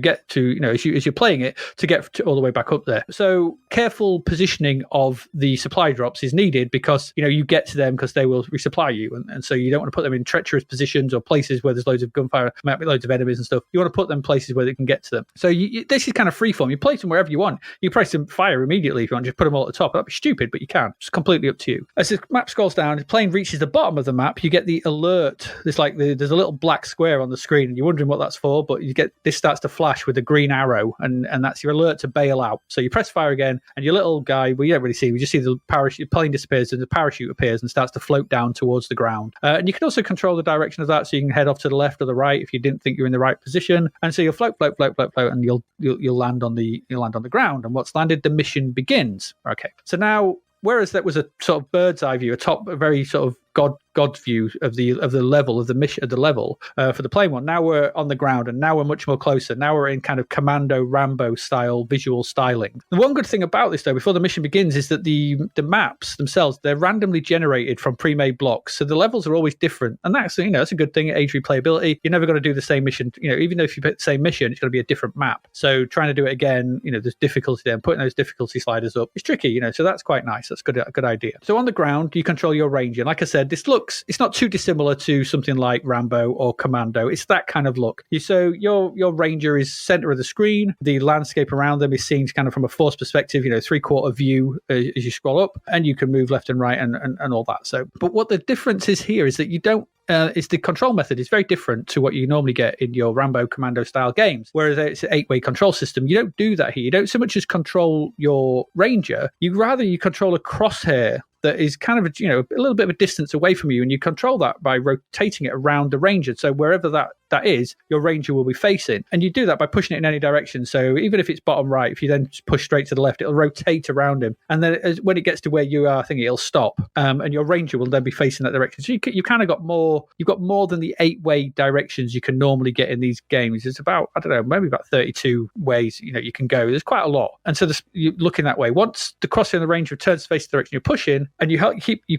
get to, as you're playing it, to get all the way back up there. So careful positioning of the supply drops is needed, because, you get to them because they will resupply you. And so you don't want to put them in treacherous positions or places where there's loads of gunfire, map with loads of enemies and stuff. You want to put them places where they can get to them. So this is kind of freeform. You place them wherever you want. You place them fire immediately if you want. Just put them all at the top. That'd be stupid, but you can. It's completely up to you. As the map scrolls down, the plane reaches the bottom of the map. You get the alert. There's a little black square on the screen, and you're wondering what that's for. But this starts to flash with a green arrow, and that's your alert to bail out. So you press fire again, and your little guy, we don't really see. We just see the parachute. Plane disappears, and the parachute appears and starts to float down towards the ground. And you can also control the direction of that, so you can head off to the left or the right if you didn't think you're in the right position. And so you'll float, and you'll land on the ground. And what's landed? The mission begins. Okay. So now, whereas that was a sort of bird's eye view, a very sort of God view of the level of the mission, of the level for the plane one. Now we're on the ground, and now we're much more closer. Now we're in kind of Commando Rambo style visual styling. The one good thing about this, though, before the mission begins, is that the maps themselves, they're randomly generated from pre-made blocks, so the levels are always different, and that's that's a good thing. Age replayability. You're never going to do the same mission. Even though if you put the same mission, it's going to be a different map. So trying to do it again, there's difficulty there, and putting those difficulty sliders up is tricky. So that's quite nice. That's a good idea. So on the ground, you control your Ranger. Like I said, it's not too dissimilar to something like Rambo or Commando. It's that kind of look. So your Ranger is center of the screen. The landscape around them is seen kind of from a force perspective, 3/4 view as you scroll up, and you can move left and right and all that. So, but what the difference is here is that you don't is the control method is very different to what you normally get in your Rambo Commando style games, whereas it's an 8-way control system. You don't do that here. You don't so much as control your Ranger, you control a crosshair that is kind of a little bit of a distance away from you, and you control that by rotating it around the Ranger. So wherever that is, your Ranger will be facing, and you do that by pushing it in any direction. So even if it's bottom right, if you then push straight to the left, it'll rotate around him, and then when it gets to where you are, I think it'll stop, and your Ranger will then be facing that direction. So you kind of got more. You've got more than the 8-way directions you can normally get in these games. It's about, I don't know, maybe about 32 ways you can go. There's quite a lot, and so you're looking that way. Once the crosshair and the Ranger turns to face the direction you're pushing, and you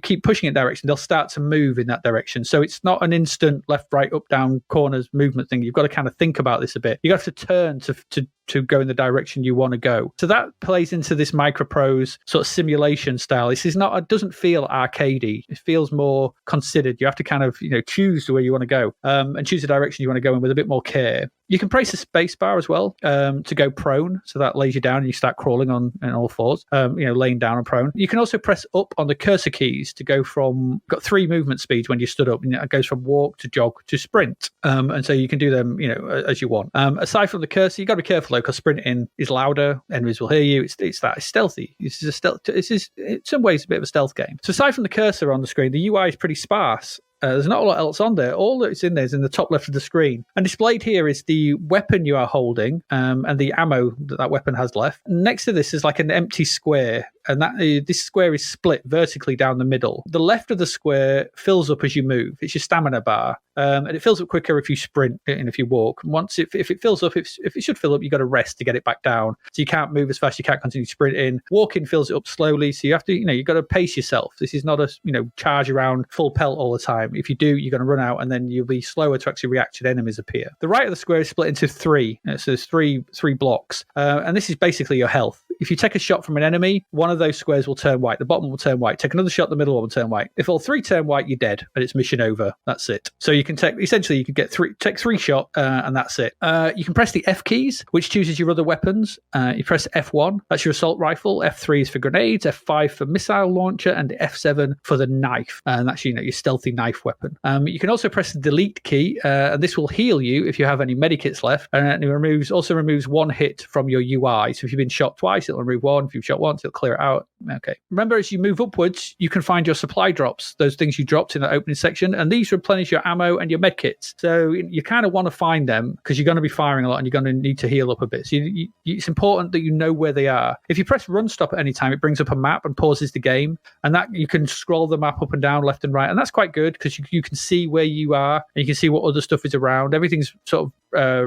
keep pushing it in that direction, they'll start to move in that direction. So it's not an instant left, right, up, down, corners movement thing. You've got to kind of think about this a bit. You have to turn to go in the direction you want to go. So that plays into this microprose sort of simulation style. It doesn't feel arcadey. It feels more considered. You have to kind of choose where you want to go, and choose the direction you want to go in with a bit more care. You can press the space bar as well to go prone, so that lays you down and you start crawling on all fours, laying down and prone. You can also press up on the cursor keys to go from, got 3 movement speeds when you stood up, and it goes from walk to jog to sprint, and so you can do them as you want. Aside from the cursor, you've got to be careful though, because sprinting is louder, enemies will hear you. It's stealthy. This is in some ways a bit of a stealth game. So aside from the cursor on the screen, the UI is pretty sparse. There's not a lot else on there. All that's in there is in the top left of the screen. And displayed here is the weapon you are holding, and the ammo that weapon has left. Next to this is like an empty square, and this square is split vertically down the middle. The left of the square fills up as you move. It's your stamina bar, and it fills up quicker if you sprint and if you walk. Once if it fills up, if it should fill up, you've got to rest to get it back down. So you can't move as fast. You can't continue sprinting. Walking fills it up slowly, so you have to you've got to pace yourself. This is not a charge around full pelt all the time. If you do, you're going to run out, and then you'll be slower to actually react should enemies appear. The right of the square is split into 3. So there's three blocks, and this is basically your health. If you take a shot from an enemy, one of those squares will turn white. The bottom will turn white. Take another shot, the middle one will turn white. If all 3 turn white, you're dead, and it's mission over. That's it. So you can take 3 shot, and that's it. You can press the F keys, which chooses your other weapons. You press F1, that's your assault rifle. F3 is for grenades. F5 for missile launcher, and F7 for the knife, and that's your stealthy knife weapon. You can also press the delete key, and this will heal you if you have any medikits left, and it also removes 1 hit from your UI. So if you've been shot twice, it'll remove 1. If you've shot once, it'll clear it out. Okay. Remember, as you move upwards, you can find your supply drops, those things you dropped in that opening section, and these replenish your ammo and your medkits. So you kind of want to find them because you're going to be firing a lot and you're going to need to heal up a bit. So it's important that you know where they are. If you press run stop at any time, it brings up a map and pauses the game, and that you can scroll the map up and down, left and right, and that's quite good because you can see where you are and you can see what other stuff is around. Everything's sort of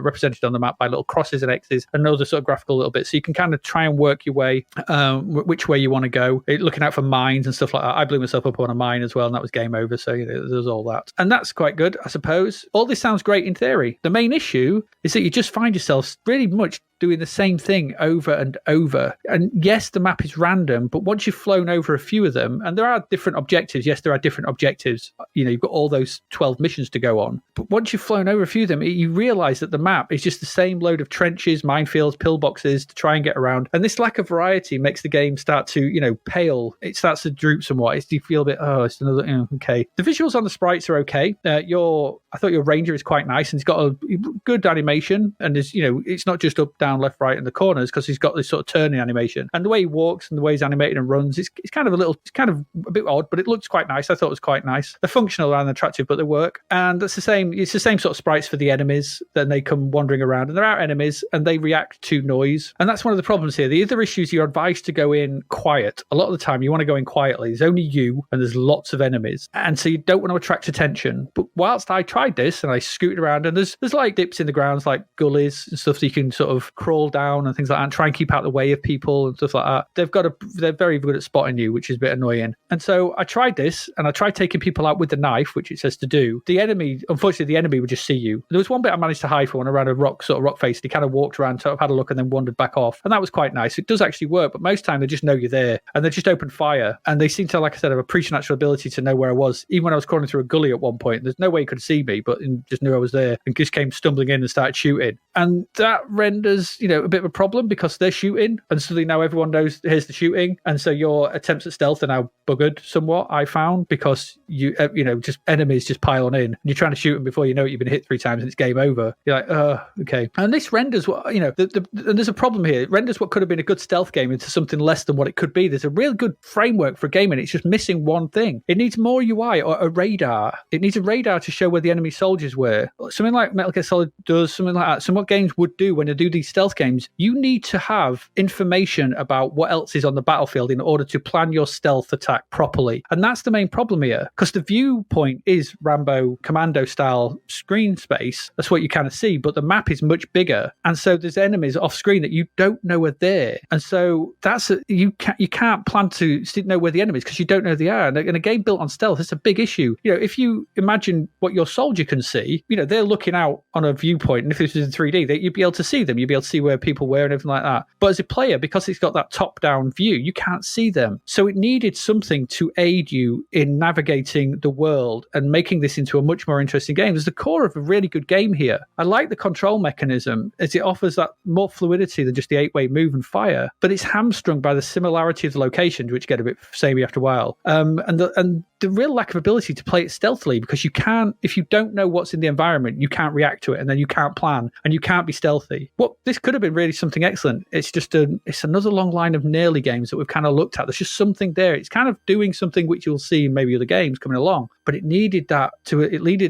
represented on the map by little crosses and X's and other sort of graphical little bits, so you can kind of try and work your way which way you want to go, looking out for mines and stuff like that. I blew myself up on a mine as well, and that was game over. So there's all that, and that's quite good, I suppose. All this sounds great in theory. The main issue is that you just find yourself really much doing the same thing over and over. And yes, the map is random, but once you've flown over a few of them, and there are different objectives. Yes, there are different objectives. You've got all those 12 missions to go on. But once you've flown over a few of them, you realize that the map is just the same load of trenches, minefields, pillboxes to try and get around. And this lack of variety makes the game start to, pale. It starts to droop somewhat. You feel a bit, it's another, okay. The visuals on the sprites are okay. I thought your Ranger is quite nice, and he's got a good animation, and there's, it's not just up, down, left, right in the corners, because he's got this sort of turning animation. And the way he walks and the way he's animated and runs, it's kind of a bit odd, but it looks quite nice. I thought it was quite nice. They're functional and attractive, but they work. And it's the same sort of sprites for the enemies. Then they come wandering around, and they're out enemies, and they react to noise. And that's one of the problems here. The other issue is you're advised to go in quiet. A lot of the time you want to go in quietly. There's only you, and there's lots of enemies. And so you don't want to attract attention. But whilst I tried this, and I scooted around, and there's like dips in the grounds, like gullies and stuff that you can sort of crawl down and things like that, and try and keep out the way of people and stuff like that. They're very good at spotting you, which is a bit annoying. And so I tried this, and I tried taking people out with the knife, which it says to do. Unfortunately, the enemy would just see you. There was one bit I managed to hide for when I ran a rock face, and he kind of walked around, sort of had a look, and then wandered back off. And that was quite nice. It does actually work, but most time they just know you're there, and they just open fire. And they seem to, like I said, have a preternatural ability to know where I was. Even when I was crawling through a gully at one point, there's no way he could see me, but just knew I was there, and just came stumbling in and started shooting. And that renders, a bit of a problem, because they're shooting, and suddenly now everyone knows here's the shooting. And so your attempts at stealth are now buggered somewhat, I found, because just enemies just pile on in, and you're trying to shoot them before you know it, you've been hit 3 times and it's game over. You're like, okay. And this renders what, and there's a problem here. It renders what could have been a good stealth game into something less than what it could be. There's a real good framework for a game, and it's just missing one thing. It needs more UI, or a radar. It needs a radar to show where the enemy soldiers were. Something like Metal Gear Solid does, something like that. What games would do when they do these stealth games, you need to have information about what else is on the battlefield in order to plan your stealth attack properly. And that's the main problem here, because the viewpoint is Rambo Commando style screen space. That's what you kind of see, but the map is much bigger, and so there's enemies off screen that you don't know are there. And so you can't plan to know where the enemies, because you don't know they are. And in a game built on stealth, it's a big issue. If you imagine what your soldier can see, they're looking out on a viewpoint, and if this is in 3D, you'd be able to see them. You'd be able to see where people were and everything like that. But as a player, because it's got that top-down view, you can't see them. So it needed something to aid you in navigating the world and making this into a much more interesting game. There's the core of a really good game here. I like the control mechanism, as it offers that more fluidity than just the 8-way move and fire, but it's hamstrung by the similarity of the locations, which get a bit samey after a while. And the real lack of ability to play it stealthily, because you can't, if you don't know what's in the environment, you can't react to it, and then you can't plan, and you can't be stealthy. This could have been really something excellent. It's just it's another long line of nearly games that we've kind of looked at. There's just something there. It's kind of doing something which you'll see in maybe other games coming along, but it needed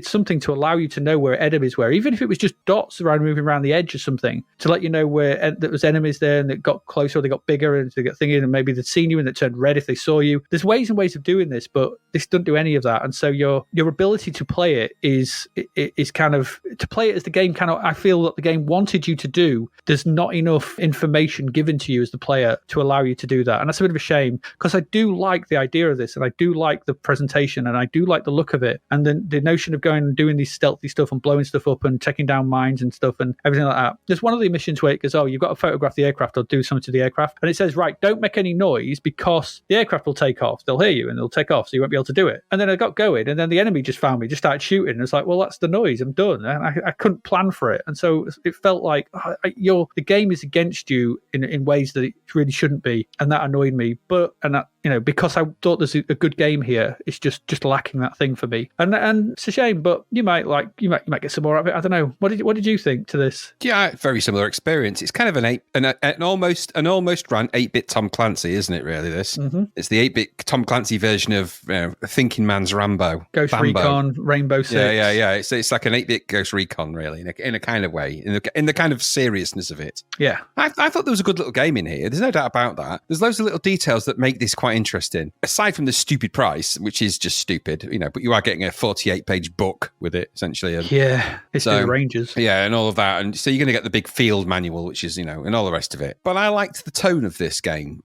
something to allow you to know where enemies were, even if it was just dots around moving around the edge or something, to let you know where there was enemies there, and it got closer, or they got bigger, and they got thinking, and maybe they'd seen you and it turned red if they saw you. There's ways and ways of doing this, but this doesn't do any of that. And so your ability to play it is kind of, to play it as the game kind of, I feel that the game wanted you to do, there's not enough information given to you as the player to allow you to do that. And that's a bit of a shame, because I do like the idea of this, and I do like the presentation, and I do like the look of it, and then the notion of going and doing these stealthy stuff and blowing stuff up and taking down mines and stuff and everything like that. There's one of the missions where it goes, you've got to photograph the aircraft or do something to the aircraft, and it says, right, don't make any noise, because the aircraft will take off. They'll hear you and they'll take off, so you won't be able to do it. And then I got going, and then the enemy just found me, just started shooting, and it's like, well, that's the noise, I'm done. And I couldn't plan for it. And so it felt like the game is against you in ways that it really shouldn't be, and that annoyed me. But because I thought there's a good game here, it's just lacking that thing for me, and it's a shame. But you might get some more of it. I don't know. What did you think to this? Yeah, very similar experience. It's kind of an almost ran 8-bit Tom Clancy, isn't it? Really, this it's the 8-bit Tom Clancy version of Thinking Man's Rambo, Ghost Recon, Rainbow Six. Yeah. It's like an 8-bit Ghost Recon, really, in a kind of way, in the kind of seriousness of it. Yeah, I thought there was a good little game in here. There's no doubt about that. There's loads of little details that make this quite interesting. Aside from the stupid price, which is just stupid, but you are getting a 48-page book with it, essentially. It's the Rangers. Yeah, and all of that. And so you're going to get the big field manual, which is, and all the rest of it. But I liked the tone of this game.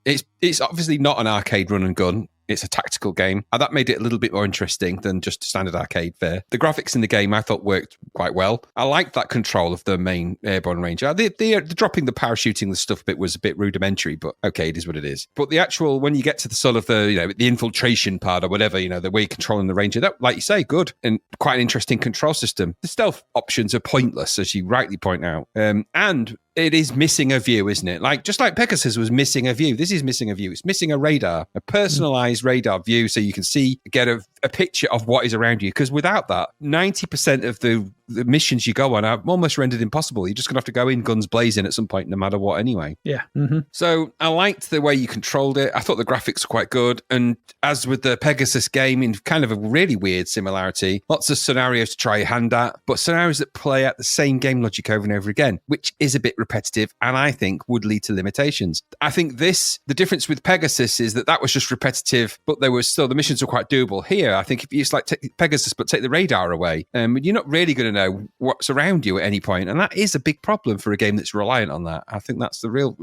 It's obviously not an arcade run and gun. it's a tactical game. That made it a little bit more interesting than just standard arcade fare. The graphics in the game I thought worked quite well. I liked that control of the main Airborne Ranger. The dropping the parachuting the stuff bit was a bit rudimentary, but okay, it is what it is. But the actual, when you get to the sort of the infiltration part or whatever, the way you're controlling the Ranger, that, like you say, good and quite an interesting control system. The stealth options are pointless, as you rightly point out. And it is missing a view, isn't it? Just like Pegasus was missing a view, this is missing a view. It's missing a radar, a personalized radar view, so you can get a picture of what is around you. Because without that, 90% of the missions you go on are almost rendered impossible. You're just going to have to go in guns blazing at some point, no matter what anyway. Yeah. Mm-hmm. So I liked the way you controlled it. I thought the graphics were quite good. And as with the Pegasus game, in kind of a really weird similarity, lots of scenarios to try your hand at, but scenarios that play out the same game logic over and over again, which is a bit repetitive and I think would lead to limitations. I think the difference with Pegasus is that was just repetitive, but there was still, the missions were quite doable. Here, I think if you just take Pegasus but take the radar away, you're not really going to know what's around you at any point, and that is a big problem for a game that's reliant on that. I think that's the real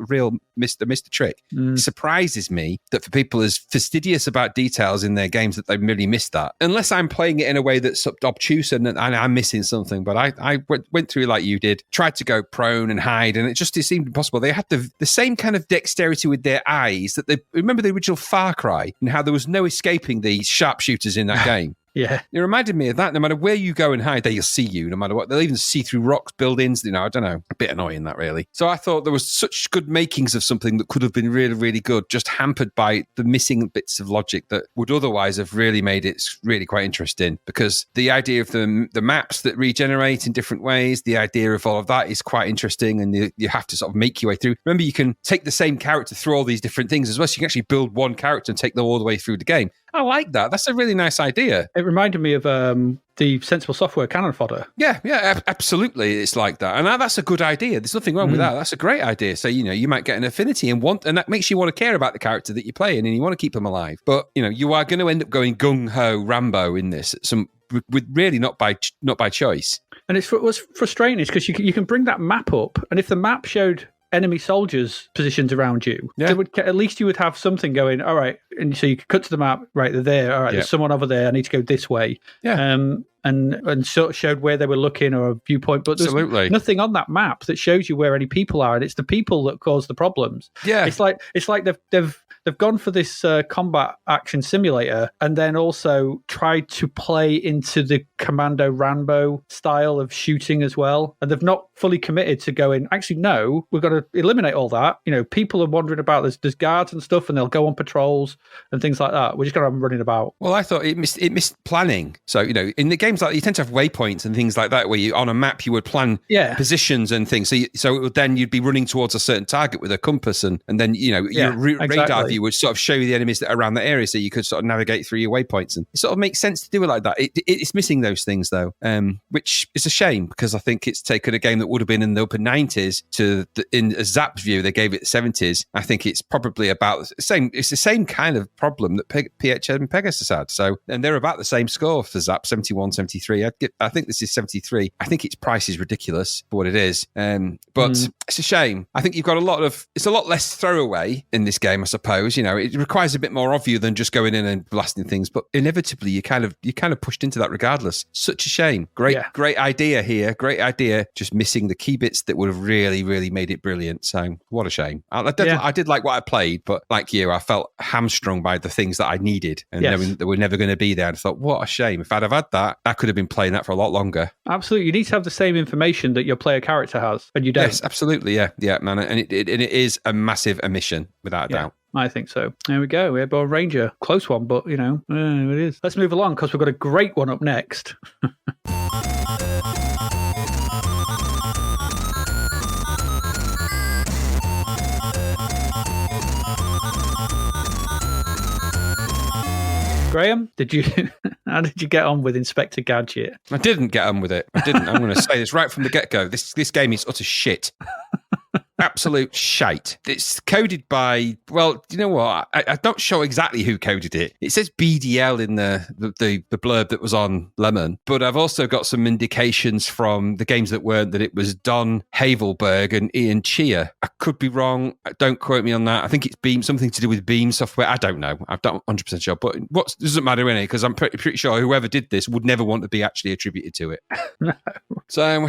missed trick. It surprises me that for people as fastidious about details in their games that they really missed that, unless I'm playing it in a way that's obtuse and I'm missing something. But I went through like you did, tried to go prone and hide, and it seemed impossible. They had the same kind of dexterity with their eyes that they remember the original Far Cry and how there was no escaping the sharpshooters in that game. Yeah. It reminded me of that. No matter where you go and hide, they'll see you, no matter what. They'll even see through rocks, buildings, I don't know. A bit annoying, that, really. So I thought there was such good makings of something that could have been really, really good, just hampered by the missing bits of logic that would otherwise have really made it really quite interesting. Because the idea of the maps that regenerate in different ways, the idea of all of that is quite interesting, and you have to sort of make your way through. Remember, you can take the same character through all these different things as well, so you can actually build one character and take them all the way through the game. I like that. That's a really nice idea. It reminded me of the Sensible Software cannon fodder. Yeah, absolutely. It's like that. And that's a good idea. There's nothing wrong with that. That's a great idea. So, you might get an affinity and that makes you want to care about the character that you're playing and you want to keep them alive. But, you are going to end up going gung-ho Rambo in this, with really not by choice. And what's frustrating is because you can bring that map up, and if the map showed enemy soldiers' positions around you, at least you would have something going, all right, and so you could cut to the map, right, they're there, all right, there's someone over there, I need to go this way. Yeah. And sort of showed where they were looking or a viewpoint, but there's nothing on that map that shows you where any people are, and it's the people that cause the problems. Yeah. It's like they've gone for this combat action simulator and then also tried to play into the Commando Rambo style of shooting as well. And they've not fully committed to going, actually, no, we've got to eliminate all that. People are wandering about. There's guards and stuff, and they'll go on patrols and things like that. We're just going to have them running about. Well, I thought it missed planning. So, in the games like you tend to have waypoints and things like that, where you on a map you would plan positions and things. So then you'd be running towards a certain target with a compass, and then your radar view would sort of show you the enemies that are around the area, so you could sort of navigate through your waypoints. And it sort of makes sense to do it like that. It's missing those things though, which is a shame, because I think it's taken a game that would have been in the upper 90s in a Zapped view, they gave it 70s. I think it's probably about the same. It's the same kind of problem that PHM Pegasus had. So, and they're about the same score for Zap, 71, 73. I think this is 73. I think its price is ridiculous for what it is. But it's a shame. I think you've got it's a lot less throwaway in this game, I suppose. It requires a bit more of you than just going in and blasting things, but inevitably you're kind of pushed into that regardless. Such a shame. Great idea here. Great idea. Just missing the key bits that would have really, really made it brilliant. So what a shame. I did like what I played, but like you, I felt hamstrung by the things that I needed and knowing that were never going to be there. And I thought, what a shame. If I'd have had that, I could have been playing that for a lot longer. Absolutely. You need to have the same information that your player character has, and you don't. Yes, absolutely. Yeah, man. And it is a massive omission, without a doubt. I think so. There we go. Airborne Ranger. Close one, but, it is. Let's move along, because we've got a great one up next. Graham, how did you get on with Inspector Gadget? I didn't get on with it. I'm going to say this right from the get-go. This game is utter shit. Absolute shite. It's coded by, well, you know what? I'm not sure exactly who coded it. It says BDL in the blurb that was on Lemon, but I've also got some indications from the games that weren't that it was Don Havelberg and Ian Chia. I could be wrong. Don't quote me on that. I think it's Beam, something to do with Beam software. I don't know. I'm not 100% sure, but what doesn't matter anyway, because I'm pretty sure whoever did this would never want to be actually attributed to it. No. So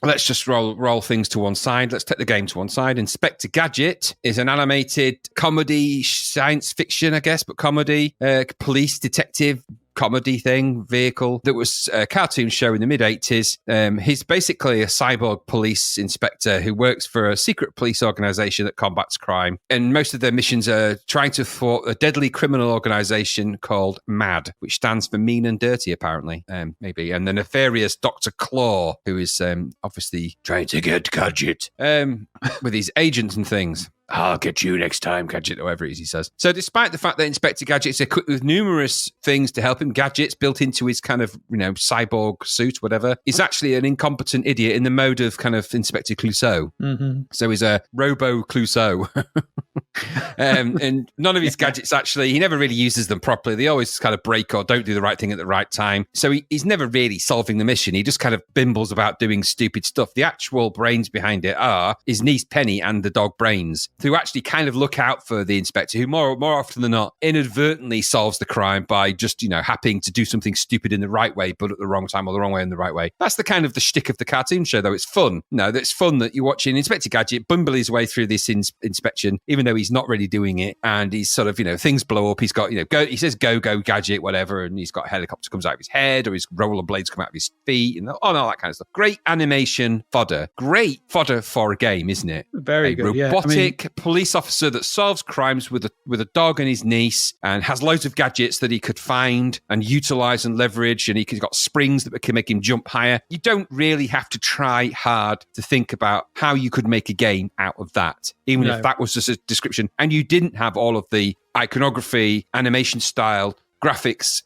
let's just roll things to one side. Let's take the game to one side. Inspector Gadget is an animated comedy, science fiction, I guess, but comedy, police detective comedy thing, vehicle that was a cartoon show in the mid-80s. He's basically a cyborg police inspector who works for a secret police organization that combats crime. And most of their missions are trying to thwart a deadly criminal organization called MAD, which stands for mean and dirty, apparently. Maybe. And the nefarious Dr. Claw, who is obviously trying to get Gadget with his agents and things. I'll get you next time, Gadget, or whatever it is he says. So despite the fact that Inspector Gadget's equipped with numerous things to help him, gadgets built into his kind of, cyborg suit, whatever, he's actually an incompetent idiot in the mode of kind of Inspector Clouseau. Mm-hmm. So he's a Robo Clouseau. And none of his gadgets actually, he never really uses them properly. They always kind of break or don't do the right thing at the right time. So he's never really solving the mission. He just kind of bimbles about doing stupid stuff. The actual brains behind it are his niece Penny and the dog Brains, who actually kind of look out for the inspector, who more often than not inadvertently solves the crime by just, happening to do something stupid in the right way, but at the wrong time, or the wrong way in the right way. That's the kind of the shtick of the cartoon show, though. It's fun. No, it's fun that you're watching Inspector Gadget bumble his way through this inspection, even though he's not really doing it. And he's sort of, things blow up. He's got, go, he says, go, Gadget, whatever. And he's got a helicopter comes out of his head, or his rollerblades come out of his feet, and all that kind of stuff. Great animation fodder. Great fodder for a game, isn't it? Very good. Robotic police officer that solves crimes with a dog and his niece, and has loads of gadgets that he could find and utilize and leverage, and he's got springs that can make him jump higher. You don't really have to try hard to think about how you could make a game out of that, even if that was just a description, and you didn't have all of the iconography, animation style, graphics,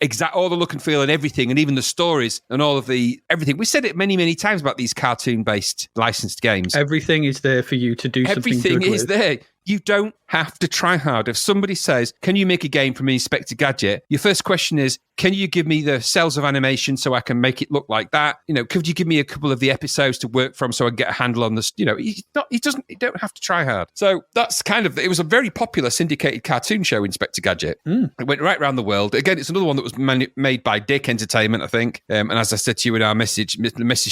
exact all the look and feel and everything, and even the stories and all of the everything. We said it many, many times about these cartoon-based licensed games. Everything is there for you to do something good with. Everything is there. You don't have to try hard. If somebody says, can you make a game from Inspector Gadget? Your first question is, can you give me the cells of animation so I can make it look like that? Could you give me a couple of the episodes to work from so I can get a handle on this? You don't have to try hard. So that's it was a very popular syndicated cartoon show, Inspector Gadget. It went right around the world. Again, it's another one that was made by Dick Entertainment, I think. And as I said to you in our message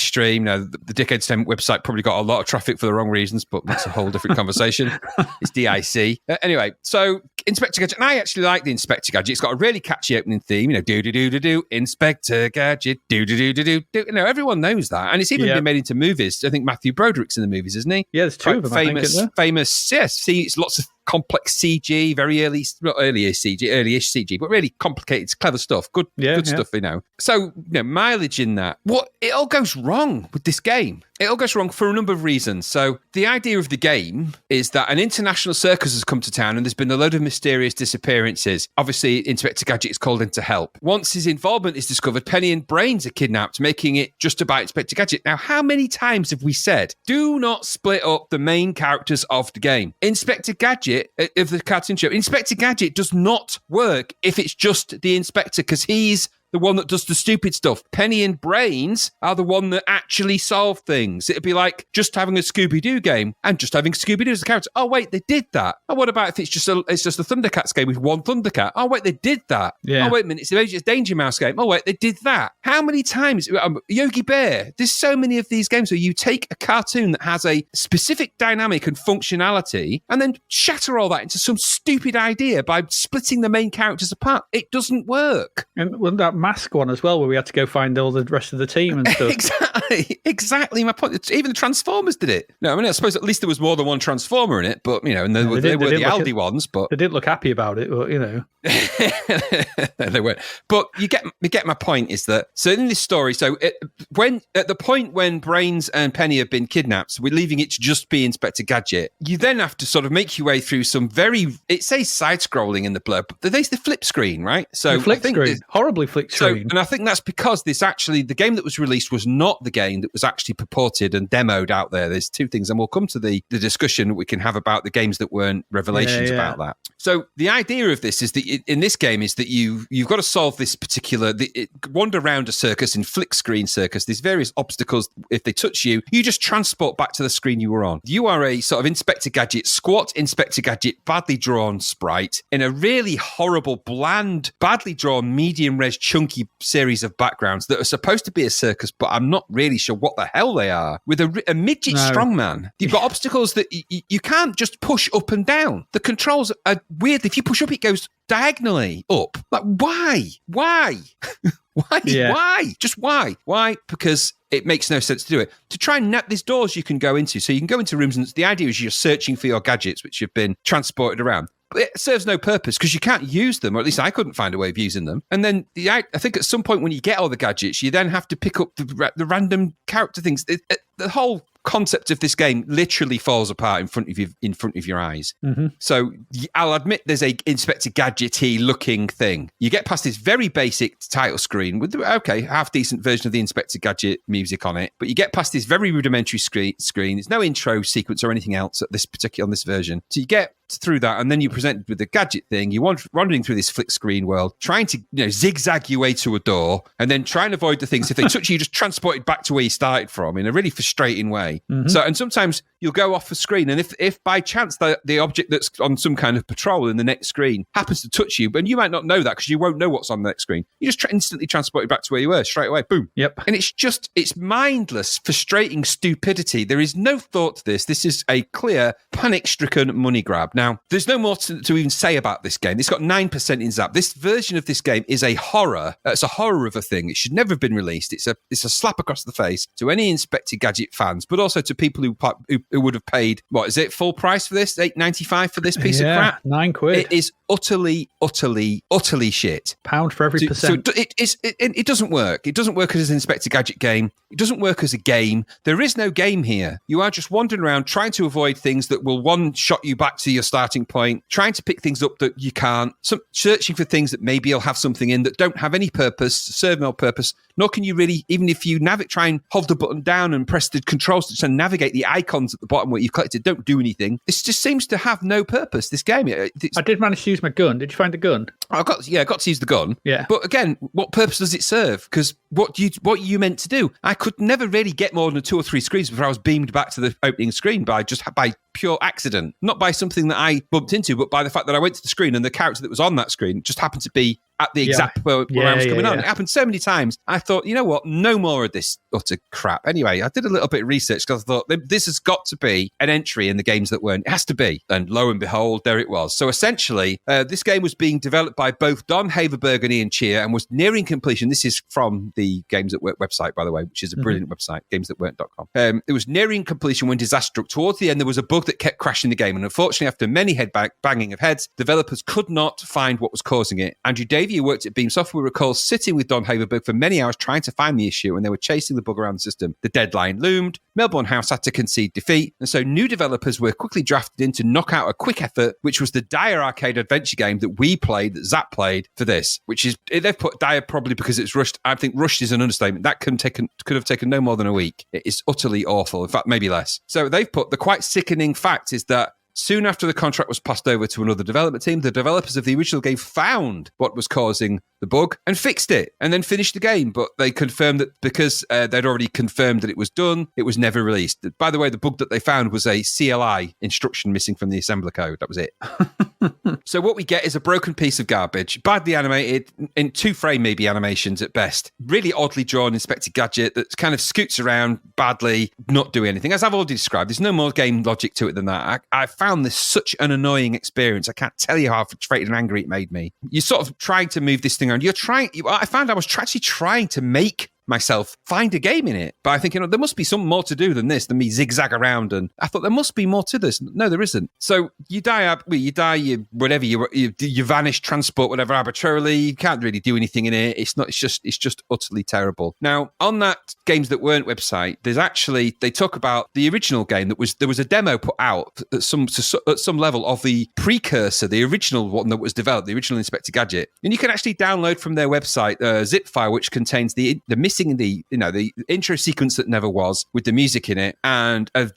stream, the Dick Entertainment website probably got a lot of traffic for the wrong reasons, but that's a whole different conversation. It's DIC. Anyway, so Inspector Gadget, and I actually like the Inspector Gadget. It's got a really catchy opening theme, do-do-do-do-do, Inspector Gadget, do-do-do-do-do. Everyone knows that. And it's even been made into movies. I think Matthew Broderick's in the movies, isn't he? Yeah, there's two of them, famous, yes. See, it's lots of complex CG, early-ish CG, but really complicated, clever stuff. Good stuff, So, mileage in that. It all goes wrong with this game. It all goes wrong for a number of reasons. So, the idea of the game is that an international circus has come to town and there's been a load of mysterious disappearances. Obviously, Inspector Gadget is called in to help. Once his involvement is discovered, Penny and Brains are kidnapped, making it just about Inspector Gadget. Now, how many times have we said, do not split up the main characters of the game? Inspector Gadget, of the cartoon show, Inspector Gadget does not work if it's just the inspector, because he's the one that does the stupid stuff. Penny and Brains are the one that actually solve things. It'd be like just having a Scooby-Doo game and just having Scooby-Doo as a character. Oh, wait, they did that. Oh, what about if it's just a Thundercats game with one Thundercat? Oh, wait, they did that. Yeah. Oh, wait a minute, it's a Danger Mouse game. Oh, wait, they did that. How many times? Yogi Bear. There's so many of these games where you take a cartoon that has a specific dynamic and functionality and then shatter all that into some stupid idea by splitting the main characters apart. It doesn't work. And that Mask one as well, where we had to go find all the rest of the team and stuff. Exactly my point. Even the Transformers did it. No, I mean, I suppose at least there was more than one Transformer in it, but and they were the Aldi ones. But they didn't look happy about it. But no, they weren't. But you get my point. Is that so in this story? So at the point when Brains and Penny have been kidnapped, we're leaving it to just be Inspector Gadget. You then have to sort of make your way through some it says side scrolling in the blurb, but there's the flip screen, right? So the flip screen, horribly flip screen. And I think that's because the game that was released was not the game that was actually purported and demoed out there. There's two things, and we'll come to the discussion we can have about the games that weren't revelations about that. So the idea of this is that in this game is that you've got to solve this particular, wander around a circus in flick screen circus. There's various obstacles. If they touch you, you just transport back to the screen you were on. You are a sort of Inspector Gadget, squat Inspector Gadget, badly drawn sprite in a really horrible, bland, badly drawn, medium-res, chunky series of backgrounds that are supposed to be a circus, but I'm not really sure what the hell they are. With a midget strongman, you've got obstacles that you can't just push up and down. The controls are weird. If you push up, it goes diagonally up. Like, why? Why? Why? Just why? Why? Because it makes no sense to do it. To try and there's doors you can go into. So you can go into rooms, and the idea is you're searching for your gadgets, which have been transported around. But it serves no purpose because you can't use them, or at least I couldn't find a way of using them. And then I think at some point when you get all the gadgets, you then have to pick up the random character things. The whole concept of this game literally falls apart in front of your eyes. Mm-hmm. So I'll admit there's a Inspector Gadget-y looking thing. You get past this very basic title screen with half decent version of the Inspector Gadget music on it, but you get past this very rudimentary screen. There's no intro sequence or anything else on this version. So you get through that, and then you're presented with the gadget thing. You're wandering through this flick screen world, trying to zigzag your way to a door, and then try and avoid the things. If they touch you, just transported back to where you started from in a really frustrating way. Mm-hmm. So, and sometimes you'll go off the screen, and if by chance the object that's on some kind of patrol in the next screen happens to touch you, and you might not know that because you won't know what's on the next screen, you just instantly transported back to where you were straight away. Boom. Yep. And it's mindless, frustrating stupidity. There is no thought to this. This is a clear, panic-stricken money grab. Now, there's no more to even say about this game. It's got 9% in Zapped. This version of this game is a horror. It's a horror of a thing. It should never have been released. It's a slap across the face to any Inspector Gadget fans, but also to people who would have paid, what is it, full price for this? $8.95 for this piece of crap? £9. It is utterly shit. Pound for every percent. So it doesn't work. It doesn't work as an Inspector Gadget game. It doesn't work as a game. There is no game here. You are just wandering around trying to avoid things that will one-shot you back to your starting point, trying to pick things up that you can't, searching for things that maybe you'll have something in that don't have any purpose, serve no purpose, nor can you really, even if you try and hold the button down and press the controls to navigate the icons at the bottom where you've collected, don't do anything. This just semes to have no purpose, this game. I did manage to use my gun. Did you find the gun? I got to use the gun. Yeah. But again, what purpose does it serve? Because what are you meant to do? I could never really get more than 2 or 3 screens before I was beamed back to the opening screen by pure accident. Not by something that I bumped into, but by the fact that I went to the screen and the character that was on that screen just happened to be at the exact where I was coming on. It happened so many times. I thought, you know what? No more of this utter crap. Anyway, I did a little bit of research because I thought this has got to be an entry in the games that weren't. It has to be. And lo and behold, there it was. So essentially, this game was being developed by both Don Haverberg and Ian Cheer and was nearing completion. This is from the Games That Work website, by the way, which is a brilliant website, gamesthatweren't.com. It was nearing completion when disaster struck. Towards the end, there was a bug that kept crashing the game. And unfortunately, after many banging of heads, developers could not find what was causing it. Andrew Davey, who worked at Beam Software, recalls sitting with Don Haverberg for many hours trying to find the issue, and they were chasing the bug around the system. The deadline loomed. Melbourne House had to concede defeat, and so new developers were quickly drafted in to knock out a quick effort, which was the Dire arcade adventure game that we played, that Zapped played for this, which is, they've put Dire probably because it's rushed. I think rushed is an understatement. That could have taken no more than a week. It is utterly awful. In fact, maybe less. So they've put, the quite sickening fact is that soon after the contract was passed over to another development team, the developers of the original game found what was causing the bug and fixed it and then finished the game. But they confirmed that because they'd already confirmed that it was done, it was never released. By the way, the bug that they found was a CLI instruction missing from the assembler code. That was it. So what we get is a broken piece of garbage, badly animated, in 2-frame maybe animations at best. Really oddly drawn Inspector Gadget that kind of scoots around badly, not doing anything. As I've already described, there's no more game logic to it than that. I found this such an annoying experience. I can't tell you how frustrated and angry it made me. You're sort of trying to move this thing around. I found I was actually trying to make myself find a game in it. But I think, there must be something more to do than this, than me zigzag around. And I thought there must be more to this. No, there isn't. So you die, you vanish, transport, whatever, arbitrarily. You can't really do anything in it. It's just utterly terrible. Now, on that Games That Weren't website, they talk about the original game there was a demo put out at some level of the precursor, the original one that was developed, the original Inspector Gadget. And you can actually download from their website a zip file which contains the intro sequence that never was, with the music in it, and a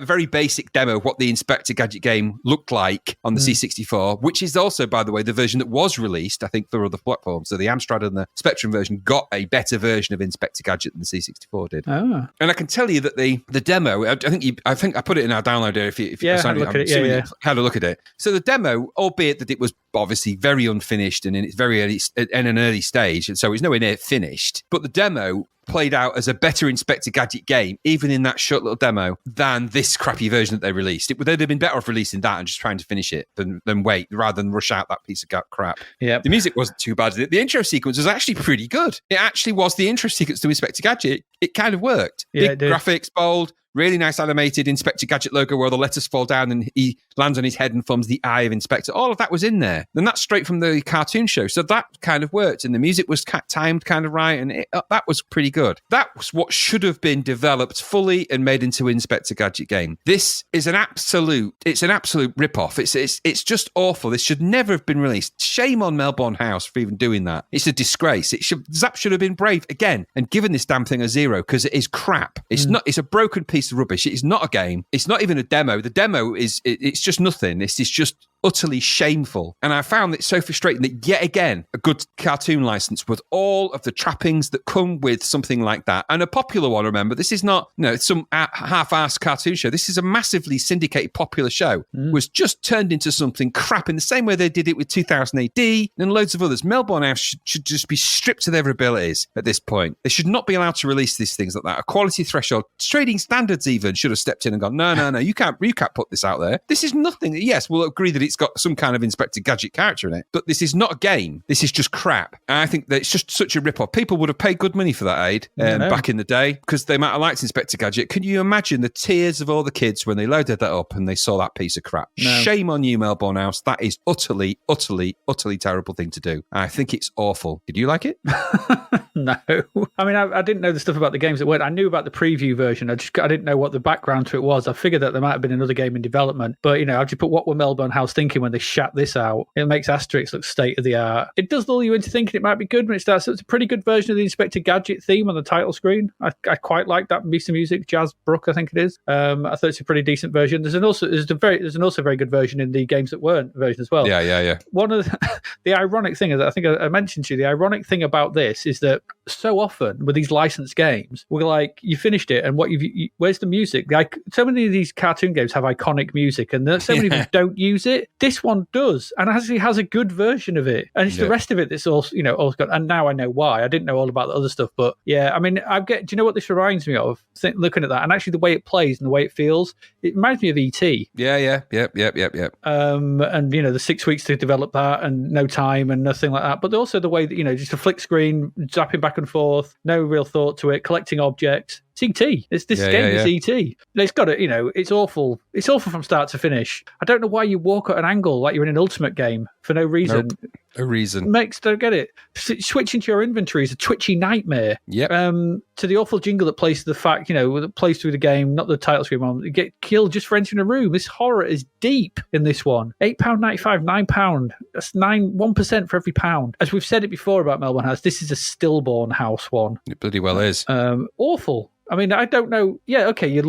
very basic demo of what the Inspector Gadget game looked like on the C64, which is also, by the way, the version that was released, I think, for other platforms. So the Amstrad and the Spectrum version got a better version of Inspector Gadget than the C64 did. Oh. And I can tell you that the demo, I think I put it in our download area. If you had a look at it. Had a look at it. So the demo, albeit that it was obviously very unfinished and in its very early, in an early stage, and so it's nowhere near finished, but the demo played out as a better Inspector Gadget game, even in that short little demo, than this crappy version that they released. They'd have been better off releasing that and just trying to finish it than wait, rather than rush out that piece of crap. Yep. The music wasn't too bad. The intro sequence was actually pretty good. It actually was the intro sequence to Inspector Gadget. It kind of worked. Big graphics, bold, really nice animated Inspector Gadget logo where the letters fall down and he lands on his head and forms the eye of Inspector. All of that was in there. And that's straight from the cartoon show. So that kind of worked. And the music was timed kind of right. And that was pretty good. That was what should have been developed fully and made into Inspector Gadget game. This is an absolute rip-off. It's just awful. This should never have been released. Shame on Melbourne House for even doing that. It's a disgrace. Zap should have been brave again and given this damn thing a 0 because it is crap. It's not. It's a broken piece of rubbish. It is not a game. It's not even a demo. The demo it's just nothing. It's just utterly shameful. And I found it so frustrating that yet again, a good cartoon license with all of the trappings that come with something like that. And a popular one, remember, this is not some half-assed cartoon show. This is a massively syndicated popular show. Was just turned into something crap in the same way they did it with 2000 AD and loads of others. Melbourne House should just be stripped of their abilities at this point. They should not be allowed to release these things like that. A quality threshold, trading standards even should have stepped in and gone, no, you can't put this out there. This is nothing. Yes, we'll agree that it's got some kind of Inspector Gadget character in it, but this is not a game. This is just crap. And I think that it's just such a rip-off. People would have paid good money for that aid back in the day because they might have liked Inspector Gadget. Can you imagine the tears of all the kids when they loaded that up and they saw that piece of crap? No. Shame on you, Melbourne House. That is utterly, utterly, utterly terrible thing to do. I think it's awful. Did you like it? No. I mean, I didn't know the stuff about the games that weren't. I knew about the preview version. I didn't know what the background to it was. I figured that there might have been another game in development. But, I've just put what were Melbourne House thinking when they shat this out. It makes Asterix look state of the art. It does lull you into thinking it might be good when it starts. It's a pretty good version of the Inspector Gadget theme on the title screen. I quite like that piece of music. Jazz Brook, I think it is. I thought it's a pretty decent version. There's an also very good version in the Games That Weren't version as well. Yeah. One of the ironic thing is that I think I mentioned to you, the ironic thing about this is that so often with these licensed games, we're like, you finished it, and where's the music? Like, so many of these cartoon games have iconic music, and so many of them don't use it. This one does, and actually has a good version of it. And it's the rest of it that's all got. And now I know why. I didn't know all about the other stuff, but yeah, I mean, do you know what this reminds me of? Looking at that, and actually the way it plays and the way it feels, it reminds me of E.T. Yep. And the 6 weeks to develop that, and no time and nothing like that. But also the way that just a flick screen, zapping back and forth, no real thought to it, collecting objects. It's E.T. This game is E.T. It's got it. It's awful. It's awful from start to finish. I don't know why you walk at an angle like you're in an Ultimate game for no reason. Nope. A reason. Don't get it. Switching to your inventory is a twitchy nightmare. Yep. To the awful jingle that plays to the fact, that plays through the game, not the title screen one. You get killed just for entering a room. This horror is deep in this one. £8.95, £9. That's 1% for every pound. As we've said it before about Melbourne House, this is a stillborn house one. It bloody well is. Awful. I mean, I don't know. Yeah, okay, your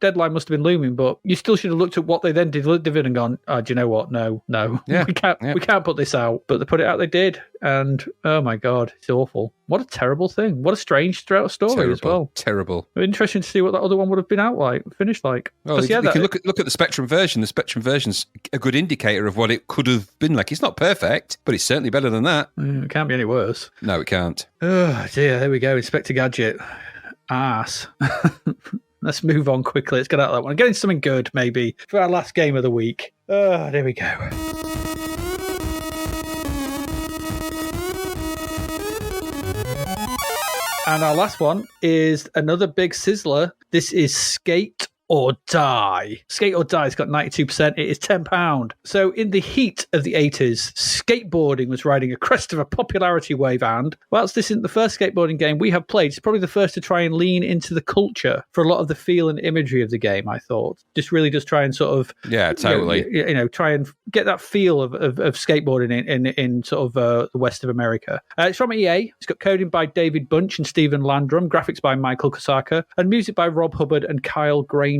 deadline must have been looming, but you still should have looked at what they then delivered and gone, do you know what? No. Yeah, we can't put this out. But they put it out, they did. And, oh my God, it's awful. What a terrible thing. What a strange story as well. Terrible. Interesting to see what that other one would have been finished like. Well, you can look at the Spectrum version. The Spectrum version's a good indicator of what it could have been like. It's not perfect, but it's certainly better than that. It can't be any worse. No, it can't. Oh, dear. There we go. Inspector Gadget. Arse. Let's move on quickly. Let's get out of that one. Getting something good, maybe, for our last game of the week. There we go. And our last one is another big sizzler. This is Skate or Die. Skate or Die has got 92%. It is £10. So in the heat of the 80s, skateboarding was riding a crest of a popularity wave, and whilst this isn't the first skateboarding game we have played, it's probably the first to try and lean into the culture for a lot of the feel and imagery of the game, I thought. Just really just try and sort of... Yeah, totally. Try and get that feel of skateboarding in sort of the west of America. It's from EA. It's got coding by David Bunch and Stephen Landrum, graphics by Michael Kosaka, and music by Rob Hubbard and Kyle Granger.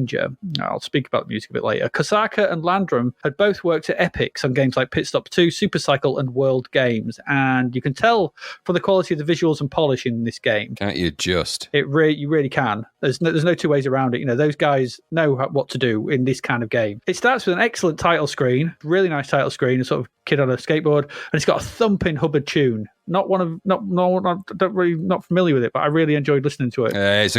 I'll speak about the music a bit later. Kosaka and Landrum had both worked at Epic on games like Pit Stop 2, Super Cycle, and World Games, and you can tell from the quality of the visuals and polish in this game. Can't you just? You really can. There's no two ways around it. Those guys know what to do in this kind of game. It starts with an excellent title screen, really nice title screen, a sort of kid on a skateboard, and it's got a thumping Hubbard tune. Not familiar with it, but I really enjoyed listening to it. It's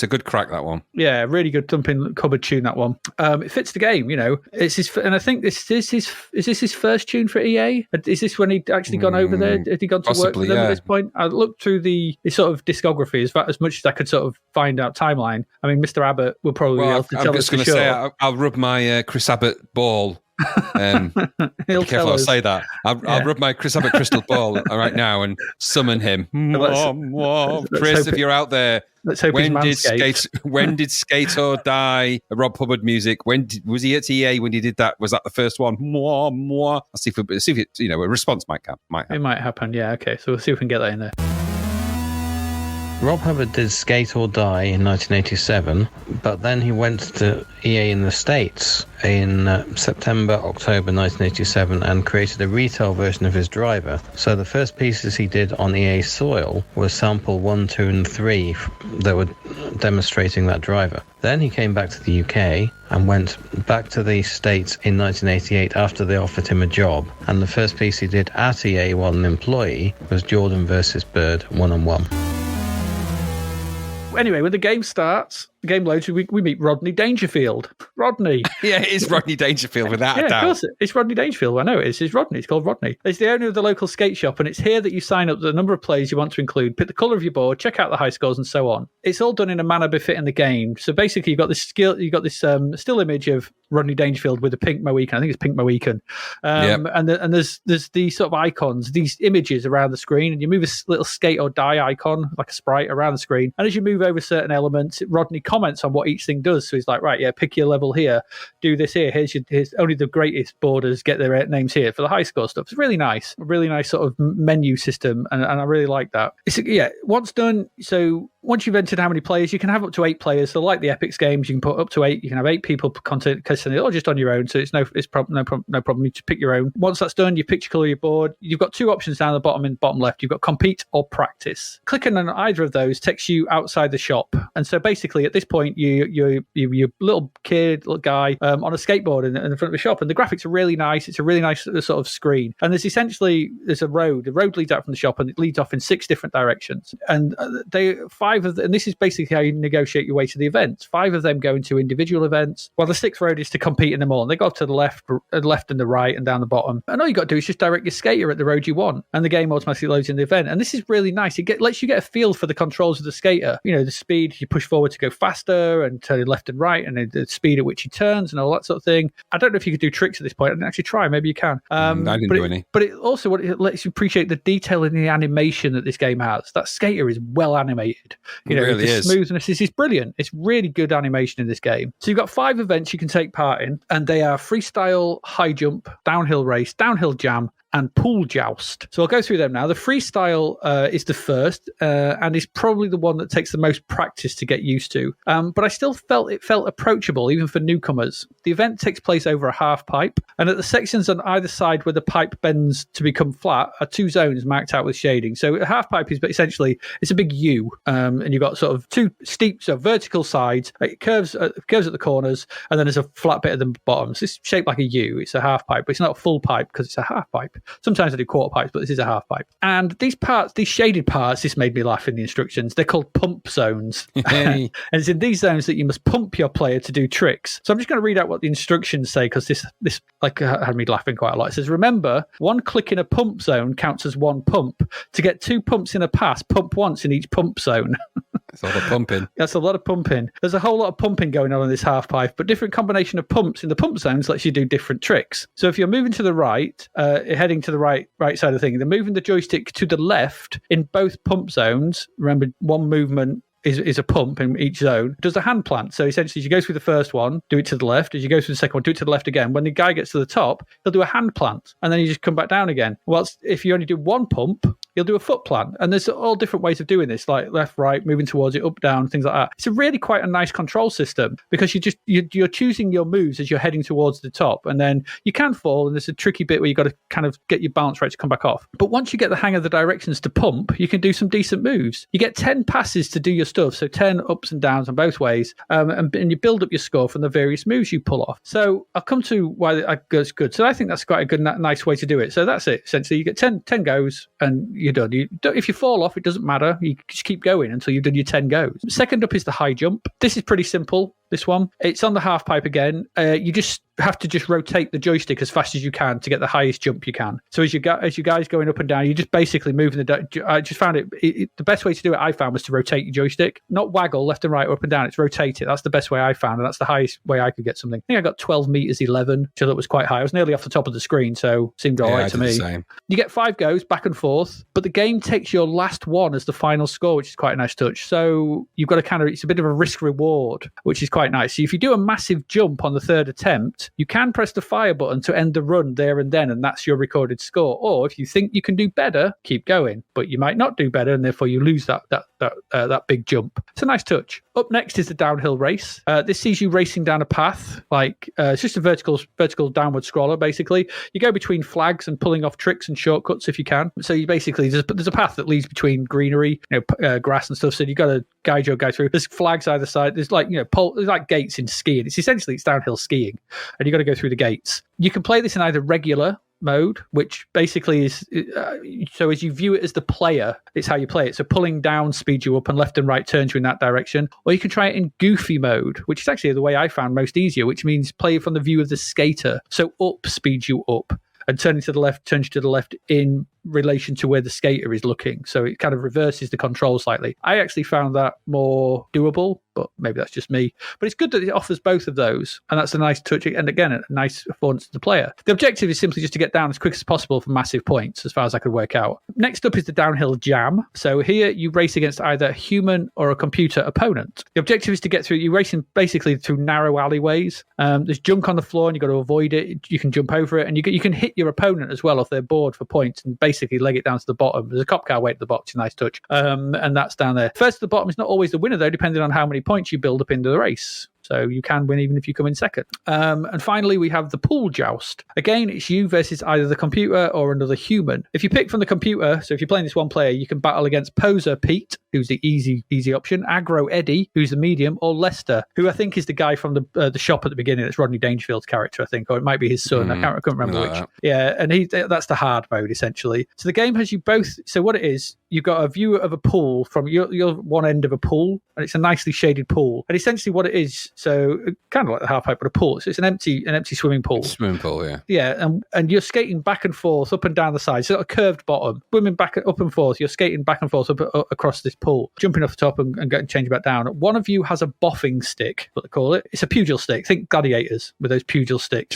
a good crack, that one. Yeah, really good thumping Hubbard tune, that one. It fits the game, It's his, and I think is this his first tune for EA? Is this when he'd actually gone over there? Had he gone to work for them at this point? I looked through the sort of discography as much as I could sort of find out timeline. I mean, Mr. Abbott will probably be able to tell us. I'm just going to say, I'll rub my Chris Abbott ball. Be careful, I'll say that. I'll rub my Chris Abbott crystal ball right now and summon him. Chris, if you're out there, when did Skate or Die? Rob Hubbard music. Was he at EA when he did that? Was that the first one? I'll see if it, a response might happen. It might happen. Yeah. Okay. So we'll see if we can get that in there. Rob Hubbard did Skate or Die in 1987, but then he went to EA in the States in September, October 1987 and created a retail version of his driver. So the first pieces he did on EA soil were sample 1, 2 and 3 that were demonstrating that driver. Then he came back to the UK and went back to the States in 1988 after they offered him a job. And the first piece he did at EA while an employee was Jordan versus Bird 1-on-1. Anyway, when the game starts, the game loads, we meet Rodney Dangerfield. Rodney. Yeah, it is Rodney Dangerfield, without a doubt. Of course, it's Rodney Dangerfield. I know it is. It's Rodney. It's called Rodney. It's the owner of the local skate shop, and it's here that you sign up the number of players you want to include, pick the colour of your board, check out the high scores, and so on. It's all done in a manner befitting the game. So basically, you've got this still image of Rodney Dangerfield with a pink Mohican. I think it's pink Mohican. And there's these sort of icons, these images around the screen, and you move a little Skate or Die icon, like a sprite, around the screen. And as you move over certain elements, Rodney comments on what each thing does. So he's like, right, yeah, pick your level here, do this here. Here's only the greatest boarders get their names here for the high score stuff. It's really nice, a really nice sort of menu system, and I really like that. Once done, so once you've entered how many players, you can have up to 8 players. So like the Epics games, you can put up to 8. You can have 8 people contesting it, or just on your own. So it's no problem. You just pick your own. Once that's done, you pick your colour of your board. You've got 2 options down the bottom and bottom left. You've got compete or practice. Clicking on either of those takes you outside the shop. And so basically, at this point, you're little guy on a skateboard in the front of the shop, and the graphics are really nice. It's a really nice sort of screen. And there's a road. The road leads out from the shop, and it leads off in 6 different directions. And and this is basically how you negotiate your way to the events. 5 of them go into individual events, while the 6th road is to compete in them all. And they go up to the left and the right, and down the bottom. And all you got to do is just direct your skater at the road you want, and the game automatically loads in the event. And this is really nice. It lets you get a feel for the controls of the skater. The speed, you push forward to go faster, and turn left and right, and the speed at which he turns, and all that sort of thing. I don't know if you could do tricks at this point. I didn't actually try. Maybe you can. I didn't do any. But it also it lets you appreciate the detail in the animation that this game has. That skater is well animated. It really is. Smoothness is brilliant. It's really good animation in this game. So you've got 5 events you can take part in, and they are freestyle, high jump, downhill race, downhill jam, and pool joust. So I'll go through them now. The freestyle is the first, and is probably the one that takes the most practice to get used to. But I still felt approachable, even for newcomers. The event takes place over a half pipe, and at the sections on either side where the pipe bends to become flat are 2 zones marked out with shading. So a half pipe is essentially, it's a big U, and you've got sort of 2 steep, so vertical sides. It curves at the corners, and then there's a flat bit at the bottom. So it's shaped like a U. It's a half pipe, but it's not a full pipe because it's a half pipe. Sometimes I do quarter pipes, but this is a half pipe. And these shaded parts, this made me laugh in the instructions. They're called pump zones. Hey. And it's in these zones that you must pump your player to do tricks. So I'm just going to read out what the instructions say, because this had me laughing quite a lot. It says, remember, one click in a pump zone counts as one pump. To get 2 pumps in a pass, pump once in each pump zone. That's a lot of pumping. That's a lot of pumping. There's a whole lot of pumping going on in this half pipe, but different combination of pumps in the pump zones lets you do different tricks. So if you're moving to the right, heading to the right side of the thing, then moving the joystick to the left in both pump zones. Remember, one movement is a pump in each zone, does a hand plant. So essentially, as you go through the first one, do it to the left. As you go through the second one, do it to the left again. When the guy gets to the top, he'll do a hand plant, and then you just come back down again. Whilst if you only do one pump, you'll do a foot plant. And there's all different ways of doing this, like left, right, moving towards it, up, down, things like that. It's a really quite a nice control system, because you're choosing your moves as you're heading towards the top, and then you can fall, and there's a tricky bit where you've got to kind of get your balance right to come back off. But once you get the hang of the directions to pump, you can do some decent moves. You get 10 passes to do your stuff, so 10 ups and downs on both ways, and you build up your score from the various moves you pull off. So I'll come to why it's good. So I think that's quite a good, nice way to do it. So that's it. Essentially, you get 10 goes, and you're done. If you fall off, it doesn't matter. You just keep going until you've done your 10 goes. Second up is the high jump. This is pretty simple. This one, it's on the half pipe again. You just have to rotate the joystick as fast as you can to get the highest jump you can. So as you guys going up and down, you're just basically moving I just found it the best way to do it, I found, was to rotate your joystick, not waggle left and right, up and down. It's rotate it. That's the best way I found, and that's the highest way I could get something. I think I got 12 meters 11, which I thought was quite high. I was nearly off the top of the screen, so seemed all right to me. You get 5 goes back and forth, but the game takes your last one as the final score, which is quite a nice touch. So you've got to it's a bit of a risk reward, which is quite nice. So if you do a massive jump on the third attempt, you can press the fire button to end the run there and then, and that's your recorded score. Or if you think you can do better, keep going, but you might not do better, and therefore you lose that big jump. It's a nice touch. Up next is the downhill race. This sees you racing down a path, it's just a vertical downward scroller. Basically, you go between flags and pulling off tricks and shortcuts if you can. So you basically there's a path that leads between greenery, grass and stuff. So you got to guide your guy through. There's flags either side. There's there's like gates in skiing. It's downhill skiing, and you got to go through the gates. You can play this in either regular mode, which basically is so as you view it as the player, it's how you play it. So pulling down speeds you up, and left and right turns you in that direction. Or you can try it in goofy mode, which is actually the way I found most easier, which means play it from the view of the skater. So up speeds you up, and turning to the left turns you to the left in relation to where the skater is looking. So it kind of reverses the control slightly. I actually found that more doable, but maybe that's just me. But it's good that it offers both of those, and that's a nice touch, and again, a nice affordance to the player. The objective is simply just to get down as quick as possible for massive points, as far as I could work out. Next up is the downhill jam. So here you race against either a human or a computer opponent. The objective is to get through, you're racing basically through narrow alleyways. There's junk on the floor, and you've got to avoid it. You can jump over it, and you can hit your opponent as well off their board for points, and basically leg it down to the bottom. There's a cop car way at the bottom. It's a nice touch. And that's down there. First to the bottom is not always the winner, though, depending on how many points you build up into the race. So you can win even if you come in second. And finally, we have the pool joust. Again, it's you versus either the computer or another human. If you pick from the computer, so if you're playing this one player, you can battle against Poser Pete, who's the easy option, Aggro Eddie, who's the medium, or Lester, who I think is the guy from the shop at the beginning. It's Rodney Dangerfield's character, I think, or it might be his son. I can't remember which. Yeah, and that's the hard mode, essentially. So the game has you both. So what it is, you've got a view of a pool from your one end of a pool, and it's a nicely shaded pool. And essentially what it is, so kind of like the half pipe, but a pool. So it's an empty swimming pool. Swimming pool, yeah. Yeah, and you're skating back and forth, up and down the side. So a curved bottom, swimming back up and forth. You're skating back and forth up across this pool, jumping off the top and changing back down. One of you has a boffing stick, what they call it. It's a pugil stick. Think gladiators with those pugil sticks.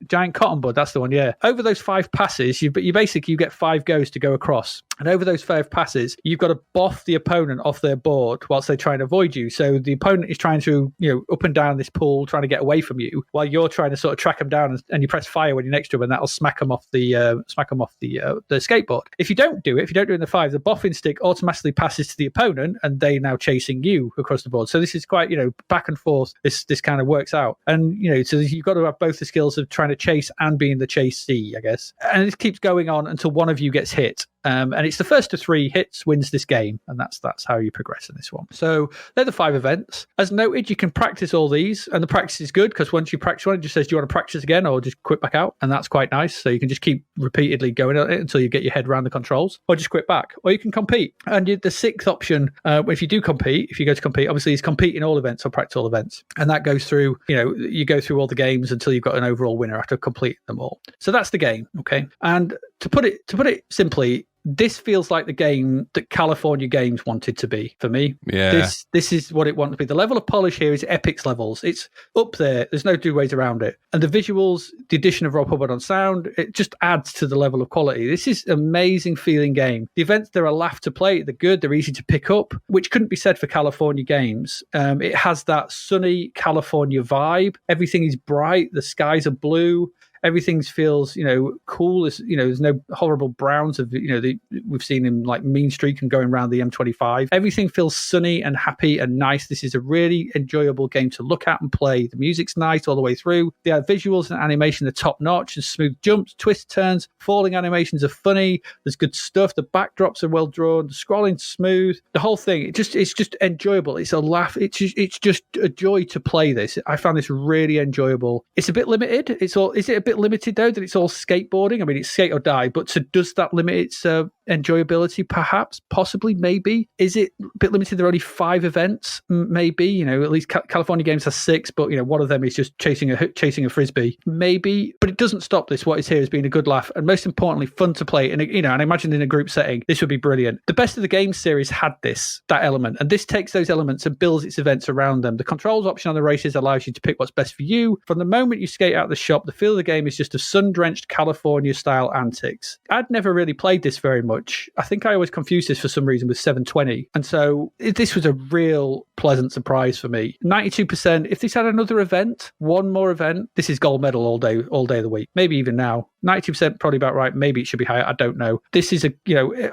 Giant cotton bud, that's the one, yeah. Over those 5 passes, you get 5 goes to go across. And over those 5 passes, you've got to boff the opponent off their board whilst they try and avoid you. So the opponent is trying to, up and down this pool, trying to get away from you, while you're trying to sort of track them down, and you press fire when you're next to them, and that'll smack them off the skateboard. If you don't do it in the 5, the boffing stick automatically passes to the opponent, and they now chasing you across the board. So this is quite, back and forth. This kind of works out, and so you've got to have both the skills of trying to chase and being the chasee, I guess. And it keeps going on until one of you gets hit. and it's the first to 3 hits wins this game, and that's how you progress in this one. So they're the 5 events. As noted, you can practice all these, and the practice is good because once you practice one, it just says, do you want to practice again, or just quit back out? And that's quite nice. So you can just keep repeatedly going at it until you get your head around the controls, or just quit back, or you can compete. And the 6th option, if you do compete, if you go to compete, obviously is compete in all events or practice all events, and that goes through, you go through all the games until you've got an overall winner after completing them all. So that's the game, okay? And to put it simply, this feels like the game that California Games wanted to be for me. Yeah. This is what it wanted to be. The level of polish here is Epic's levels. It's up there. There's no two ways around it. And the visuals, the addition of Rob Hubbard on sound, it just adds to the level of quality. This is an amazing feeling game. The events, they're a laugh to play. They're good. They're easy to pick up, which couldn't be said for California Games. It has that sunny California vibe. Everything is bright. The skies are blue. Everything feels, cool. There's no horrible browns of, we've seen him like mean streak and going around the M25. Everything feels sunny and happy and nice. This is a really enjoyable game to look at and play. The music's nice all the way through. The visuals and animation are top notch. There's smooth jumps, twists, turns, falling animations are funny. There's good stuff. The backdrops are well drawn. The scrolling's smooth. The whole thing, it's just enjoyable. It's a laugh. It's just a joy to play this. I found this really enjoyable. It's a bit limited. Is it a bit limited though that it's all skateboarding? I mean, it's skate or die, but does that limit its enjoyability? Perhaps, possibly, maybe. Is it a bit limited? There are only 5 events, maybe. At least California Games has 6, but one of them is just chasing a frisbee, maybe. But it doesn't stop this. What is here is being a good laugh, and most importantly, fun to play. And and I imagine in a group setting, this would be brilliant. The Best of the Games series had that element, and this takes those elements and builds its events around them. The controls option on the races allows you to pick what's best for you. From the moment you skate out of the shop, the feel of the game is just a sun-drenched California-style antics. I'd never really played this very much. I think I always confused this for some reason with 720. And so this was a real pleasant surprise for me. 92%. If this had another event, one more event, this is gold medal all day of the week. Maybe even now. 92% probably about right. Maybe it should be higher. I don't know. This is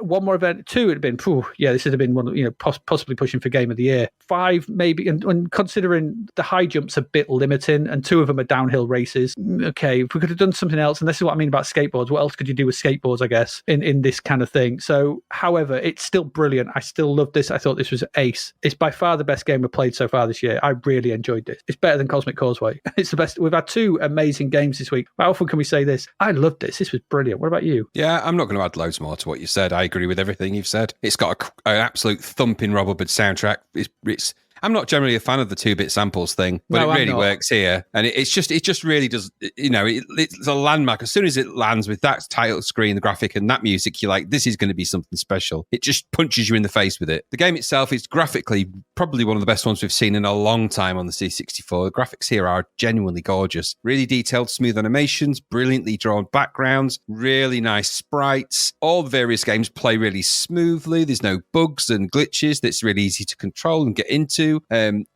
one more event. 2 would have been, this would have been one, possibly pushing for game of the year. 5 maybe, and considering the high jump's a bit limiting, and 2 of them are downhill races. Okay, if we could have done something else, and this is what I mean about skateboards. What else could you do with skateboards, I guess, in this kind of thing? So, however, it's still brilliant. I still love this. I thought this was ace. It's by far the best game we've played so far this year. I really enjoyed this. It's better than Cosmic Causeway. It's the best. We've had 2 amazing games this week. How often can we say this? I loved this. This was brilliant. What about you? Yeah, I'm not going to add loads more to what you said. I agree with everything you've said. It's got an absolute thumping Rob Hubbard soundtrack. It's I'm not generally a fan of the 2-bit samples thing, but it really works here. And it just really does, it's a landmark. As soon as it lands with that title screen, the graphic and that music, you're like, this is going to be something special. It just punches you in the face with it. The game itself is graphically probably one of the best ones we've seen in a long time on the C64. The graphics here are genuinely gorgeous. Really detailed, smooth animations, brilliantly drawn backgrounds, really nice sprites. All the various games play really smoothly. There's no bugs and glitches that's really easy to control and get into.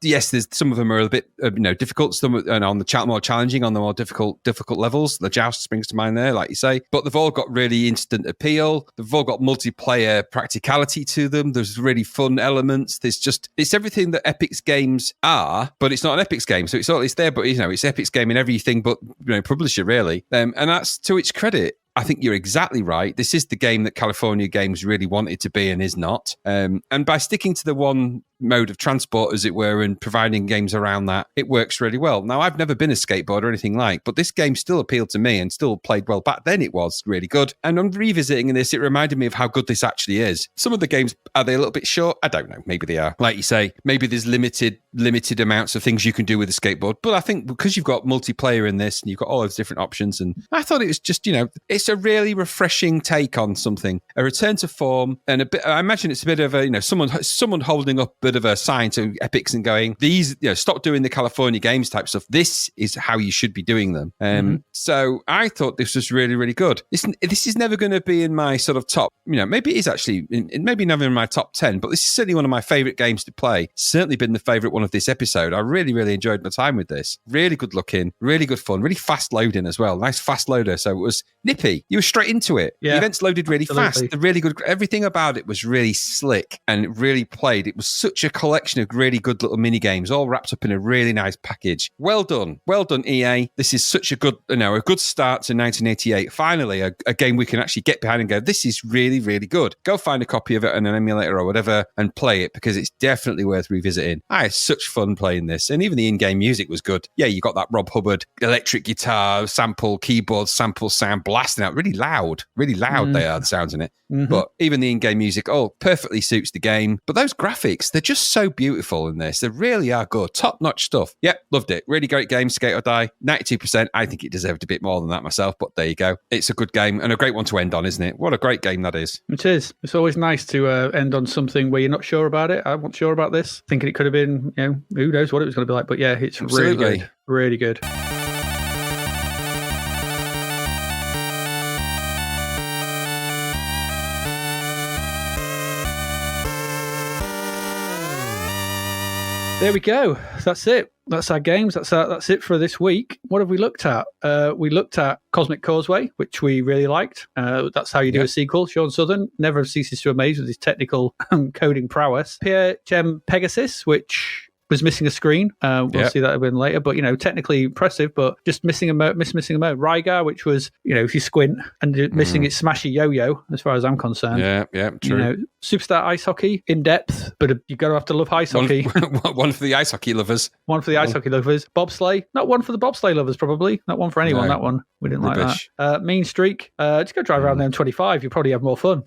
Yes, there's some of them are a bit difficult. Some are on the more challenging, on the more difficult levels. The Joust springs to mind there, like you say. But they've all got really instant appeal. They've all got multiplayer practicality to them. There's really fun elements. It's everything that Epic's games are, but it's not an Epic's game. So it's there, but it's Epic's game in everything but publisher really. And that's to its credit. I think you're exactly right. This is the game that California Games really wanted to be and is not. And by sticking to the one mode of transport, as it were, and providing games around that, it works really well. Now, I've never been a skateboarder or anything but this game still appealed to me and still played well. Back then, it was really good. And on revisiting this, it reminded me of how good this actually is. Some of the games, are they a little bit short? I don't know. Maybe they are. Like you say, maybe there's limited amounts of things you can do with a skateboard. But I think because you've got multiplayer in this and you've got all those different options, and I thought it was just, it's a really refreshing take on something, a return to form, and a bit. I imagine it's a bit of a, someone holding up a bit of a sign to Epics and going, these, stop doing the California Games type stuff. This is how you should be doing them. So I thought this was really, really good. This is never going to be in my sort of top, maybe it is actually, maybe never in my top 10, but this is certainly one of my favorite games to play. Certainly been the favorite one of this episode. I really, really enjoyed my time with this. Really good looking, really good fun, really fast loading as well. Nice fast loader. So it was nippy. You were straight into it. Yeah, the events loaded really fast. The really good, everything about it was really slick and it really played. It was such a collection of really good little mini games, all wrapped up in a really nice package. Well done, EA. This is such a good, a good start to 1988. Finally, a game we can actually get behind and go, this is really, really good. Go find a copy of it on an emulator or whatever and play it, because it's definitely worth revisiting. I had such fun playing this, and even the in-game music was good. Yeah, you got that Rob Hubbard electric guitar sample, keyboard sample sound blasting out really loud. They are, the sounds in it. Mm-hmm. But even the in-game music, perfectly suits the game. But those graphics, they're just so beautiful in this. They really are good. Top-notch stuff. Yep, loved it. Really great game, Skate or Die. 92%. I think it deserved a bit more than that myself, but there you go. It's a good game and a great one to end on, isn't it? What a great game that is. It is. It's always nice to end on something where you're not sure about it. I wasn't sure about this. Thinking it could have been, who knows what it was going to be like. But yeah, it's Absolutely. Really good. Really good. There we go. That's it. That's our games. That's it for this week. What have we looked at? We looked at Cosmic Causeway, which we really liked. That's how you do a sequel. Sean Southern never ceases to amaze with his technical coding prowess. PHM Pegasus, which was missing a screen. We'll see that a bit later, but technically impressive, but just missing a mode. Rygar, which was, if you squint and missing its Smashy Yo-Yo, as far as I'm concerned. Yeah, true. Superstar Ice Hockey, in depth, but you're going to have to love ice hockey. One for the ice hockey lovers. One for the ice hockey lovers. Bobsleigh, not one for the bobsleigh lovers, probably. Not one for anyone, that one. We didn't Rubbish. Like that. Mean Streak, just go drive around the M25, you'll probably have more fun.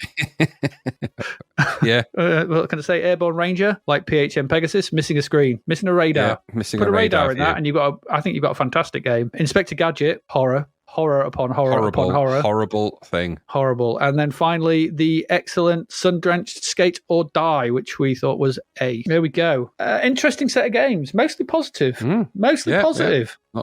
Yeah. What can I say? Airborne Ranger, like PHM Pegasus, missing a screen, missing a radar. Yeah, Put a radar in that, and I think you've got a fantastic game. Inspector Gadget, horror upon horror upon horror. Horrible thing. Horrible. And then finally, the excellent Sun-Drenched Skate or Die, which we thought was A. There we go. Interesting set of games. Mostly positive. Mostly positive. Yeah.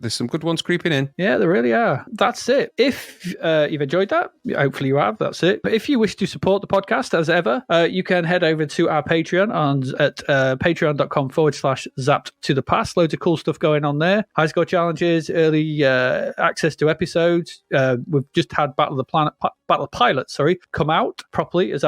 There's some good ones creeping in. Yeah, there really are. That's it. If you've enjoyed that, hopefully you have. That's it. But if you wish to support the podcast, as ever, you can head over to our Patreon at patreon.com/zapped to the past. Loads of cool stuff going on there. High score challenges, early access to episodes. We've just had Battle of Pilots, come out properly as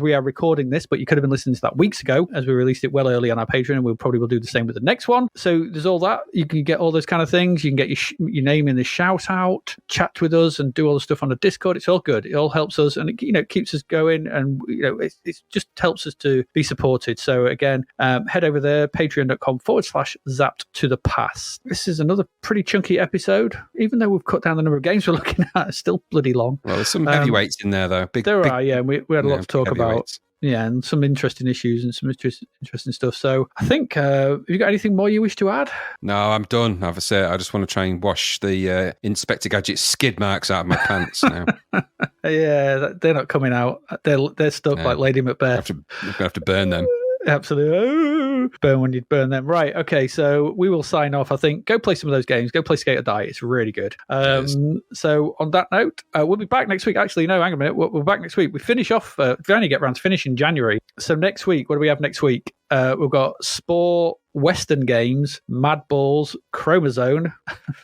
we are recording this, but you could have been listening to that weeks ago, as we released it well early on our Patreon, and we'll probably will do the same with the next one. So there's all that. You can get all those kind of things. You can get your name in the shout out, chat with us, and do all the stuff on the Discord. It's all good. It all helps us, and it keeps us going, and it just helps us to be supported. So again, head over there, patreon.com/zapped to the past. This is another pretty chunky episode, even though we've cut down the number of games we're looking at. It's still bloody long. Well, there's some heavyweights in there, though. There are, yeah. We had a lot to talk about. Yeah, and some interesting issues and some interesting stuff. So I think, have you got anything more you wish to add? No, I'm done. I just want to try and wash the Inspector Gadget skid marks out of my pants now. Yeah, they're not coming out. They're stuck like Lady Macbeth. I'm going to have to burn them. Absolutely. Burn when you burn them. Right. Okay. So we will sign off. I think go play some of those games. Go play Skate or Die. It's really good. So on that note, we'll be back next week. Actually, no, hang on a minute. We're back next week. We finish off. We only get around to finish in January. So next week, what do we have next week? We've got Spore, Western Games, Mad Balls, Chromosome.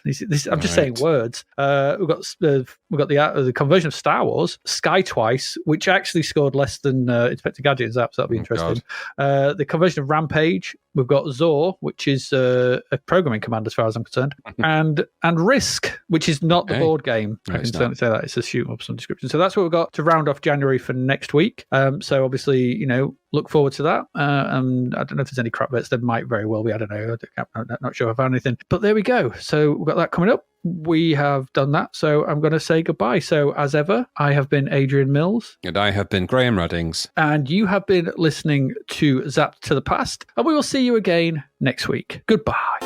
I'm just saying words. We've got the conversion of Star Wars, Sky Twice, which actually scored less than Inspector Gadget. So that'll be interesting. The conversion of Rampage. We've got Zor, which is a programming command as far as I'm concerned, and Risk, which is not the board game. I can certainly say that. It's a shoot up some description. So that's what we've got to round off January for next week. So obviously, look forward to that. And I don't know if there's any crap bets. There might very well be. I don't know. I'm not sure if I found anything. But there we go. So we've got that coming up. We have done that. So I'm going to say goodbye. So as ever, I have been Adrian Mills. And I have been Graham Ruddings. And you have been listening to Zapped to the Past. And we will see you again next week. Goodbye.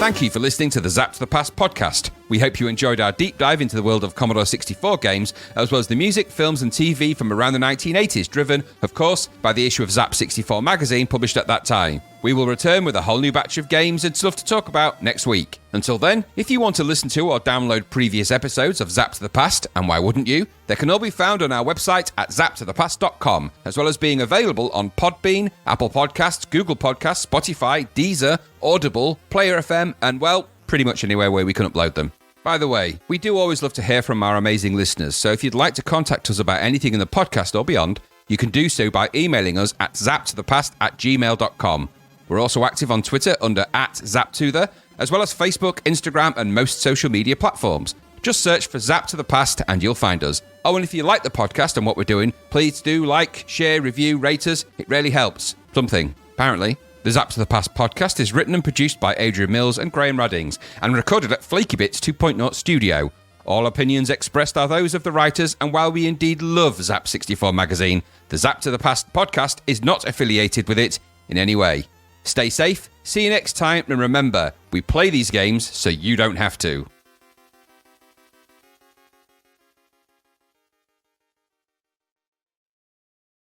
Thank you for listening to the Zapped to the Past podcast. We hope you enjoyed our deep dive into the world of Commodore 64 games, as well as the music, films and TV from around the 1980s, driven, of course, by the issue of Zap 64 magazine published at that time. We will return with a whole new batch of games and stuff to talk about next week. Until then, if you want to listen to or download previous episodes of Zapped to the Past, and why wouldn't you, they can all be found on our website at zappedtothepast.com, as well as being available on Podbean, Apple Podcasts, Google Podcasts, Spotify, Deezer, Audible, Player FM, and, well, pretty much anywhere where we can upload them. By the way, we do always love to hear from our amazing listeners, so if you'd like to contact us about anything in the podcast or beyond, you can do so by emailing us at zappedtothepast@gmail.com. We're also active on Twitter under @ZapTother, as well as Facebook, Instagram, and most social media platforms. Just search for Zap to the Past and you'll find us. Oh, and if you like the podcast and what we're doing, please do like, share, review, rate us. It really helps. Something, apparently. The Zap to the Past podcast is written and produced by Adrian Mills and Graham Raddings and recorded at Flaky Bits 2.0 Studio. All opinions expressed are those of the writers, and while we indeed love Zap 64 magazine, the Zap to the Past podcast is not affiliated with it in any way. Stay safe, see you next time, and remember, we play these games so you don't have to.